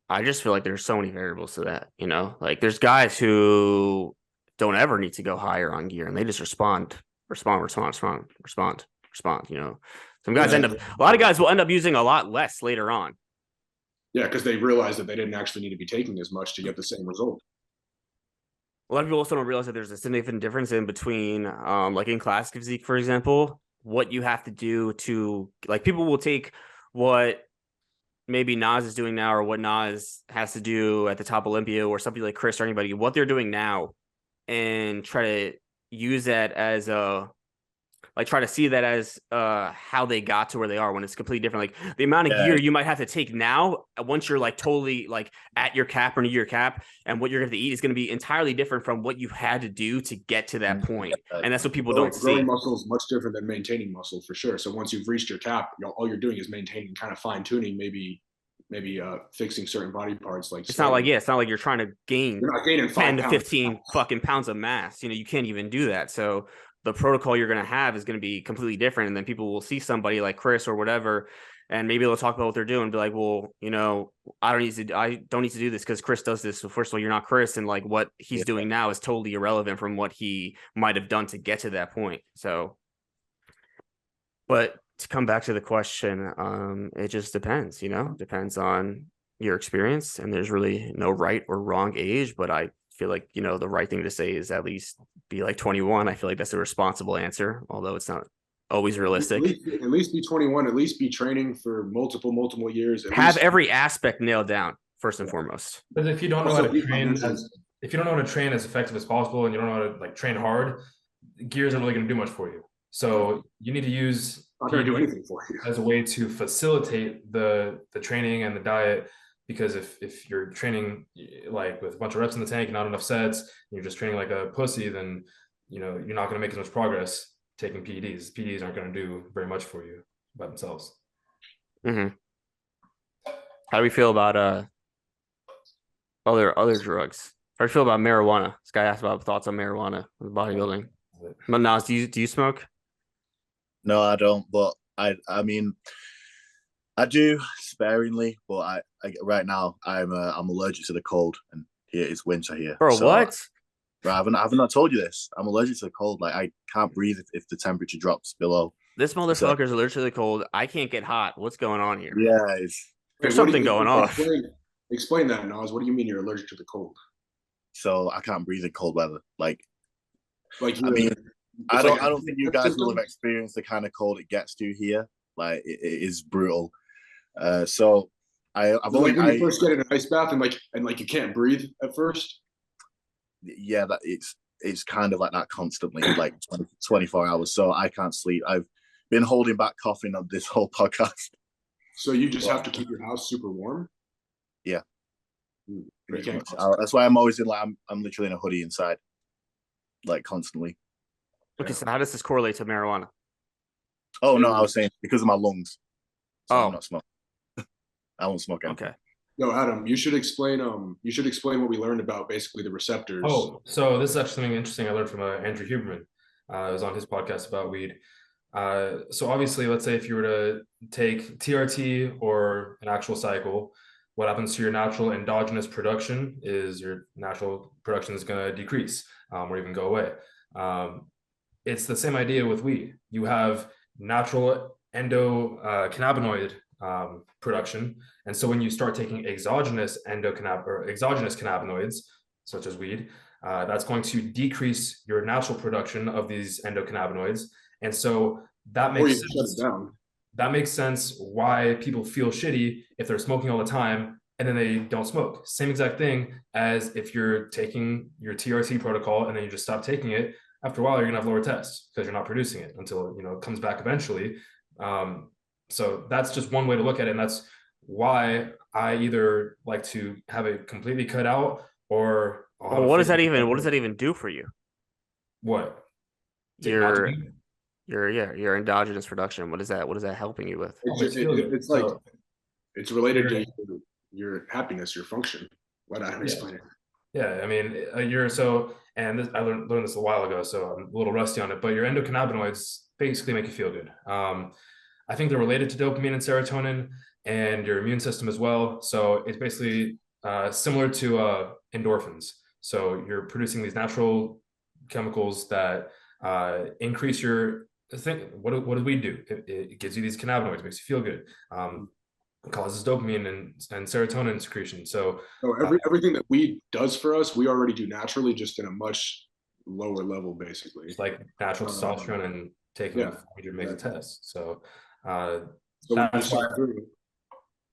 I just feel like there's so many variables to that, like there's guys who don't ever need to go higher on gear and they just respond. Some guys a lot of guys will end up using a lot less later on. Yeah, because they realize that they didn't actually need to be taking as much to get the same result. A lot of people also don't realize that there's a significant difference in between, like in classic physique, for example, what you have to do to, like, people will take what maybe Nas is doing now or what Nas has to do at the top Olympia or something like Chris or anybody, what they're doing now and try to use that as try to see that as how they got to where they are when it's completely different. Like the amount of gear you might have to take now, once you're like totally like at your cap or near your cap, and what you're going to eat is going to be entirely different from what you had to do to get to that point. And that's what people don't see. Growing muscle is much different than maintaining muscle for sure. So once you've reached your cap, all you're doing is maintaining, kind of fine tuning, maybe fixing certain body parts. Like it's not like you're trying to gain you're not gaining 10 to 15 fucking pounds of mass. You can't even do that. So the protocol you're going to have is going to be completely different. And then people will see somebody like Chris or whatever, and maybe they'll talk about what they're doing and be like, well, I don't need to do this because Chris does this. So first of all, you're not Chris. And like what he's doing now is totally irrelevant from what he might've done to get to that point. So, but to come back to the question, it just depends, depends on your experience, and there's really no right or wrong age, but I feel like, the right thing to say is at least be like 21. I feel like that's a responsible answer, although it's not always realistic. At least be 21, at least be training for multiple years. Have every aspect nailed down first and foremost. Because if you don't know how to train as effective as possible, and you don't know how to like train hard, gear isn't really going to do much for you. So you need to use not going to do anything for you as a way to facilitate the training and the diet. Because if you're training like with a bunch of reps in the tank and not enough sets, and you're just training like a pussy, then you're not going to make as much progress taking PEDs. PEDs aren't going to do very much for you by themselves. Mm-hmm. How do we feel about other drugs? How do you feel about marijuana? This guy asked about thoughts on marijuana with bodybuilding. But Nas, do you smoke? No, I don't. But I mean, I do sparingly. But I right now I'm allergic to the cold, and here it's winter here. Bro, so, what? I haven't I told you this. I'm allergic to the cold. Like I can't breathe if the temperature drops below. This motherfucker's allergic to the cold. I can't get hot. What's going on here? Yeah, there's something going on. Explain that, Nas. What do you mean you're allergic to the cold? So I can't breathe in cold weather. Like I mean, I It's don't like I don't think you guys will have experienced the kind of cold it gets to here. Like it is brutal. So I've So only like when you first get in an ice bath and like you can't breathe at first. yeah, that it's kind of like that constantly, like 24 hours. So I can't sleep. I've been holding back coughing on this whole podcast. So you just have to keep your house super warm. Yeah, You pretty can't. much. That's why I'm always in like I'm literally in a hoodie inside, like constantly. Okay, so how does this correlate to marijuana? Oh no, I was saying because of my lungs. So Oh. I'm not smoking. I won't smoke anything. Okay. No, Adam, you should explain what we learned about basically the receptors. Oh, so this is actually something interesting I learned from Andrew Huberman. I was on his podcast about weed. So obviously, let's say if you were to take TRT or an actual cycle, what happens to your natural endogenous production is your natural production is going to decrease or even go away. It's the same idea with weed. You have natural endocannabinoid production, and so when you start taking exogenous cannabinoids, such as weed, that's going to decrease your natural production of these endocannabinoids, and so that makes sense. Shut it down. That makes sense why people feel shitty if they're smoking all the time and then they don't smoke. Same exact thing as if you're taking your TRT protocol and then you just stop taking it. After a while, you're gonna have lower tests because you're not producing it until it comes back eventually. So that's just one way to look at it, and that's why I either like to have it completely cut out or. Well, what does that even do for you? What? Your endogenous production. What is that helping you with? It's like it's related to your happiness, your function. Let Adam explain it. Yeah, I mean, I learned this a while ago, so I'm a little rusty on it, but your endocannabinoids basically make you feel good. I think they're related to dopamine and serotonin and your immune system as well. So it's basically similar to endorphins. So you're producing these natural chemicals that increase your thing. What do we do? It gives you these cannabinoids, makes you feel good. Causes dopamine and serotonin secretion. So everything that weed does for us, we already do naturally, just in a much lower level, basically. It's like natural testosterone and taking 400 megs of test. So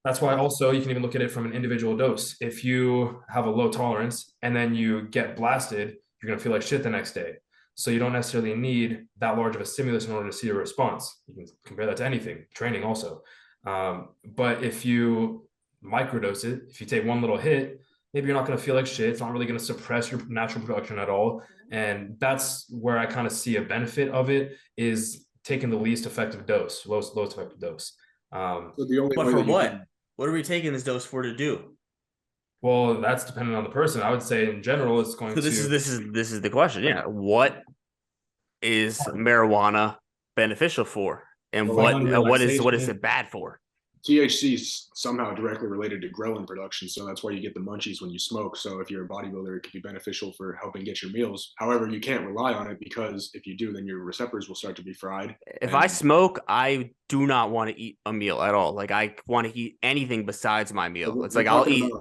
that's why also you can even look at it from an individual dose. If you have a low tolerance and then you get blasted, you're going to feel like shit the next day. So you don't necessarily need that large of a stimulus in order to see a response. You can compare that to anything, training also. But if you microdose it, if you take one little hit, maybe you're not going to feel like shit. It's not really going to suppress your natural production at all. And that's where I kind of see a benefit of it, is taking the least effective dose, lowest effective dose. So the only but for what? What are we taking this dose for to do? Well, that's dependent on the person. I would say in general, it's going to. This is the question. Yeah, what is marijuana beneficial for, and what is it bad for? THC is somehow directly related to ghrelin production, so that's why you get the munchies when you smoke. So if you're a bodybuilder, it could be beneficial for helping get your meals. However, you can't rely on it, because if you do, then your receptors will start to be fried. If I smoke, I do not want to eat a meal at all. Like, I want to eat anything besides my meal. It's like I'll eat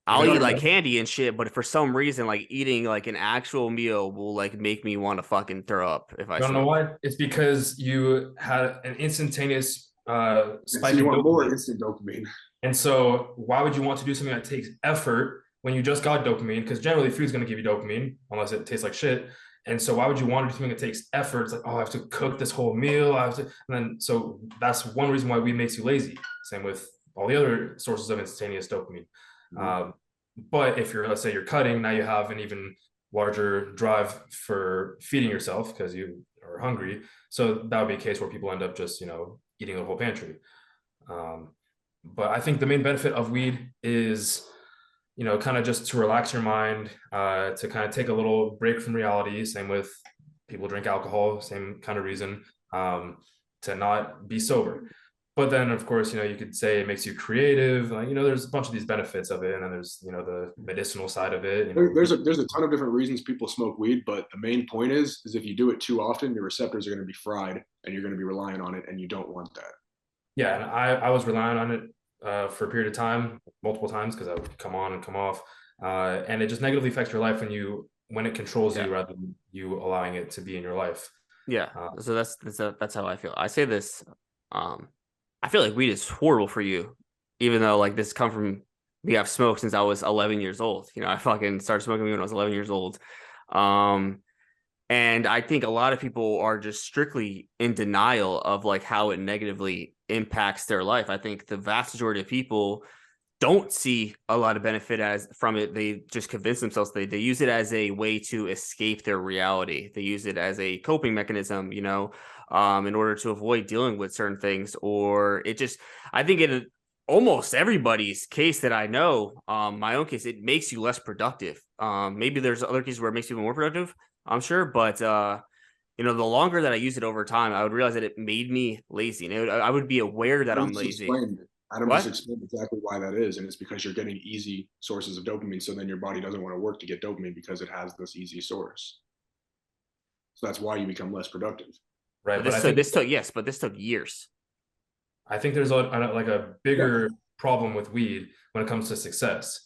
like candy and shit, but for some reason, like eating like an actual meal will like make me want to fucking throw up if I don't know why. It's because you had an instantaneous spike. You want more instant dopamine. And so why would you want to do something that takes effort when you just got dopamine? Because generally food's going to give you dopamine unless it tastes like shit. And so why would you want to do something that takes effort? It's like, oh, I have to cook this whole meal. And then so that's one reason why weed makes you lazy. Same with all the other sources of instantaneous dopamine. But if let's say you're cutting, now you have an even larger drive for feeding yourself because you are hungry. So that would be a case where people end up just, eating the whole pantry. But I think the main benefit of weed is, kind of just to relax your mind, to kind of take a little break from reality. Same with people drink alcohol, same kind of reason, to not be sober. But then, of course, you could say it makes you creative. Like, there's a bunch of these benefits of it, and then there's, the medicinal side of it. There's a ton of different reasons people smoke weed, but the main point is if you do it too often, your receptors are going to be fried, and you're going to be relying on it, and you don't want that. Yeah, and I was relying on it for a period of time, multiple times, because I would come on and come off, and it just negatively affects your life when you when it controls Yeah. you rather than you allowing it to be in your life. Yeah. So that's how I feel. I say this. I feel like weed is horrible for you, even though like this come from me. I've smoked since I was 11 years old. You know, I fucking started smoking weed when I was 11 years old. And I think a lot of people are just strictly in denial of like how it negatively impacts their life. I think the vast majority of people don't see a lot of benefit as from it. They just convince themselves they use it as a way to escape their reality. They use it as a coping mechanism, you know, in order to avoid dealing with certain things. Or it just, I think in almost everybody's case that I know, my own case, it makes you less productive. Maybe there's other cases where it makes you more productive, I'm sure, but you know, the longer that I use it over time, I would realize that it made me lazy, and I would be aware that I'm lazy. Adam What? just explained exactly why that is, and it's because you're getting easy sources of dopamine, so then your body doesn't want to work to get dopamine because it has this easy source. So that's why you become less productive. Right. But this took years. I think there's like a bigger problem with weed when it comes to success.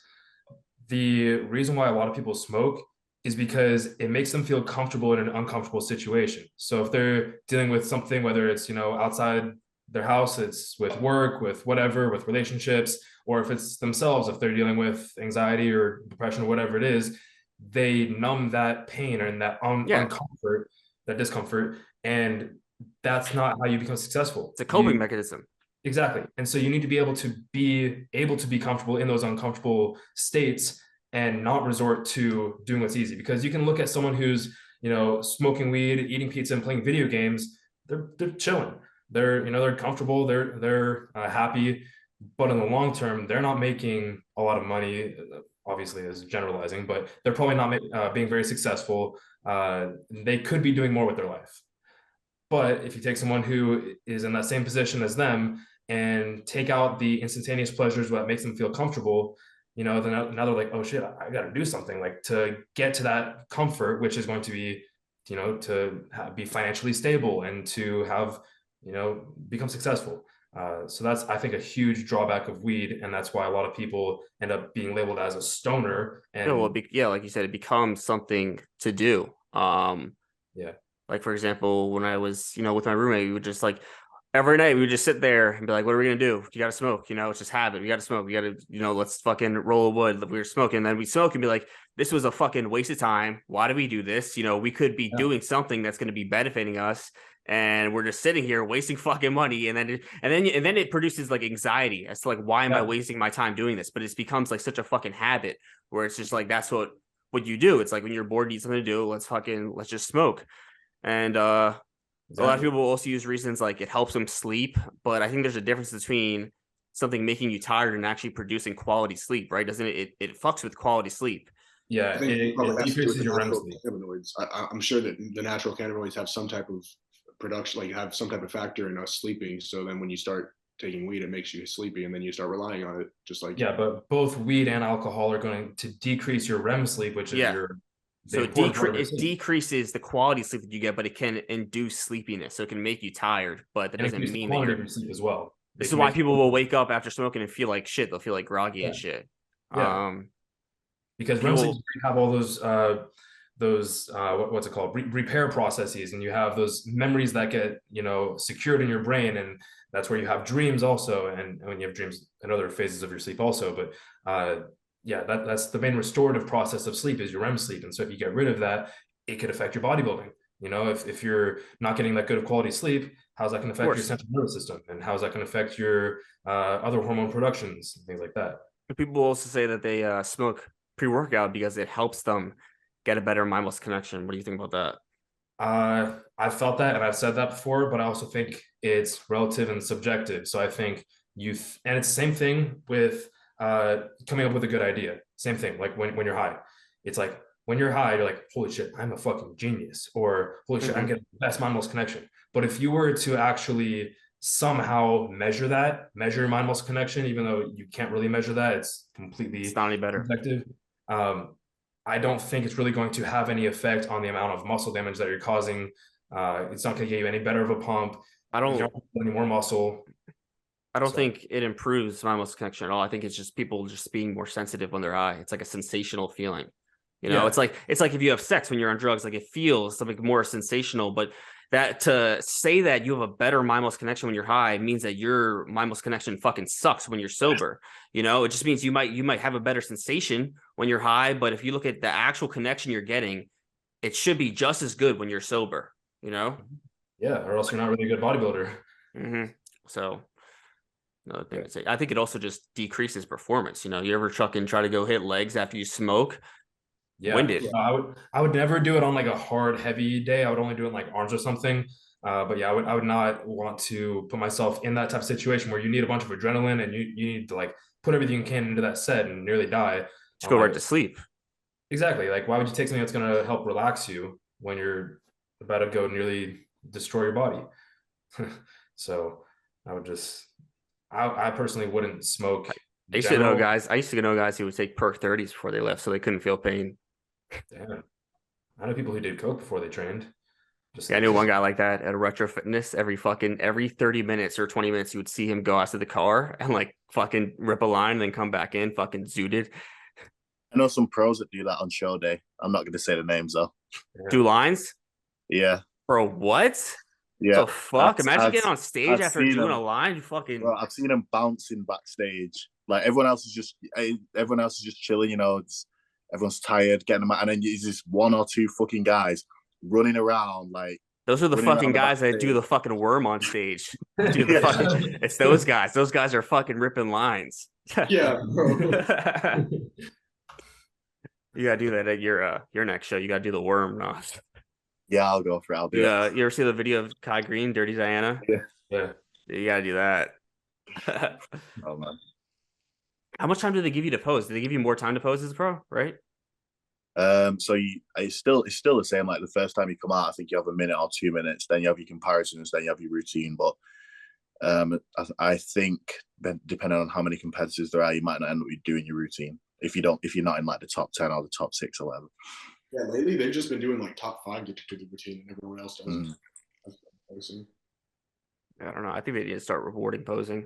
The reason why a lot of people smoke is because it makes them feel comfortable in an uncomfortable situation. So if they're dealing with something, whether it's, you know, outside their house, it's with work, with whatever, with relationships, or if it's themselves, if they're dealing with anxiety or depression or whatever it is, they numb that pain and that uncomfort, that discomfort, and that's not how you become successful. It's a coping mechanism. Exactly. And so you need to be able to be comfortable in those uncomfortable states and not resort to doing what's easy. Because you can look at someone who's, you know, smoking weed, eating pizza, and playing video games. They're chilling. They're, you know, they're comfortable. They're happy. But in the long term, they're not making a lot of money. Obviously, as generalizing, but they're probably not being very successful. They could be doing more with their life. But if you take someone who is in that same position as them and take out the instantaneous pleasures that makes them feel comfortable, you know, then now they're like, oh shit, I got to do something like to get to that comfort, which is going to be, you know, to be financially stable and to have, you know, become successful. So that's, I think, a huge drawback of weed, and that's why a lot of people end up being labeled as a stoner. And like you said, it becomes something to do. Yeah. Like, for example, when I was, you know, with my roommate, we would just like every night we would just sit there and be like, what are we going to do? You got to smoke, you know, it's just habit. We got to smoke. We got to, you know, let's fucking roll a wood. We were smoking. Then we smoke and be like, this was a fucking waste of time. Why do we do this? You know, we could be doing something that's going to be benefiting us. And we're just sitting here wasting fucking money. And then it produces like anxiety as to like, why am I wasting my time doing this? But it becomes like such a fucking habit where it's just like, that's what you do. It's like when you're bored, need something to do. Let's just smoke. And a lot of people will also use reasons like it helps them sleep, but I think there's a difference between something making you tired and actually producing quality sleep, right? Doesn't it? It fucks with quality sleep. Yeah, it decreases your REM sleep. Cannabinoids. I'm sure that the natural cannabinoids have some type of production, like have some type of factor in us sleeping. So then when you start taking weed, it makes you sleepy, and then you start relying on it. Just like but both weed and alcohol are going to decrease your REM sleep, which is your so it decreases the quality of sleep that you get, but it can induce sleepiness. So it can make you tired, but that doesn't mean that you're sleep as well. This is why people will wake up after smoking and feel like shit. They'll feel like groggy and shit. Because REM sleep, you have all those what's it called, repair processes, and you have those memories that get, you know, secured in your brain, and that's where you have dreams also, and when you have dreams in other phases of your sleep also. But that's the main restorative process of sleep, is your REM sleep. And so if you get rid of that, it could affect your bodybuilding. You know, if you're not getting that good of quality sleep, how's that going to affect your central nervous system, and how's that going to affect your other hormone productions and things like that? People also say that they smoke pre-workout because it helps them get a better mind-muscle connection. What do you think about that? I've felt that, and I've said that before, but I also think it's relative and subjective. So I think and it's the same thing with coming up with a good idea. Same thing, like when you're high. It's like when you're high, you're like, holy shit, I'm a fucking genius, or holy shit, I'm getting the best mind-muscle connection. But if you were to actually somehow measure your mind-muscle connection, even though you can't really measure that, it's not any better. Subjective. I don't think it's really going to have any effect on the amount of muscle damage that you're causing. It's not going to get you any better of a pump. You don't have any more muscle. I don't think it improves mind muscle connection at all. I think it's just people just being more sensitive when they're high. It's like a sensational feeling. You know, Yeah. it's like if you have sex when you're on drugs, like it feels something more sensational, but that to say that you have a better mind muscle connection when you're high means that your mind muscle connection fucking sucks when you're sober. You know, it just means you might have a better sensation when you're high, but if you look at the actual connection you're getting, it should be just as good when you're sober, you know? Yeah, or else you're not really a good bodybuilder. Mm-hmm. So another thing to say, I think it also just decreases performance. You know, you ever try to go hit legs after you smoke? Yeah, Winded. I would never do it on like a hard, heavy day. I would only do it in like arms or something. But yeah, I would not want to put myself in that type of situation where you need a bunch of adrenaline and you need to like put everything you can into that set and nearly die. Just go Like, right to sleep. exactly. Like, why would you take something that's going to help relax you when you're about to go nearly destroy your body? So I would just, I personally wouldn't smoke. I used to know guys who would take perk 30s before they left so they couldn't feel pain. Damn. I know people who did coke before they trained. Just Yeah, I knew one guy like that at a Retro Fitness. Every 30 minutes or 20 minutes, you would see him go out to the car and like fucking rip a line and then come back in, fucking zooted. I know some pros that do that on show day. I'm not going to say the names though. Do lines? Yeah. Bro, what? Yeah. The fuck? Imagine getting on stage after doing a line. You fucking. Bro, I've seen them bouncing backstage. Like everyone else is just chilling. You know, everyone's tired, getting them out, and then there's just one or two fucking guys running around like. Those are the fucking guys that do the fucking worm on stage. It's those guys. Those guys are fucking ripping lines. Yeah, bro. You gotta do that at your next show. You gotta do the worm. No. Yeah, I'll go for it. I'll do it. You ever see the video of Kai Green, Dirty Diana? Yeah. You gotta do that. Oh man. How much time do they give you to pose? Do they give you more time to pose as a pro, right? So it's still the same. Like the first time you come out, I think you have a minute or 2 minutes. Then you have your comparisons. Then you have your routine. But I think depending on how many competitors there are, you might not end up doing your routine if you're not in like the top 10 or the top 6 or whatever. Yeah, lately they've just been doing like top 5 to the routine, and everyone else does. I don't know. I think they need to start rewarding posing.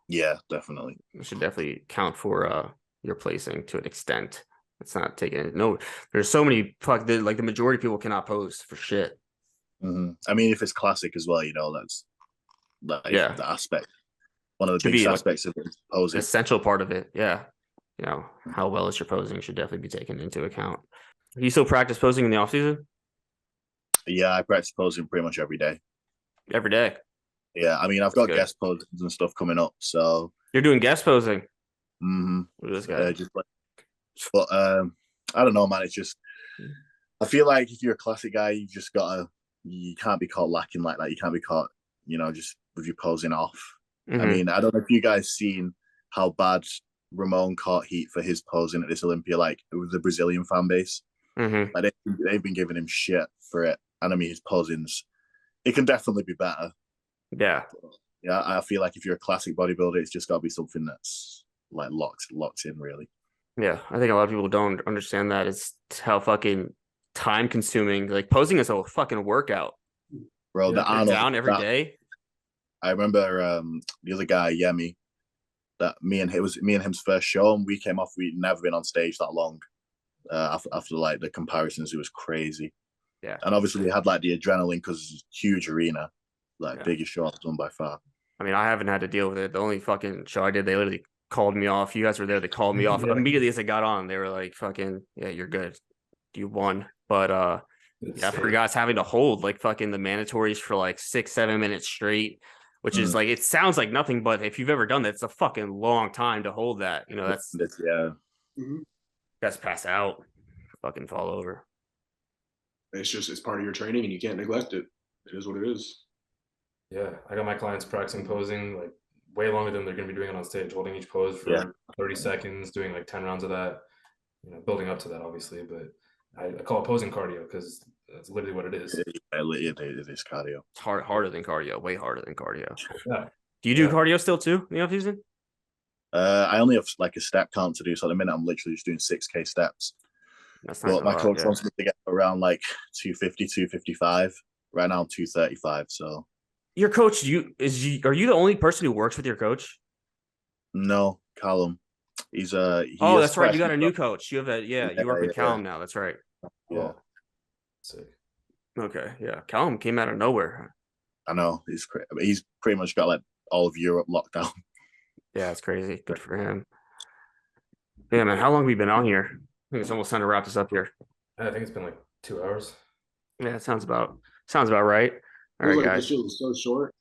Yeah, definitely. It should definitely count for your placing to an extent. It's not taking it. No, there's so many like the majority of people cannot pose for shit. Mm-hmm. I mean, if it's classic as well, you know, that's the aspect. One of the biggest aspects of it is posing. Essential part of it, yeah. You know, how well is your posing should definitely be taken into account. You still practice posing in the off season? Yeah, I practice posing pretty much every day. Every day. Yeah, I mean, I've got guest poses and stuff coming up, so you're doing guest posing. Mm-hmm. With this guy. But I don't know, man. It's just I feel like if you're a classic guy, you can't be caught lacking like that. You can't be caught, you know, just with your posing off. Mm-hmm. I mean, I don't know if you guys seen how bad Ramon caught heat for his posing at this Olympia, like with the Brazilian fan base. Mm-hmm. Like they've been giving him shit for it, and I mean his posings, it can definitely be better. Yeah, yeah. I feel like if you're a classic bodybuilder, it's just got to be something that's like locked in, really. Yeah, I think a lot of people don't understand that. It's how fucking time consuming. Like posing is a fucking workout, bro. The Arnold down every day. I remember the other guy, Yemi. That me and him's first show, and we came off. We'd never been on stage that long. After like the comparisons, it was crazy. Yeah, and obviously we had like the adrenaline because it's a huge arena, like biggest show I've done by far. I mean, I haven't had to deal with it. The only fucking show I did, they literally called me off. You guys were there. They called me off immediately as I got on. They were like, "Fucking yeah, you're good. You won." But for guys having to hold like fucking the mandatories for like 6-7 minutes straight. Which is like, it sounds like nothing, but if you've ever done that, it's a fucking long time to hold that. You know, that's pass out, fucking fall over. It's part of your training and you can't neglect it. It is what it is. Yeah. I got my clients practicing posing like way longer than they're going to be doing it on stage, holding each pose for 30 seconds, doing like 10 rounds of that, you know, building up to that, obviously. But I call it posing cardio because that's literally what it is. It is cardio. It's harder than cardio, way harder than cardio. Yeah. Do you do cardio still too in the off season? I only have like a step count to do, so at the minute I'm literally just doing 6K steps. That's not my coach wants me to get around like 250, 255. Right now I'm 235. So your coach, are you the only person who works with your coach? No, Callum. He Oh, has that's right. You got questions a new coach. You work with Callum now. That's right. Yeah, Sick. Okay, yeah. Callum came out of nowhere. I know. He's pretty much got like all of Europe locked down. Yeah, it's crazy. Good for him. Yeah, man. How long have we been on here? I think it's almost time to wrap this up here. I think it's been like 2 hours. Yeah, it sounds about right. All right, Feels like guys. this shit was so short.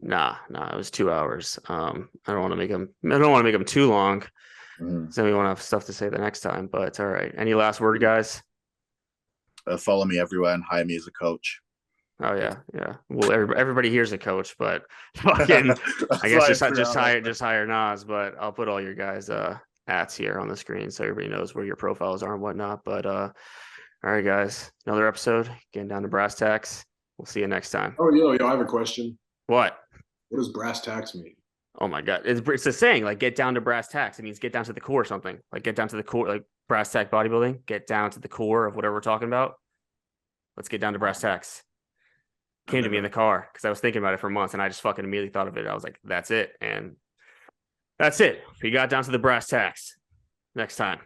Nah, it was 2 hours. I don't want to make them too long. So we won't have stuff to say the next time, but it's all right. Any last word, guys? Follow me everywhere and hire me as a coach. Oh yeah. Well, everybody here's a coach, but fucking, I guess just hire Nas. But I'll put all your guys' hats here on the screen so everybody knows where your profiles are and whatnot. But all right, guys, another episode. Getting down to Brass Tacks. We'll see you next time. Oh, I have a question. What? What does brass tacks mean? Oh my God. It's a saying, like, get down to brass tacks. It means get down to the core or something. Like, get down to the core, like brass tack bodybuilding, get down to the core of whatever we're talking about. Let's get down to brass tacks. Came to me in the car because I was thinking about it for months and I just fucking immediately thought of it. I was like, that's it. And that's it. We got down to the brass tacks. Next time.